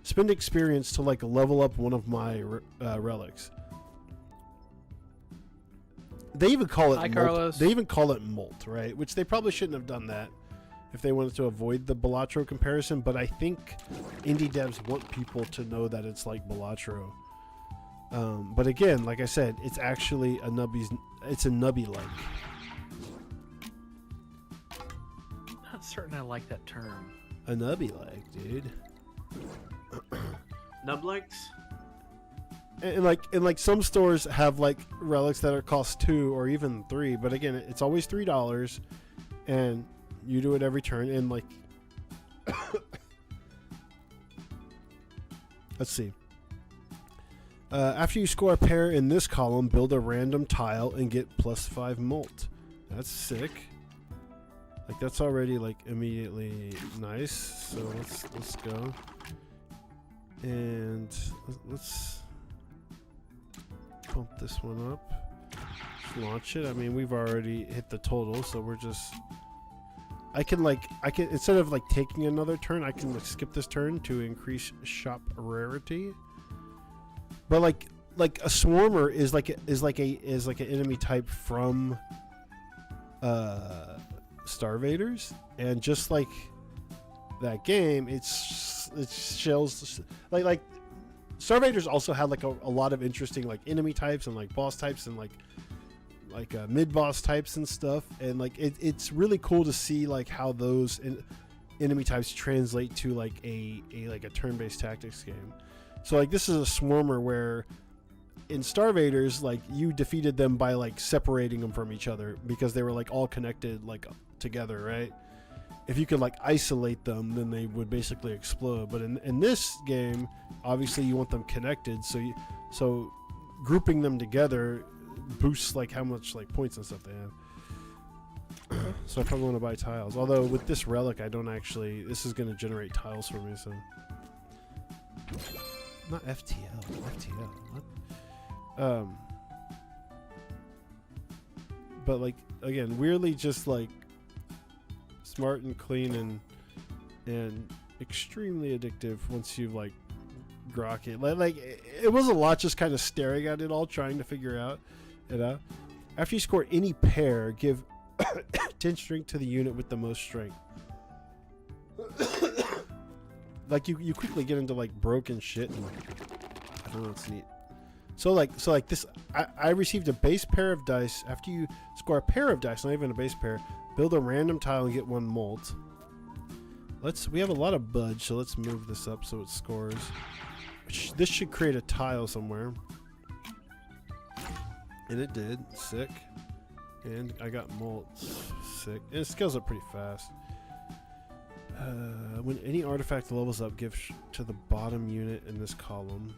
spend experience to like level up one of my relics. They even call it Hi, molt. Carlos. They even call it molt, right? Which they probably shouldn't have done that if they wanted to avoid the Balatro comparison. But I think indie devs want people to know that it's like Balatro. But again, like I said, it's actually it's a nubby like. Not certain I like that term. A nubby like, dude. Nublikes? And like some stores have like relics that are cost 2 or even 3, but again, it's always $3, and you do it every turn. And like, let's see. After you score a pair in this column, build a random tile and get +5 molt. That's sick. Like that's already like immediately nice. So let's go. And let's pump this one up. Let's launch it. I mean, we've already hit the total, so we're just. I can instead of like taking another turn, I can like skip this turn to increase shop rarity. But like a swarmer is like an enemy type from Star Vaders, and just like that game, it's shells like Star Vaders also had like a lot of interesting like enemy types and like boss types and like mid boss types and stuff, and like it's really cool to see like how those enemy types translate to like a turn-based tactics game. So like this is a swarmer where in Star Vaders like you defeated them by like separating them from each other because they were like all connected like together, right? If you could like isolate them, then they would basically explode. But in this game, obviously you want them connected, so grouping them together boosts like how much like points and stuff they have. So I probably want to buy tiles. Although with this relic, I don't actually. This is going to generate tiles for me, so. Not FTL. FTL. What? But like again, weirdly, just like smart and clean and extremely addictive once you've like grok it. Like it was a lot just kind of staring at it all, trying to figure out it out. After you score any pair, give 10 strength to the unit with the most strength. Like you quickly get into like broken shit and I don't know, it's neat. So like this I received a base pair of dice. After you score a pair of dice, not even a base pair, build a random tile and get 1 molt. We have a lot of budge, so let's move this up so it scores. This should create a tile somewhere. And it did. Sick. And I got molt. Sick. And it scales up pretty fast. When any artifact levels up, give to the bottom unit in this column.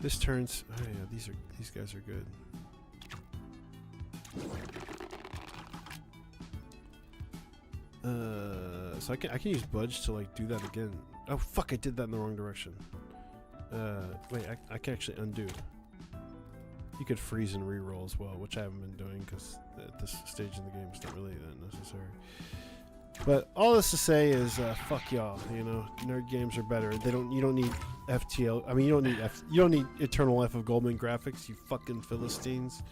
This turns. Oh yeah, these guys are good. So I can use budge to like do that again. Oh fuck! I did that in the wrong direction. Wait, I can actually undo. You could freeze and re-roll as well, which I haven't been doing because at this stage in the game it's not really that necessary. But all this to say is, fuck y'all. You know, nerd games are better. You don't need FTL. I mean, you don't need Eternal Life of Goldman graphics. You fucking Philistines.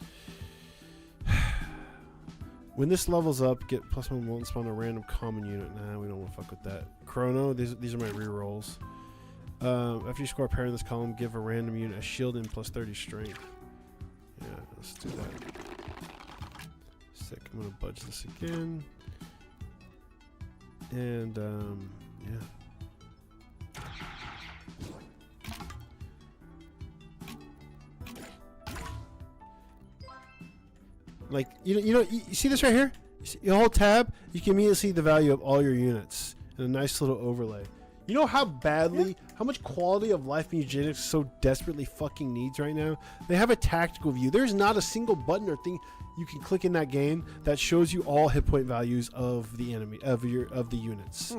When this levels up, get +1 molt and spawn a random common unit. Nah, we don't want to fuck with that. Chrono. These are my re-rolls. After you score a pair in this column, give a random unit a shield and +30 strength. Yeah, let's do that. Sick. I'm gonna budge this again. And yeah. Like you see this right here? You hold tab, you can immediately see the value of all your units in a nice little overlay. You know how badly, how much quality of life eugenics so desperately fucking needs right now? They have a tactical view. There's not a single button or thing you can click in that game that shows you all hit point values of the enemy of the units.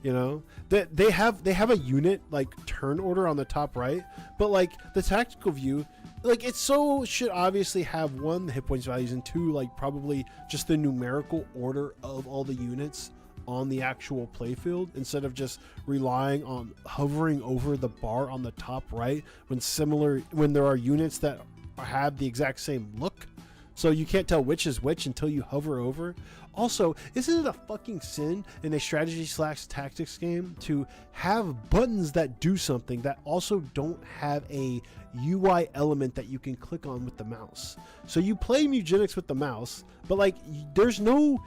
You know, they have a unit like turn order on the top right, but like the tactical view, like it should obviously have 1, the hit points values, and 2, like probably just the numerical order of all the units on the actual playfield, instead of just relying on hovering over the bar on the top right when there are units that have the exact same look, so you can't tell which is which until you hover over. Also, isn't it a fucking sin in a strategy/tactics game to have buttons that do something that also don't have a UI element that you can click on with the mouse? So you play Mugenics with the mouse, but like there's no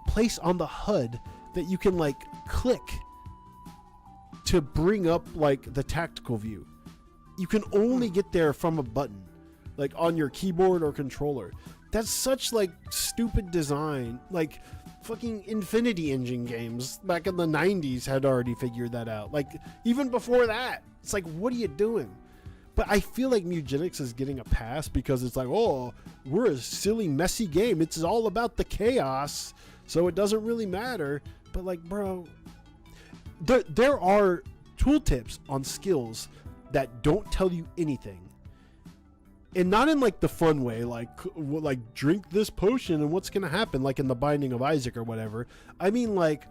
place on the HUD that you can like click to bring up like the tactical view. You can only get there from a button, like on your keyboard or controller. That's such like stupid design. Like fucking Infinity Engine games back in the 90s had already figured that out. Like even before that, it's like, what are you doing? But I feel like Mugenics is getting a pass because it's like, oh, we're a silly, messy game. It's all about the chaos, so it doesn't really matter. But like, bro, there are tooltips on skills that don't tell you anything. And not in like the fun way, like drink this potion and what's going to happen, like in the Binding of Isaac or whatever. I mean, like,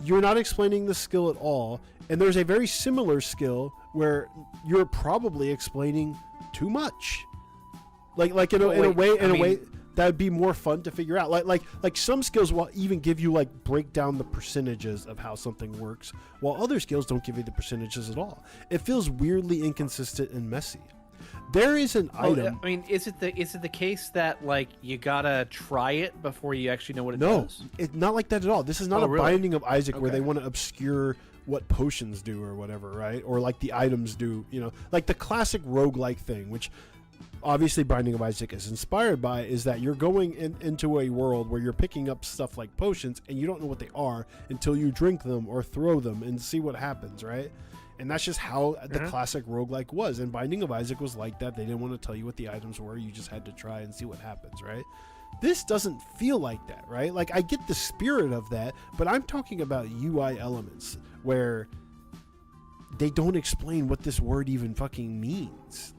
you're not explaining the skill at all. And there's a very similar skill where you're probably explaining too much. Like in a way that would be more fun to figure out. Like some skills will even give you like break down the percentages of how something works, while other skills don't give you the percentages at all. It feels weirdly inconsistent and messy. There is an item. I mean, is it the case that like you gotta try it before you actually know what it does? No, it's not like that at all. This is not a really? Binding of Isaac where Okay. they want to obscure what potions do or whatever, right? Or like the items do, you know, like the classic roguelike thing, which obviously Binding of Isaac is inspired by, is that you're going into a world where you're picking up stuff like potions and you don't know what they are until you drink them or throw them and see what happens, right? And that's just how the classic roguelike was. And Binding of Isaac was like that. They didn't want to tell you what the items were. You just had to try and see what happens, right? This doesn't feel like that, right? Like, I get the spirit of that, but I'm talking about UI elements where they don't explain what this word even fucking means.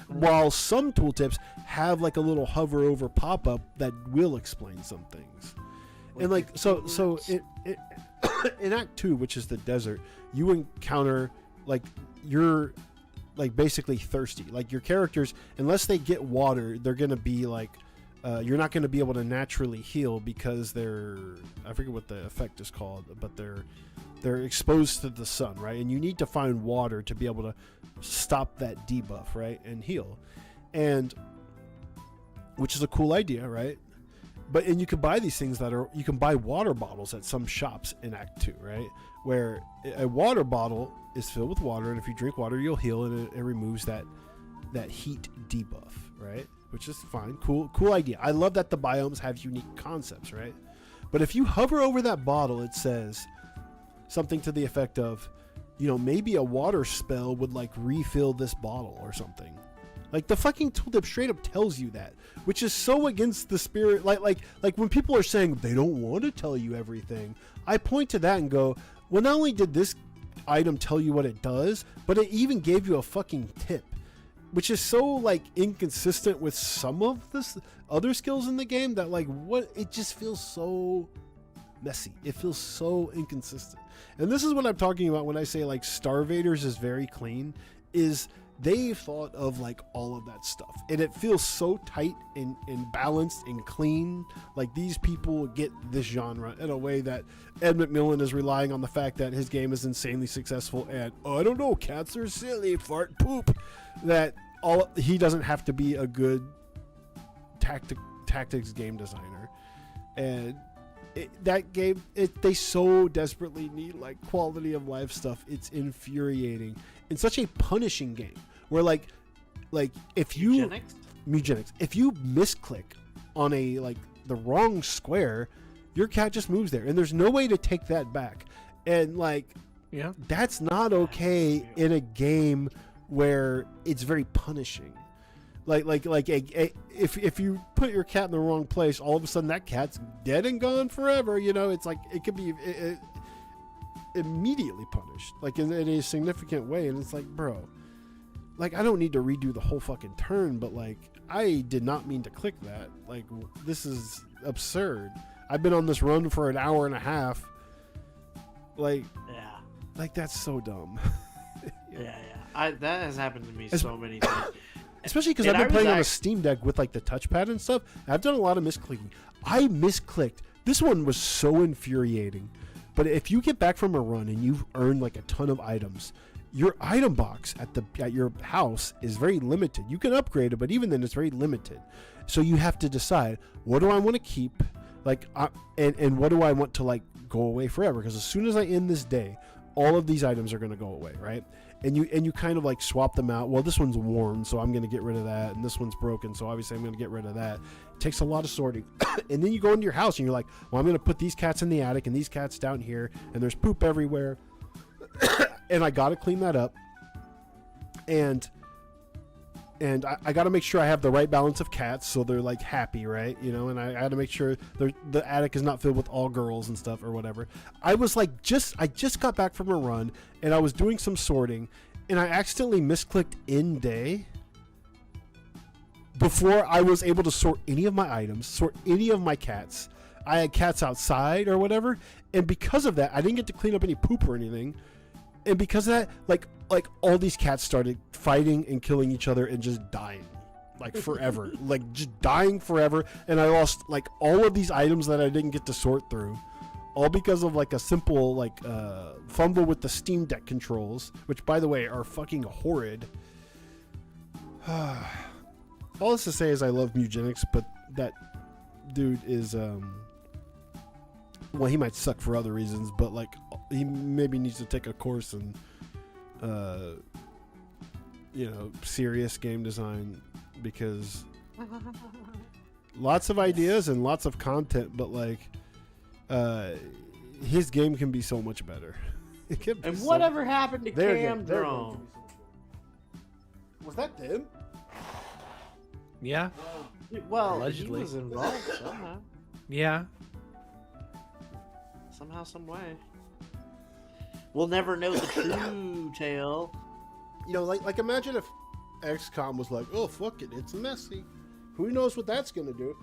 While some tooltips have like a little hover over pop-up that will explain some things. And like, so in Act 2, which is the desert, you encounter like, you're like basically thirsty. Like, your characters, unless they get water, they're gonna be like, you're not going to be able to naturally heal because I forget what the effect is called, but they're exposed to the sun, right? And you need to find water to be able to stop that debuff, right? And heal. And which is a cool idea, right? And you can buy these things you can buy water bottles at some shops in Act 2, right? Where a water bottle is filled with water, and if you drink water, you'll heal, and it removes that heat debuff, right? Which is fine. Cool idea. I love that the biomes have unique concepts, right? But if you hover over that bottle, it says something to the effect of, maybe a water spell would like refill this bottle or something. Like, the fucking tooltip straight up tells you that, which is so against the spirit. Like when people are saying they don't want to tell you everything, I point to that and go, well, not only did this item tell you what it does, but it even gave you a fucking tip. Which is so like inconsistent with some of this other skills in the game that it just feels so messy. It feels so inconsistent. And this is what I'm talking about when I say like Starvaders is very clean, is they thought of like all of that stuff. And it feels so tight and balanced and clean. Like, these people get this genre in a way that Ed McMillan is relying on the fact that his game is insanely successful and, I don't know, cats are silly, fart, poop. That he doesn't have to be a good tactics game designer, and they so desperately need like quality of life stuff. It's infuriating in such a punishing game where like if you Mugenics, if you misclick on a like the wrong square, your cat just moves there, and there's no way to take that back. And like, that's not okay in a game where it's very punishing. If you put your cat in the wrong place, all of a sudden that cat's dead and gone forever. It's like it could be immediately punished, like in a significant way. And it's like, bro, like, I don't need to redo the whole fucking turn, but like, I did not mean to click that. Like, this is absurd. I've been on this run for an hour and a half. Like, that's so dumb. That has happened to me so many times. Especially because I've been playing on a Steam Deck with like the touchpad and stuff. I've done a lot of misclicking. I misclicked. This one was so infuriating. But if you get back from a run and you've earned like a ton of items, your item box at your house is very limited. You can upgrade it, but even then it's very limited. So you have to decide, what do I want to keep? Like, and what do I want to like go away forever? Because as soon as I end this day, all of these items are going to go away, right? And you kind of like swap them out. Well, this one's worn, so I'm going to get rid of that. And this one's broken, so obviously I'm going to get rid of that. It takes a lot of sorting. And then you go into your house and you're like, well, I'm going to put these cats in the attic and these cats down here, and there's poop everywhere. And I got to clean that up. And I got to make sure I have the right balance of cats so they're like happy, right? And I had to make sure the attic is not filled with all girls and stuff or whatever. I was like, I just got back from a run and I was doing some sorting and I accidentally misclicked in day before I was able to sort any of my items, sort any of my cats. I had cats outside or whatever, and because of that, I didn't get to clean up any poop or anything. And because of that, like all these cats started fighting and killing each other and just dying, like forever, like just dying forever. And I lost like all of these items that I didn't get to sort through, all because of like a simple like fumble with the Steam Deck controls, which by the way are fucking horrid. All this to say is I love Mugenics, but that dude is well, he might suck for other reasons, but like he maybe needs to take a course in serious game design, because lots of ideas and lots of content, but like his game can be so much better. And whatever happened to Cam Drone? Was that them? Yeah. Well, Allegedly. he was involved somehow. Yeah. Somehow, some way. We'll never know the true tale. You know, like imagine if XCOM was like, oh fuck it, it's messy. Who knows what that's gonna do?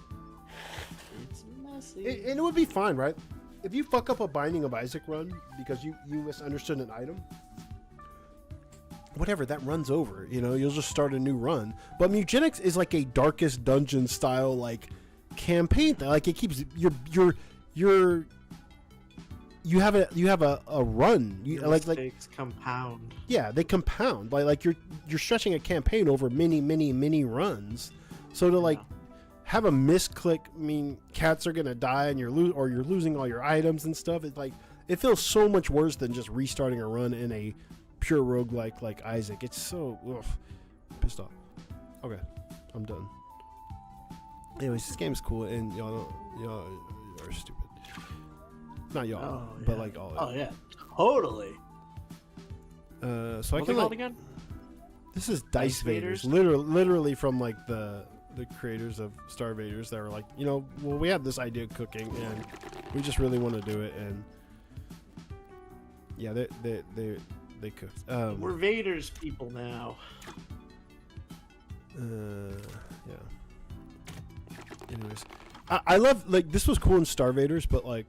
It's messy. And it would be fine, right? If you fuck up a Binding of Isaac run because you misunderstood an item, whatever, that run's over. You know, you'll just start a new run. But Mugenics is like a Darkest Dungeon style like campaign thing. Like it keeps you have a run. You, Your like mistakes compound. yeah, they compound. Like you're stretching a campaign over many runs. So to like have a misclick mean cats are gonna die and you're losing all your items and stuff. It's like it feels so much worse than just restarting a run in a pure roguelike like Isaac. It's so pissed off. Okay, I'm done. Anyways, this game's cool and y'all are stupid. Not y'all, but like all. Oh yeah, totally. So What's I it can called like. again? This is Dice Vaders? Vaders, literally from like the creators of Star Vaders that were like, you know, well, we have this idea of cooking and we just really want to do it, and yeah, they cooked. We're Vader's people now. Yeah. Anyways, I love like this was cool in Star Vaders, but like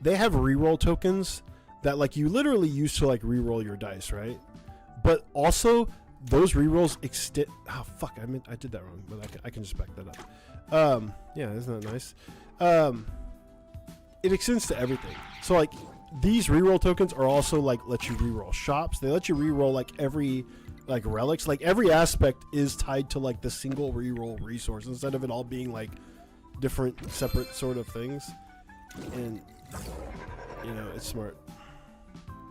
they have reroll tokens that like you literally use to like reroll your dice, right? But also those rerolls extend. Oh fuck! I did that wrong, but I can just back that up. Yeah, isn't that nice? It extends to everything. So like these reroll tokens are also like let you reroll shops. They let you reroll like every like relics. Like every aspect is tied to like the single reroll resource instead of it all being like different separate sort of things. And you know, it's smart.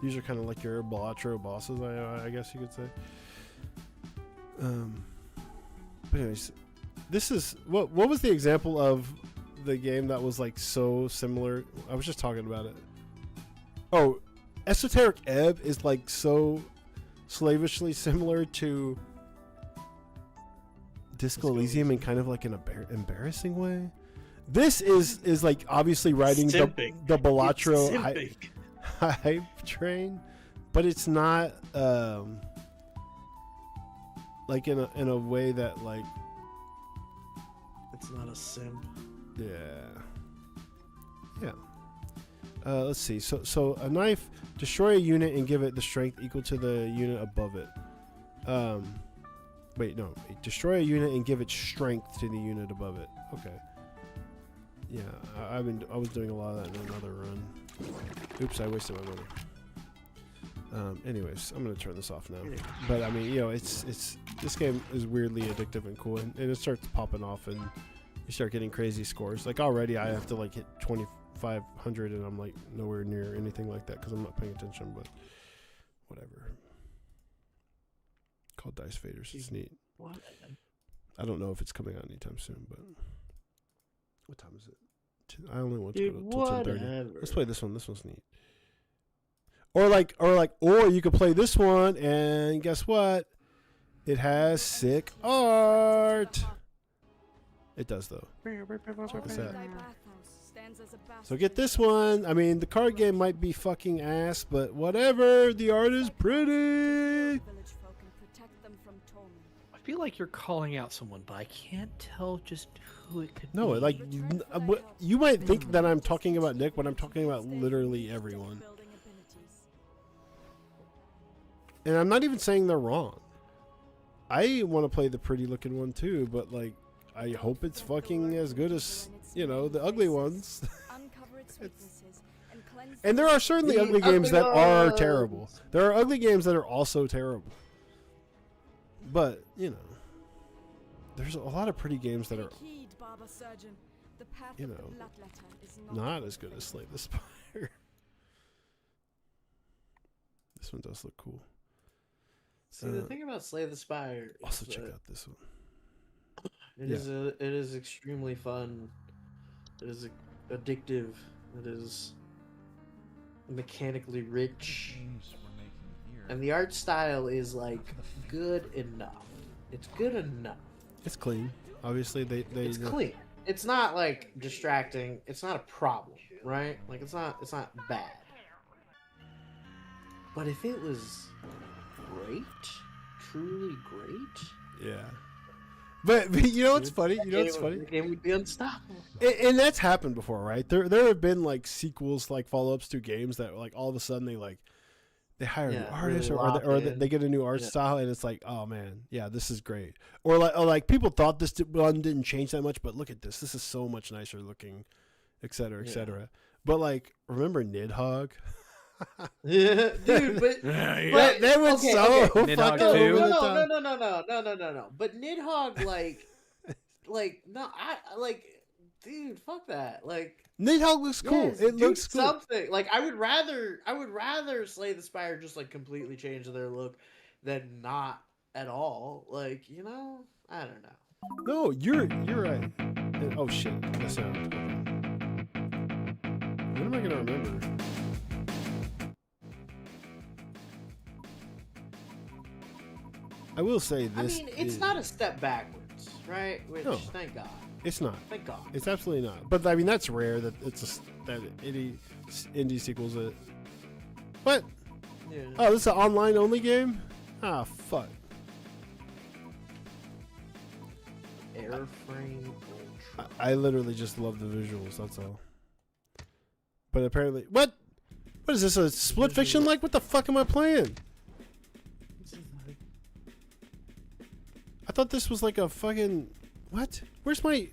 These are kind of like your Balatro bosses, I guess you could say. But anyways, this is what was the example of the game that was like so similar? I was just talking about it. Oh, Esoteric Ebb is like so slavishly similar to Disco Elysium in kind of like an embarrassing way. This is like obviously riding the Balatro hype train, but it's not like in a way that like it's not a simp. Yeah. Let's see. So a knife, destroy a unit and give it the strength equal to the unit above it. Wait, no. Destroy a unit and give it strength to the unit above it. Okay. Yeah, I was doing a lot of that in another run. Oops, I wasted my money. Anyways, I'm gonna turn this off now. But I mean, you know, it's this game is weirdly addictive and cool, and it starts popping off, and you start getting crazy scores. Like already, I have to like hit 2,500, and I'm like nowhere near anything like that because I'm not paying attention. But whatever. Called Dice Vaders. It's neat. What? I don't know if it's coming out anytime soon, but what time is it? I only want to go to 10:30. Let's play this one. This one's neat. Or you could play this one, and guess what? It has sick art. It does though. What's that? So get this one. I mean, the card game might be fucking ass, but whatever. The art is pretty. I feel like you're calling out someone, but I can't tell just who it could be. No, like you might think that I'm talking about Nick, but I'm talking about literally everyone. And I'm not even saying they're wrong. I want to play the pretty looking one too, but like I hope it's fucking as good as, you know, the ugly ones. And there are certainly ugly games that are terrible. There are ugly games that are also terrible. But, you know, there's a lot of pretty games that are, you know, not as good as Slay the Spire. This one does look cool. See, the thing about Slay the Spire also check out this one. It is extremely fun. It is addictive. It is mechanically rich. And the art style is like good enough. It's good enough. It's clean. Obviously, they It's clean. It's not like distracting. It's not a problem, right? Like it's not bad. But if it was great, truly great, yeah. But you know what's funny? You know what's funny? The game would be unstoppable. And that's happened before, right? There have been like sequels, like follow-ups to games that like all of a sudden they hire a new artist or they get a new art style, and it's like, oh man, yeah, this is great. Or like people thought this one didn't change that much, but look at this. This is so much nicer looking, et cetera, et cetera. But like, remember Nidhogg? Yeah, dude, but that was so fucking over the top. no. But Nidhogg, no, dude, fuck that. Like, Nidhogg looks cool. yes, It do looks cool. something. Like, I would rather Slay the Spire just like completely change their look than not at all. Like, I don't know. No, you're right. Oh shit, the sound. When am I gonna remember? I will say this. I mean, it's not a step backwards, right? Which, No. thank God. It's not. Thank God. It's absolutely not. But I mean, that's rare that that indie sequels. What? Yeah. Oh, this is an online only game? Ah, fuck. Airframe Ultra. I literally just love the visuals. That's all. But apparently, what? What is this? A split fiction? Like, what the fuck am I playing? I thought this was like a fucking what? Where's my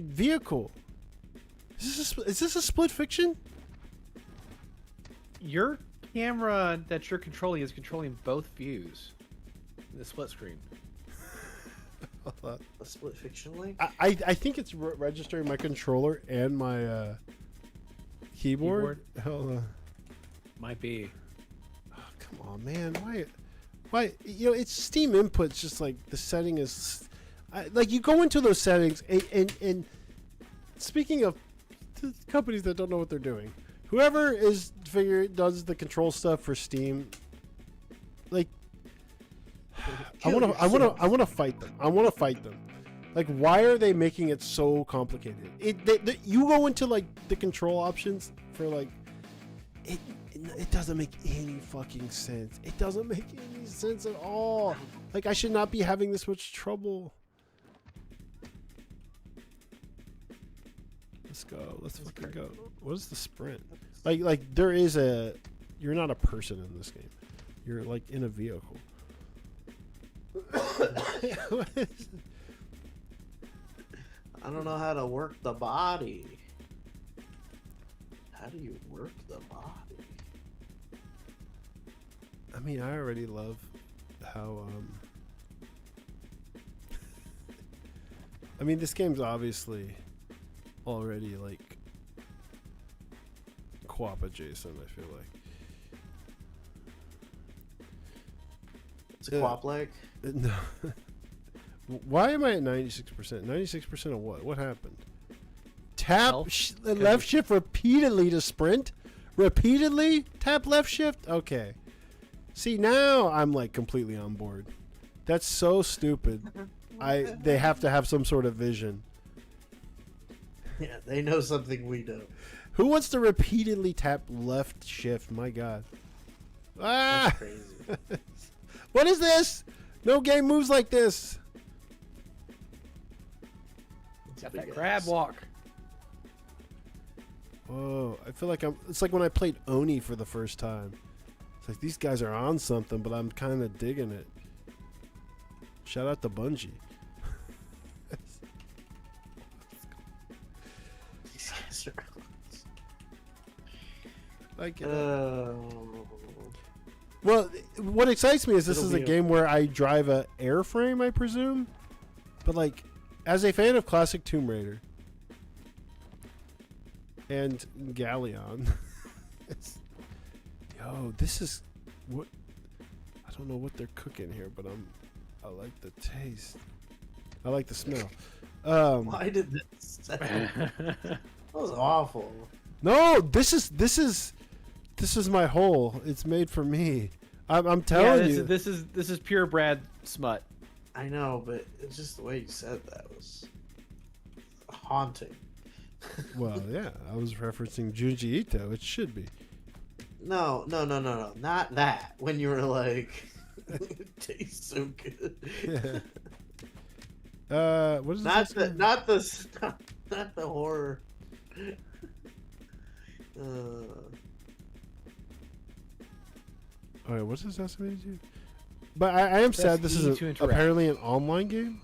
vehicle? Is this a split fiction? Your camera that you're controlling is controlling both views. In the split screen. A split fiction link? I think it's registering my controller and my keyboard. Hold on. Might be. Oh, come on, man. Why? It's Steam inputs. Just like the setting is, like you go into those settings and speaking of companies that don't know what they're doing, whoever does the control stuff for Steam, like I want to fight them. I want to fight them. Like, why are they making it so complicated? You go into like the control options for like it doesn't make any fucking sense. It doesn't make any sense at all. Like, I should not be having this much trouble. Let's go. Let's fucking go. What is the sprint? Like there is you're not a person in this game. You're like in a vehicle. What is it? I don't know how to work the body. How do you work the body? I mean, I already love how I mean, this game's obviously already like co-op adjacent, I feel like. It's a co-op leg? No. Why am I at 96%? 96% of what? What happened? Tap left shift repeatedly to sprint? Repeatedly? Tap left shift? Okay. See, now I'm like completely on board. That's so stupid. They have to have some sort of vision. Yeah, they know something we don't. Who wants to repeatedly tap left shift? My God. Ah! That's crazy. What is this? No game moves like this. Got that crab walk. Whoa, I feel like it's like when I played Oni for the first time. It's like these guys are on something, but I'm kind of digging it. Shout out to Bungie. These guys are like, well, what excites me is this is a game where I drive a airframe, I presume. But like, as a fan of classic Tomb Raider and Galleon, this is what I don't know what they're cooking here, but I like the taste. I like the smell. Why did this? That was awful. No, this is my hole. It's made for me. I'm telling you. This is purebred smut. I know, but it's just the way you said that was haunting. Well, yeah, I was referencing Junji Ito. It should be. No, not that. When you were like, it tastes so good. What is Not this? the, not the, not the horror. Oh, what's this Sesame to? But I am sad this is apparently an online game.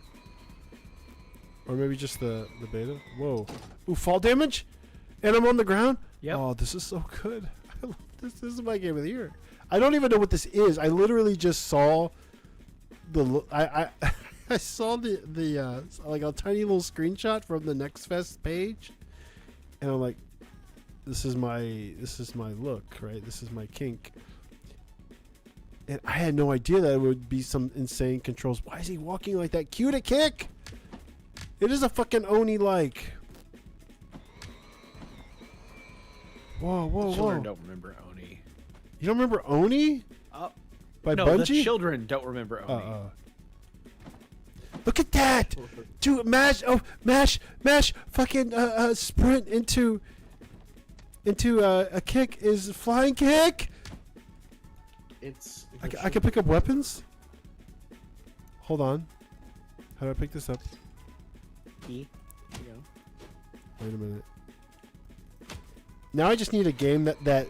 Or maybe just the beta. Whoa. Ooh, fall damage? And I'm on the ground? Yep. Oh, this is so good. I love this. This is my game of the year. I don't even know what this is. I literally just saw the... I saw the like a tiny little screenshot from the Next Fest page. And I'm like, this is my look, right? This is my kink. And I had no idea that it would be some insane controls. Why is he walking like that? Cue to kick! It is a fucking Oni-like. Whoa, whoa, Children whoa. don't remember Oni. You don't remember Oni? By no, Bungie? the children don't remember Oni. Look at that! Dude, mash, fucking sprint into a kick is flying kick! It's. I can pick up weapons? Hold on. How do I pick this up? Key. There you go. Wait a minute. Now I just need a game that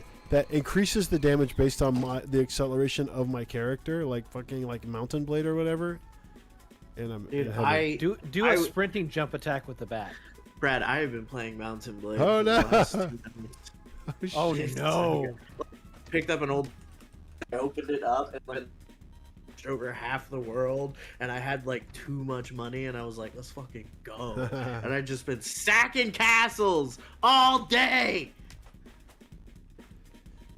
increases the damage based on the acceleration of my character, like fucking like Mountain Blade or whatever. And I'm Dude, do a sprinting jump attack with the bat. Brad, I have been playing Mountain Blade. Oh, for the no. last 2 minutes. Oh Shit. no! Picked up an old. I opened it up and went over half the world, and I had like too much money, and I was like, let's fucking go. And I've just been sacking castles all day.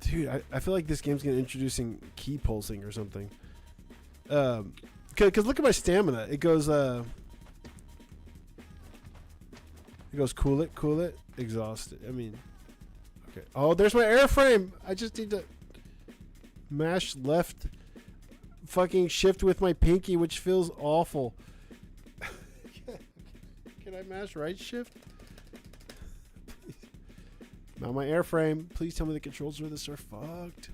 Dude, I feel like this game's gonna introducing key pulsing or something. Cause look at my stamina. It goes cool it, exhausted. I mean, okay. Oh, there's my airframe. I just need to mash left fucking shift with my pinky, which feels awful. Can I mash right shift? Now my airframe. Please tell me the controls for this are fucked.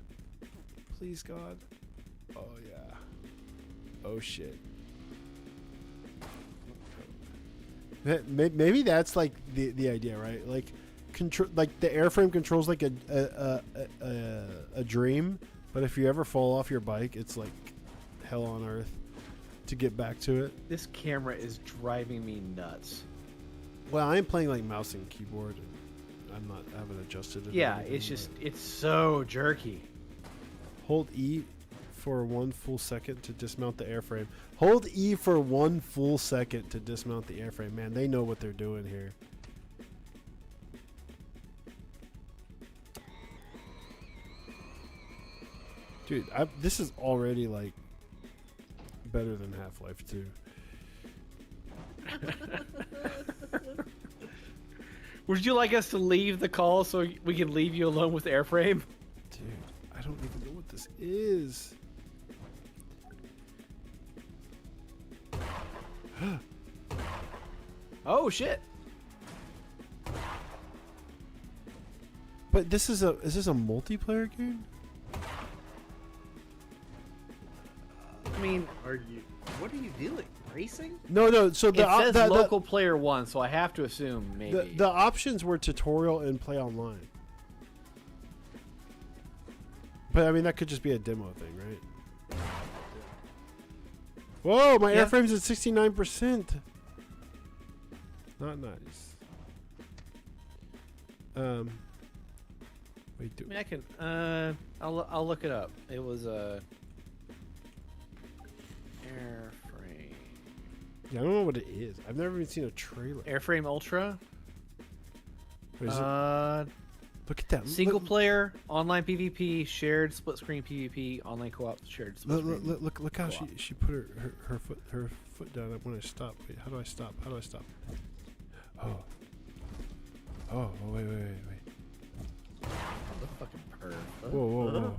Please, God. Oh, yeah. Oh, shit. Maybe that's like the idea, right? Like, like the airframe controls like a dream, but if you ever fall off your bike, it's like hell on earth to get back to it. This camera is driving me nuts. Well, I'm playing like mouse and keyboard, and I haven't adjusted it. Yeah, it's so jerky. Hold E for 1 full second to dismount the airframe. Hold E for 1 full second to dismount the airframe. Man, they know what they're doing here. Dude, this is already like better than Half-Life 2. Would you like us to leave the call so we can leave you alone with airframe? Dude, I don't even know what this is. Oh shit! But is this a multiplayer game? I mean, What are you doing? Racing? No. So it says local player 1, so I have to assume maybe. The options were tutorial and play online. But I mean, that could just be a demo thing, right? Whoa, my airframe's at 69%. Not nice. Wait, I mean, I can. I'll look it up. It was a airframe. Yeah, I don't know what it is. I've never even seen a trailer. Airframe Ultra. What is it? Look at that. Single player, online PvP, shared split screen PvP, online co-op, shared split screen. Look how she put her foot down when I stop. Wait, how do I stop? Oh, wait. The fucking perv. Whoa.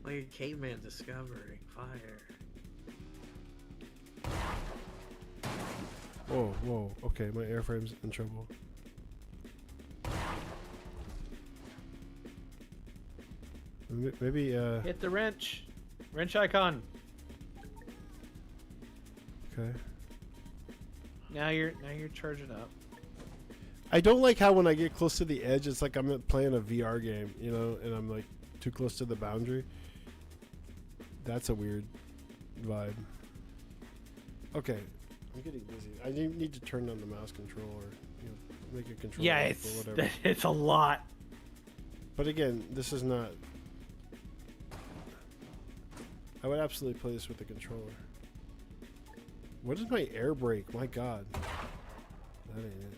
Like a caveman discovering fire. Whoa, whoa. Okay, my airframe's in trouble. Maybe, Hit the wrench. Wrench icon. Okay. Now you're charging up. I don't like how when I get close to the edge, it's like I'm playing a VR game, you know, and I'm like too close to the boundary. That's a weird vibe. Okay, I'm getting busy. I need to turn on the mouse control or make a control. Yeah, or whatever. it's a lot. But again, this is not. I would absolutely play this with the controller. What is my air brake? My God, that ain't it.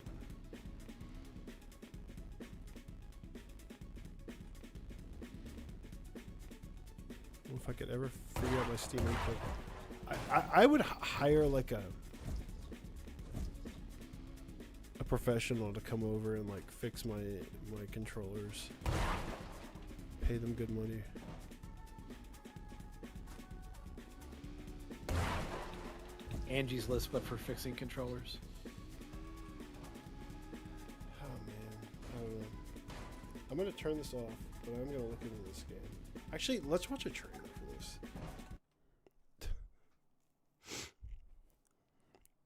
If I could ever figure out my Steam input, I would hire like a professional to come over and like fix my controllers. Pay them good money. Angie's List, but for fixing controllers. Oh man, I don't know. I'm gonna turn this off, but I'm gonna look into this game. Actually, let's watch a trailer for this.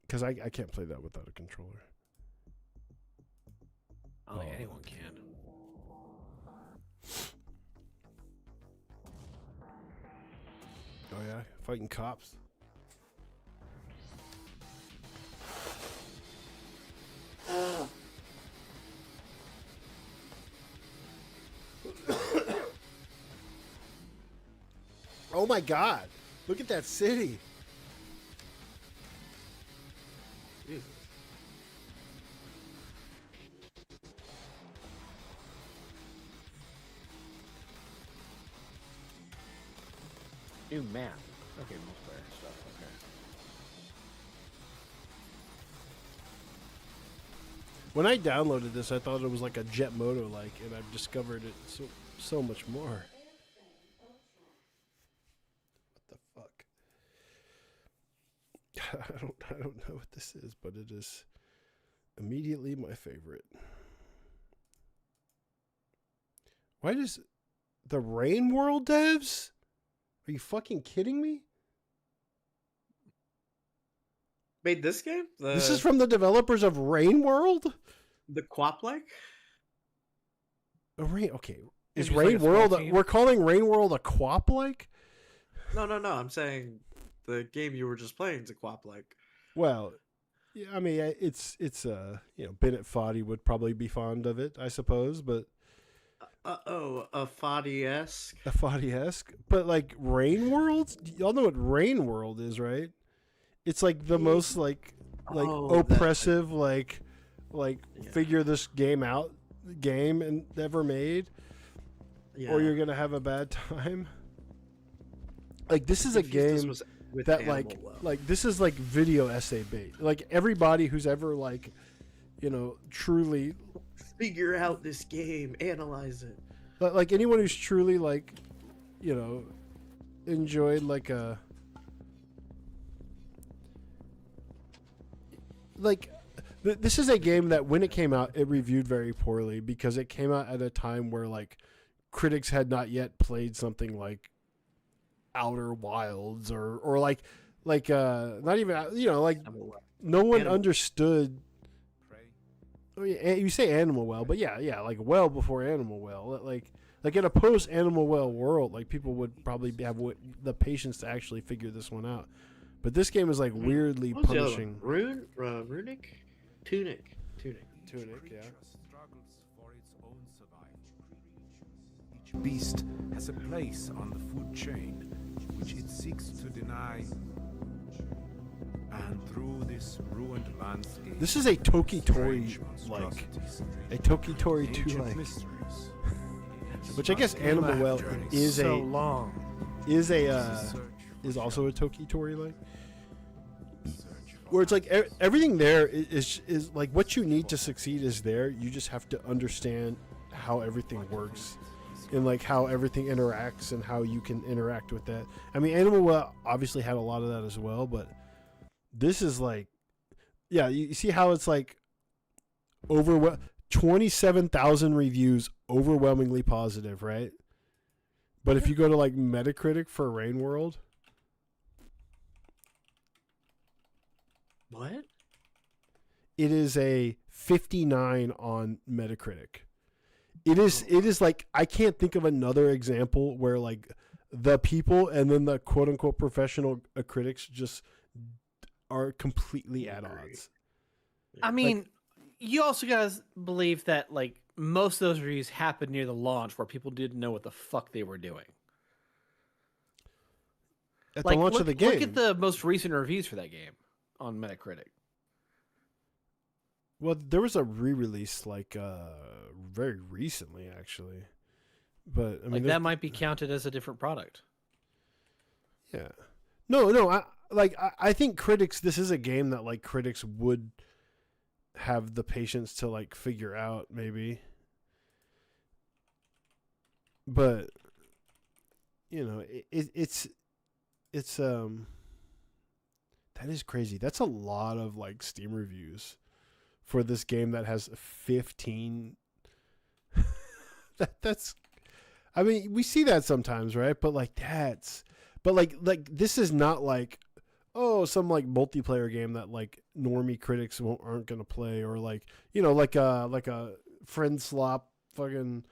Because I can't play that without a controller. I don't think anyone can. Oh yeah, fighting cops. Oh my God! Look at that city. Jesus. New map. Okay, multiplayer stuff. Okay. When I downloaded this, I thought it was like a Jet Moto like, and I've discovered it so much more. What the fuck? I don't know what this is, but it is immediately my favorite. Why does the Rain World devs? Are you fucking kidding me? Made this game? This is from the developers of Rain World? The Quap like? Okay. Is Maybe it's Rain like a small World team? we're calling Rain World a quap like? No. I'm saying the game you were just playing is a Quap like. Well, yeah, I mean it's Bennett Foddy would probably be fond of it, I suppose, but A Foddy-esque? a Foddy-esque. But like Rain World? Y'all know what Rain World is, right? It's like the most like oppressive like figure this game out game and ever made. Yeah. Or you're gonna have a bad time. Like this is a This game was with that Animal Well. like this is like video essay bait. Like everybody who's ever like, truly Figure out this game, analyze it. like anyone who's truly like, enjoyed like a this is a game that when it came out it reviewed very poorly because it came out at a time where like critics had not yet played something like Outer Wilds or like not even like no one understood. Oh, yeah, you say Animal Well, but yeah, like well before Animal Well, like in a post Animal Well world, like people would probably have the patience to actually figure this one out. But this game is like weirdly What was the other punishing. one? Runic? Tunic, yeah. Each beast has a place on the food chain, which it seeks to deny. And through this ruined landscape, This is a Toki-Tori like monstrosities, a Toki-Tori 2 ancient like, mysteries. which I guess Animal Well is so a long. is also a Toki-Tori like. Where it's like everything there is like what you need to succeed is there. You just have to understand how everything works and like how everything interacts and how you can interact with that. I mean, Animal Well obviously had a lot of that as well, but this is like Yeah, you see how it's like 27,000 reviews, overwhelmingly positive, right? But if you go to like Metacritic for Rain World, What? it is a 59 on Metacritic. It is like, I can't think of another example where like the people and then the quote unquote professional critics just are completely at odds. I mean, you also guys believe that like most of those reviews happened near the launch where people didn't know what the fuck they were doing. At Like, the launch of the game. Look at the most recent reviews for that game on Metacritic. Well, there was a re-release like very recently, actually. But I mean, like that might be counted as a different product. Yeah. No. I think critics. This is a game that like critics would have the patience to like figure out, maybe. But you know, it's that is crazy. That's a lot of like Steam reviews for this game that has 15. That's. I mean, we see that sometimes, right? But like like this is not like, oh, some like multiplayer game that like normie critics aren't gonna play, or like, you know, like a friend slop fucking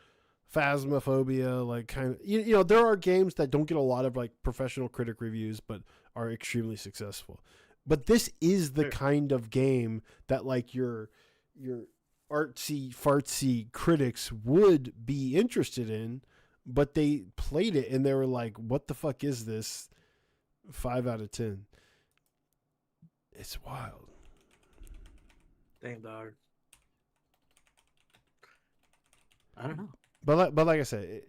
Phasmophobia, like kind of, you know, there are games that don't get a lot of like professional critic reviews but are extremely successful. But this is the kind of game that like your artsy fartsy critics would be interested in, but they played it and they were like, what the fuck is this? 5 out of 10. It's wild. Damn, dog. I don't know. But like I said,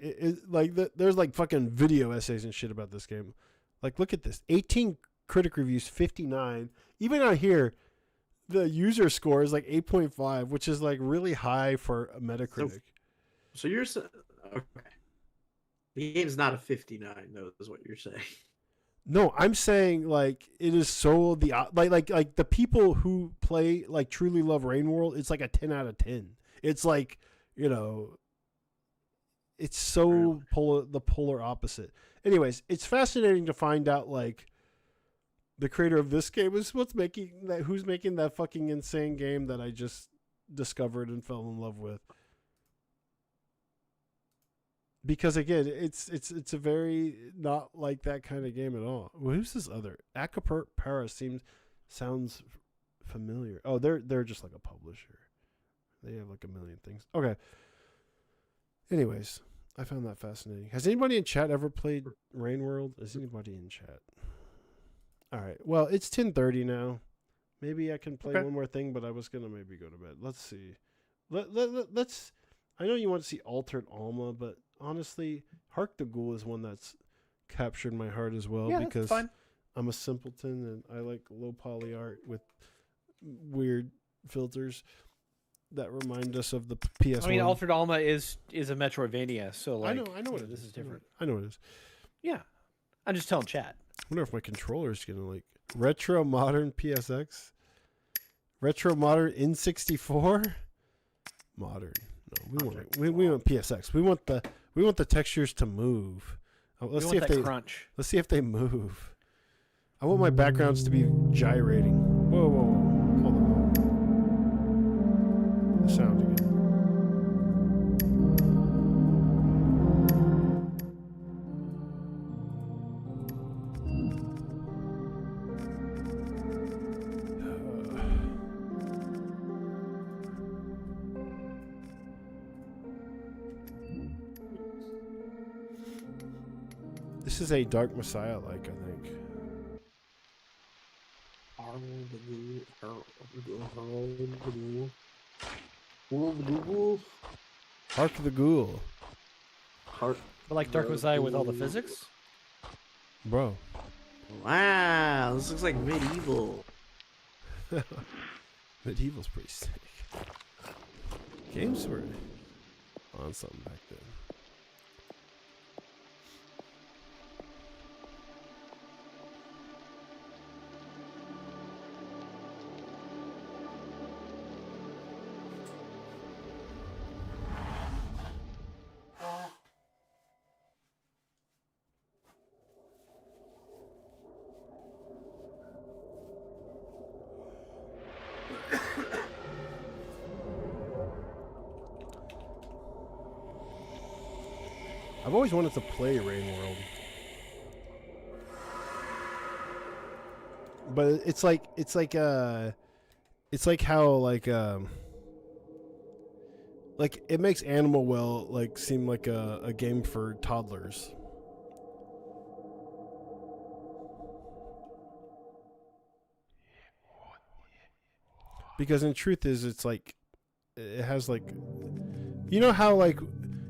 there's like fucking video essays and shit about this game. Like, look at this. 18 critic reviews, 59. Even out here, the user score is like 8.5, which is like really high for a Metacritic. So you're okay. The game's not a 59, though, is what you're saying. No, I'm saying like it is so like the people who play like truly love Rain World, it's like a 10 out of 10. It's like, you know, it's so the polar opposite. Anyways, it's fascinating to find out like the creator of this game is who's making that fucking insane game that I just discovered and fell in love with. Because again, it's a very not like that kind of game at all. Well, who's this other? Acapara sounds familiar. Oh, they're just like a publisher. They have like a million things. Okay. Anyways, I found that fascinating. Has anybody in chat ever played Rain World? Is anybody in chat? All right. Well, it's 10:30 now. Maybe I can play one more thing, but I was gonna maybe go to bed. Let's see. Let's. I know you want to see Altered Alma, but honestly, Hark the Ghoul is one that's captured my heart as well, because I'm a simpleton and I like low poly art with weird filters that remind us of the PS1. I mean, Altered Alma is a Metroidvania, so like I know what this is different. I know what it is. Yeah, I'm just telling chat. I wonder if my controller is gonna like retro modern PSX, retro modern N64, modern. No, we want PSX. We want the textures to move. Let's see if they crunch. Let's see if they move. I want my backgrounds to be gyrating. Whoa, hold on. The sound again. This is a Dark Messiah like, I think. Hark the Ghoul. But like Dark Messiah with all the physics? Bro. Wow, this looks like medieval. Medieval's pretty sick. Games were on something back then. I've always wanted to play Rain World. But it's like how like it makes Animal Well like seem like a game for toddlers. Because in truth it's like it has like, you know how like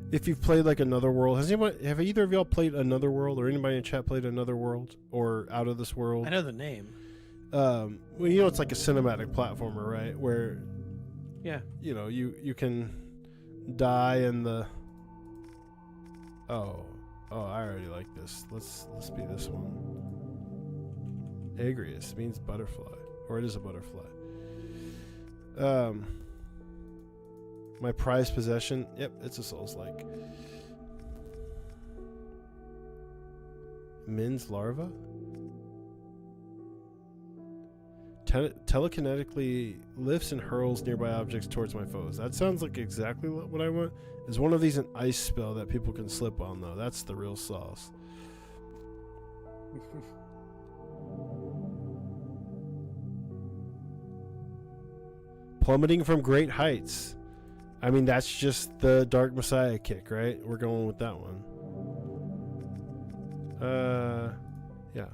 if you've played like Another World, have either of y'all played Another World, or anybody in chat played Another World or Out of This World? I know the name. Well, you know, it's like a cinematic platformer, right? Where, yeah, you know, you can die in the. Oh, I already like this. Let's be this one. Agrius means butterfly, or it is a butterfly. My prized possession. Yep, it's a Souls-like. Min's larva. Telekinetically lifts and hurls nearby objects towards my foes. That sounds like exactly what I want. Is one of these an ice spell that people can slip on, though? That's the real sauce. Plummeting from great heights. I mean, that's just the Dark Messiah kick, right? We're going with that one. Yeah.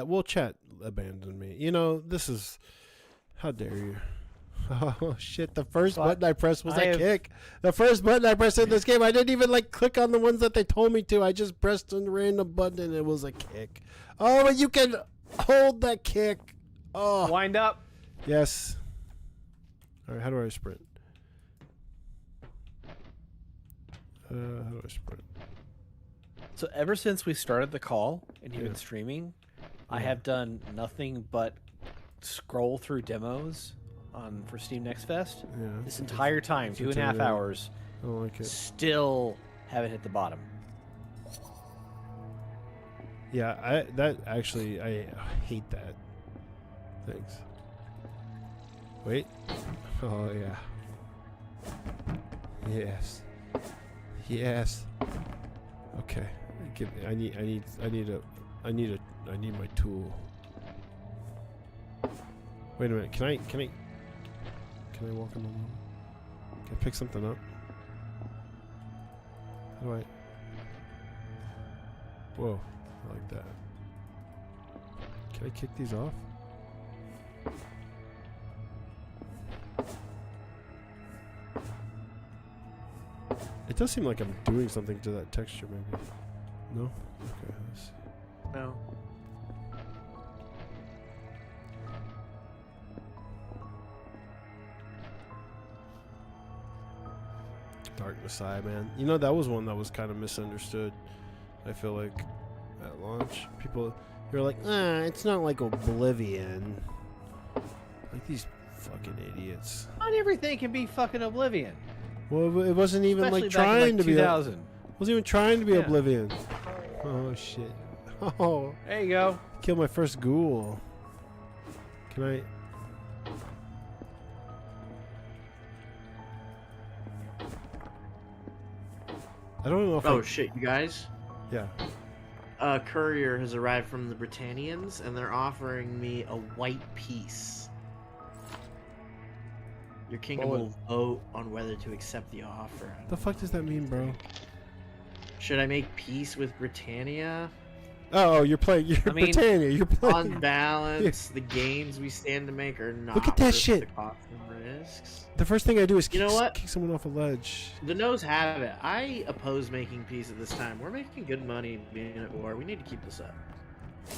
Well, chat abandoned me. You know, this is... How dare you? Oh, shit. The first button I pressed was a kick. The first button I pressed in this game, I didn't even, like, click on the ones that they told me to. I just pressed a random button and it was a kick. Oh, but you can hold that kick. Oh. Wind up. Yes. All right, how do I sprint? How do I sprint? So ever since we started the call and you've been streaming, I have done nothing but scroll through demos for Steam Next Fest. Yeah. This entire time, 2.5 hours. I don't like it. Still haven't hit the bottom. Yeah, I hate that. Thanks. Wait. Oh yeah. Yes. Yes. Okay. I need my tool. Wait a minute. Can I walk in the room? Can I pick something up? How do I? Whoa. I like that. Can I kick these off? It does seem like I'm doing something to that texture, maybe. No? Okay, let's see. No. Dark Messiah, man. You know, that was one that was kind of misunderstood. I feel like at launch, you're like, it's not like Oblivion. Like these fucking idiots. Not everything can be fucking Oblivion. Well, it wasn't even Especially like trying to be. 2000. Wasn't even trying to be Oblivion. Oh shit. Oh. There you go. Kill my first ghoul. Can I? I don't know if. Oh shit, you guys. Yeah. A courier has arrived from the Britannians, and they're offering me a white peace. Your kingdom will vote on whether to accept the offer. The fuck does that mean, bro? Should I make peace with Britannia? Oh, you're playing. Britannia. You're playing. On balance, the gains we stand to make are not Look at that worth shit. the cost and risks. The first thing I do is You know what? kick someone off a ledge. The no's have it. I oppose making peace at this time. We're making good money being at war. We need to keep this up.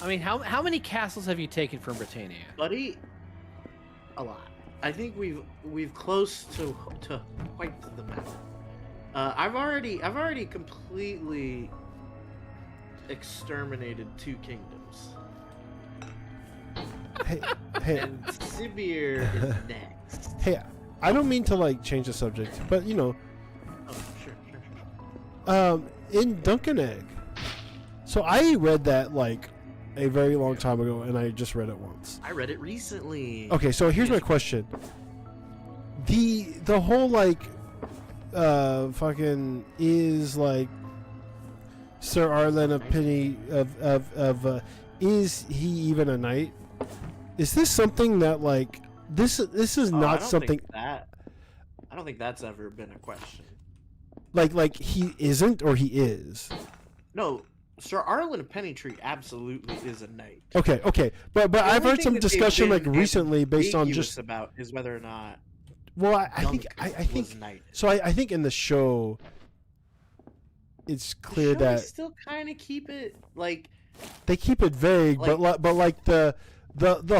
I mean, how many castles have you taken from Britannia? Buddy, a lot. I think we've close to quite the map. I've already completely exterminated 2 kingdoms. Hey. And Sibir is next. Hey, I don't mean to like change the subject, but you know. Oh, sure. In Dunkin' Egg. So I read that like a very long time ago, and I just read it once. I read it recently. Okay, so here's my question. The whole like fucking is like Sir Arlen of Penny of is he even a knight? Is this something that like this is not something that I don't think that's ever been a question. like he isn't or he is? No, Sir Arlen of Pennytree absolutely is a knight. Okay, but I've heard some discussion like recently based on just about is whether or not. Well, I think so. I think in the show, it's clear that still kind of keep it like they keep it vague, but like the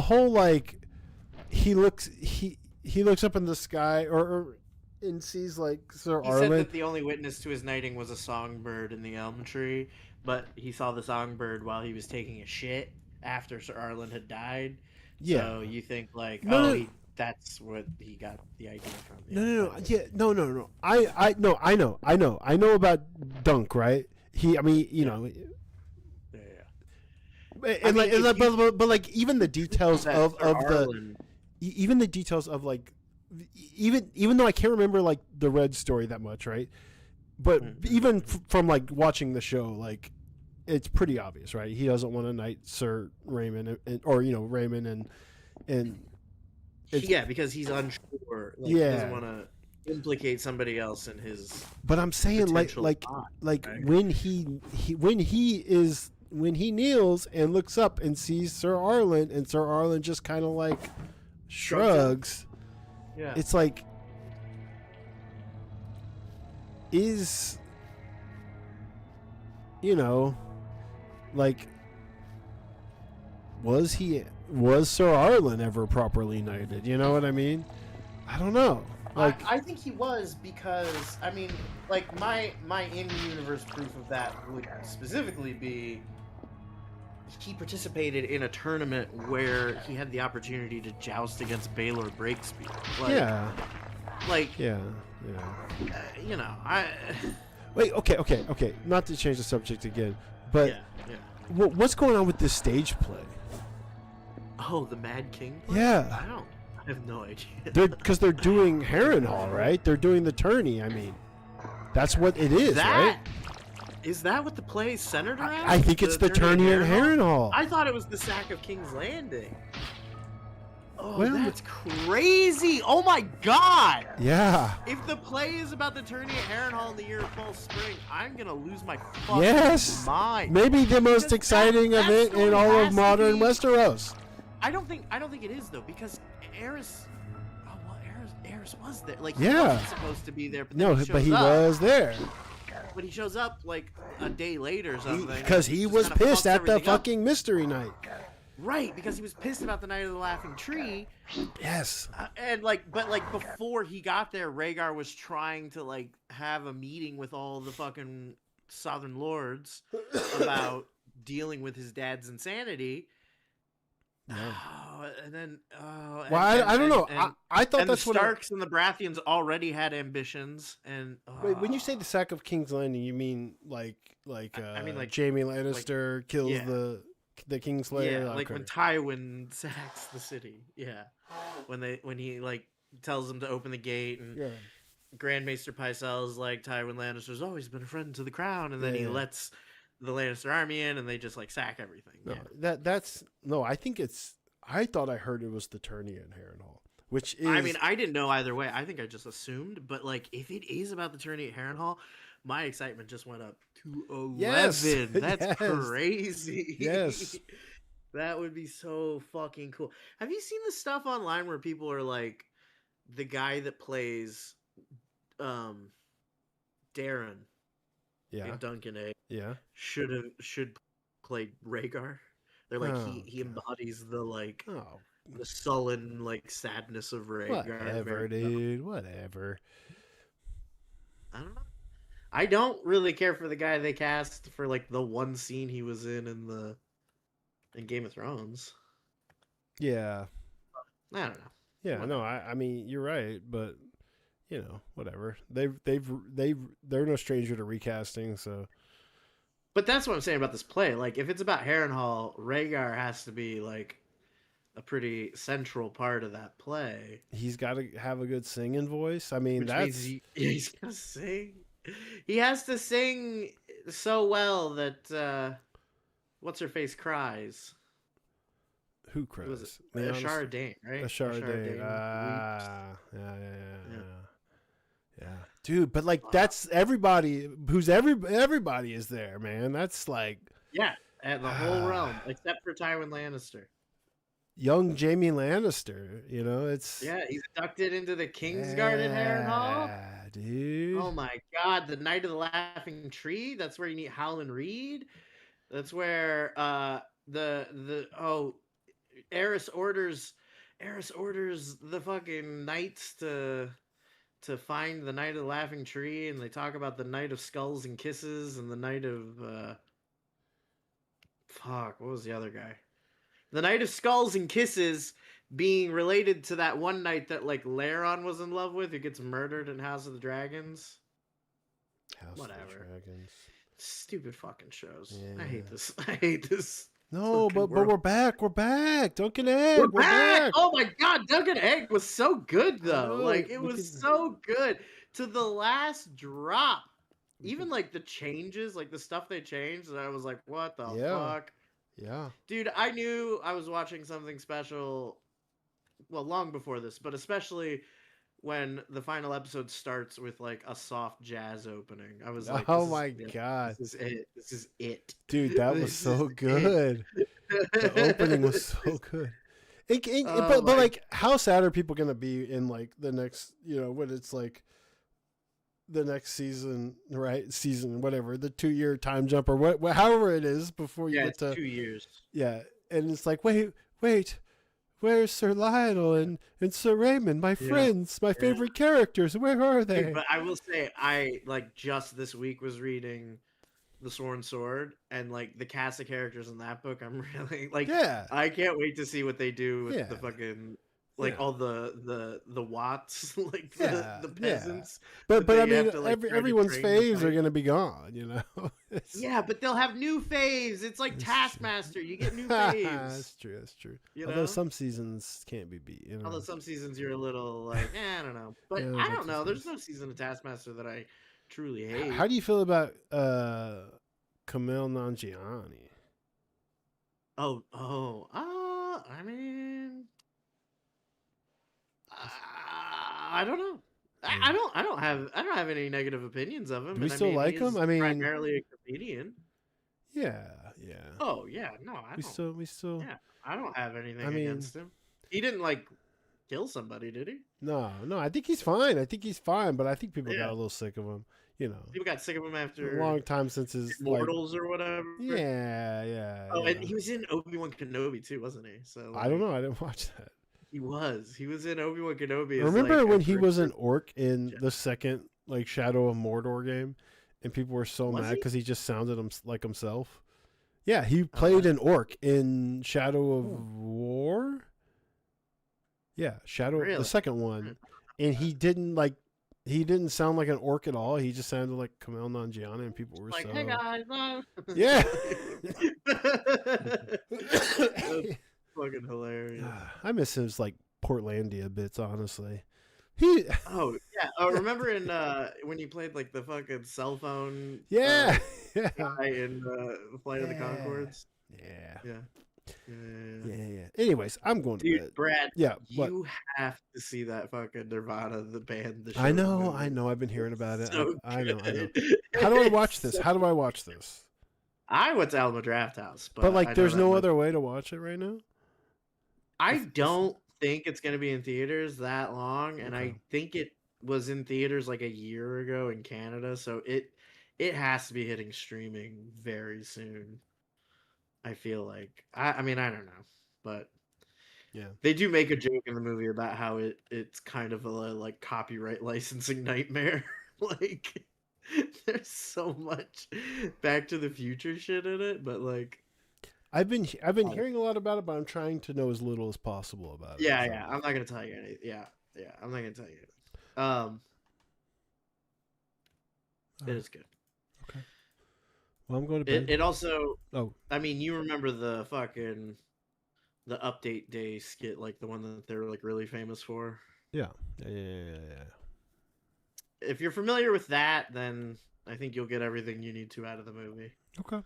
whole like he looks up in the sky or and sees like Sir Arlen. He said that the only witness to his knighting was a songbird in the elm tree, but he saw the songbird while he was taking a shit after Sir Arlen had died. Yeah. So you think like, that's what he got the idea from. No. I know about Dunk, right? I mean, you know. Yeah. But like even the details of the even the details of like even though I can't remember like the Red story that much, right? But even from like watching the show, like it's pretty obvious, right? He doesn't want to knight Sir Raymond or Raymond and because he's unsure. Like, he doesn't want to implicate somebody else in his. But I'm saying like when he kneels and looks up and sees Sir Arlen and Sir Arlen just kind of like shrugs. Yeah. It's like is like was Sir Arlen ever properly knighted? You know what I mean? I don't know. Like I think he was because I mean, like my in-universe proof of that would specifically be he participated in a tournament where he had the opportunity to joust against Baylor Breakspear. Wait, okay. Not to change the subject again, but what's going on with this stage play? Oh, the Mad King play? Yeah. I have no idea. Because they're doing Harrenhal, right? They're doing the tourney. I mean, that's what it is, right? Is that what the play is centered around? I think it's the tourney in Harrenhal. I thought it was the sack of King's Landing. Oh, Well, that's crazy! Oh my god! Yeah. If the play is about the tourney at Harrenhal in the year of False Spring, I'm gonna lose my fucking mind. Maybe the most exciting event in all of modern Westeros. I don't think it is though, because Aerys was there. Like, Yeah. he wasn't supposed to be there, but then But he was there. But he shows up like a day later or something. Because he was pissed at the fucking mystery night. Right, because he was pissed about the Night of the Laughing Tree. Yes. But before he got there, Rhaegar was trying to like have a meeting with all the fucking Southern Lords about dealing with his dad's insanity. No. And then, I don't know. I thought and that's the Starks and the Baratheons already had ambitions. And wait, when you say the sack of King's Landing, you mean like Jaime Lannister kills the Kingslayer? Yeah, like when Tywin sacks the city. Yeah, when he like tells them to open the gate and Grand Maester Pycelle is like, Tywin Lannister's always been a friend to the crown, and then he lets the Lannister army in, and they just like sack everything. No, I thought I heard it was the tourney in Harrenhal, which is. I mean, I didn't know either way. I think I just assumed, but like, if it is about the tourney at Harrenhal, my excitement just went up to 11. Yes. That's crazy. Yes. That would be so fucking cool. Have you seen the stuff online where people are like, the guy that plays Darren in Duncan A should play Rhaegar? They're like, he embodies the like the sullen like sadness of Rhaegar. Whatever, dude. Whatever. I don't know. I don't really care for the guy they cast for like the one scene he was in Game of Thrones. Yeah. I don't know. Yeah, no, I mean you're right, but you know, whatever. They're no stranger to recasting, so. But that's what I'm saying about this play. Like, if it's about Harrenhal, Rhaegar has to be like a pretty central part of that play. He's got to have a good singing voice. I mean, Which that's means he's gonna sing. He has to sing so well that what's her face cries. who Who was it? cries. Ashara Dane, right? Ashara Dane. Weeps. Yeah. Dude, but like that's everybody everybody is there, man. That's like And the whole realm except for Tywin Lannister. young Jamie Lannister, you know, it's He's inducted into the Kingsguard at Harrenhal. Dude. Oh my god, the Knight of the Laughing Tree. That's where you meet Howland Reed. That's where Eris orders the fucking knights to find the Knight of the Laughing Tree, and they talk about the Knight of Skulls and Kisses and the Knight of what was the other guy? The Knight of Skulls and Kisses being related to that one knight that like Laeron was in love with, who gets murdered in House of the Dragons. Whatever. Of the Dragons. Stupid fucking shows. Yeah. I hate this. No, but world. we're back. We're back. Duncan Egg. We're back. Oh my god, Duncan Egg was so good though. know, Like it was so good to the last drop. Even like the changes, like the stuff they changed, and I was like, what the fuck? Yeah. Dude, I knew I was watching something special, well, long before this, but especially when the final episode starts with like a soft jazz opening. I was like, oh my god. This is it. This is it. Dude, that was so good. The opening was so good. But like, how sad are people going to be in like the next, you know, when it's like the next season, right? Season, whatever, the 2-year time jump or what, however it is before you get to 2 years. Yeah. And it's like, wait, where's Sir Lionel and Sir Raymond, my friends, my favorite characters? Where are they? Dude, but I will say, I like just this week was reading The Sworn Sword, and like the cast of characters in that book, I'm really like, I can't wait to see what they do with the fucking like all the Watts, like the peasants. But I mean, to, like, everyone's faves are gonna be gone, you know. Yeah, but they'll have new faves. It's like Taskmaster. You get new faves. That's true. That's true. You Although know? some seasons can't be beat. You know? Although some seasons you're a little like, I don't know. But I don't know. There's no season of Taskmaster that I truly hate. How do you feel about Kumail Nanjiani? I mean, I don't know. I don't have any negative opinions of him. Do we still like him? I mean, primarily a comedian. Yeah. Oh yeah, no, we still. Yeah, I don't have anything against him. He didn't like kill somebody, did he? No. I think he's fine. But I think people got a little sick of him. You know, people got sick of him after a long time since his Immortals or whatever. Yeah. Oh, and he was in Obi-Wan Kenobi too, wasn't he? So I don't know. I didn't watch that. He was in Obi-Wan Kenobi. Remember when he was an orc in the second like Shadow of Mordor game, and people were so mad because he just sounded like himself. Yeah, he played an orc in Shadow of War. Yeah, the second one, and he didn't sound like an orc at all. He just sounded like Kumail Nanjiani, and people were like, "Hey guys, yeah." Fucking hilarious. I miss his like Portlandia bits, honestly. Remember in when you played like the fucking cell phone guy in Flight of the Conchords? Yeah. Anyways, I'm going to bed. Brad, you have to see that fucking Nirvana, the band, the show. I know, I've been hearing about it. So I know. How do I watch this? I went to Alamo Draft House, but like there's no other way to watch it right now? I don't think it's going to be in theaters that long, and I think it was in theaters like a year ago in Canada, so it has to be hitting streaming very soon. I feel like I mean I don't know, but they do make a joke in the movie about how it's kind of a like copyright licensing nightmare. Like there's so much Back to the Future shit in it, but like I've been hearing a lot about it, but I'm trying to know as little as possible about it. Yeah. I'm not gonna tell you anything. Yeah. I'm not gonna tell you. It is good. Okay. Well, I'm going to bed. It also. Oh. I mean, you remember the fucking the update day skit, like the one that they're like really famous for. Yeah. If you're familiar with that, then I think you'll get everything you need to out of the movie. Okay.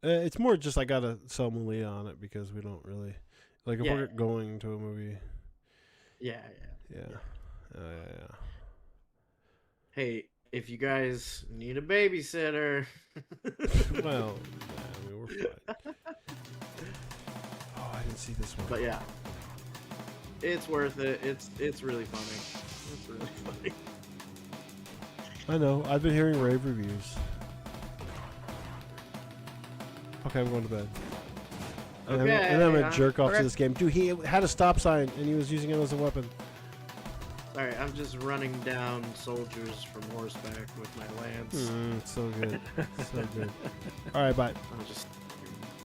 It's more just I gotta sell Malia on it because we don't really like if we're going to a movie. Yeah. Yeah. Hey, if you guys need a babysitter, Well, I mean, we're fine. Oh, I didn't see this one. but yeah, it's worth it. It's really funny. It's really funny. I know. I've been hearing rave reviews. Okay, I'm going to bed. And then I'm gonna jerk off to this game. Dude, he had a stop sign and he was using it as a weapon. Alright, I'm just running down soldiers from horseback with my lance. So good. So good. Alright, bye. I'm just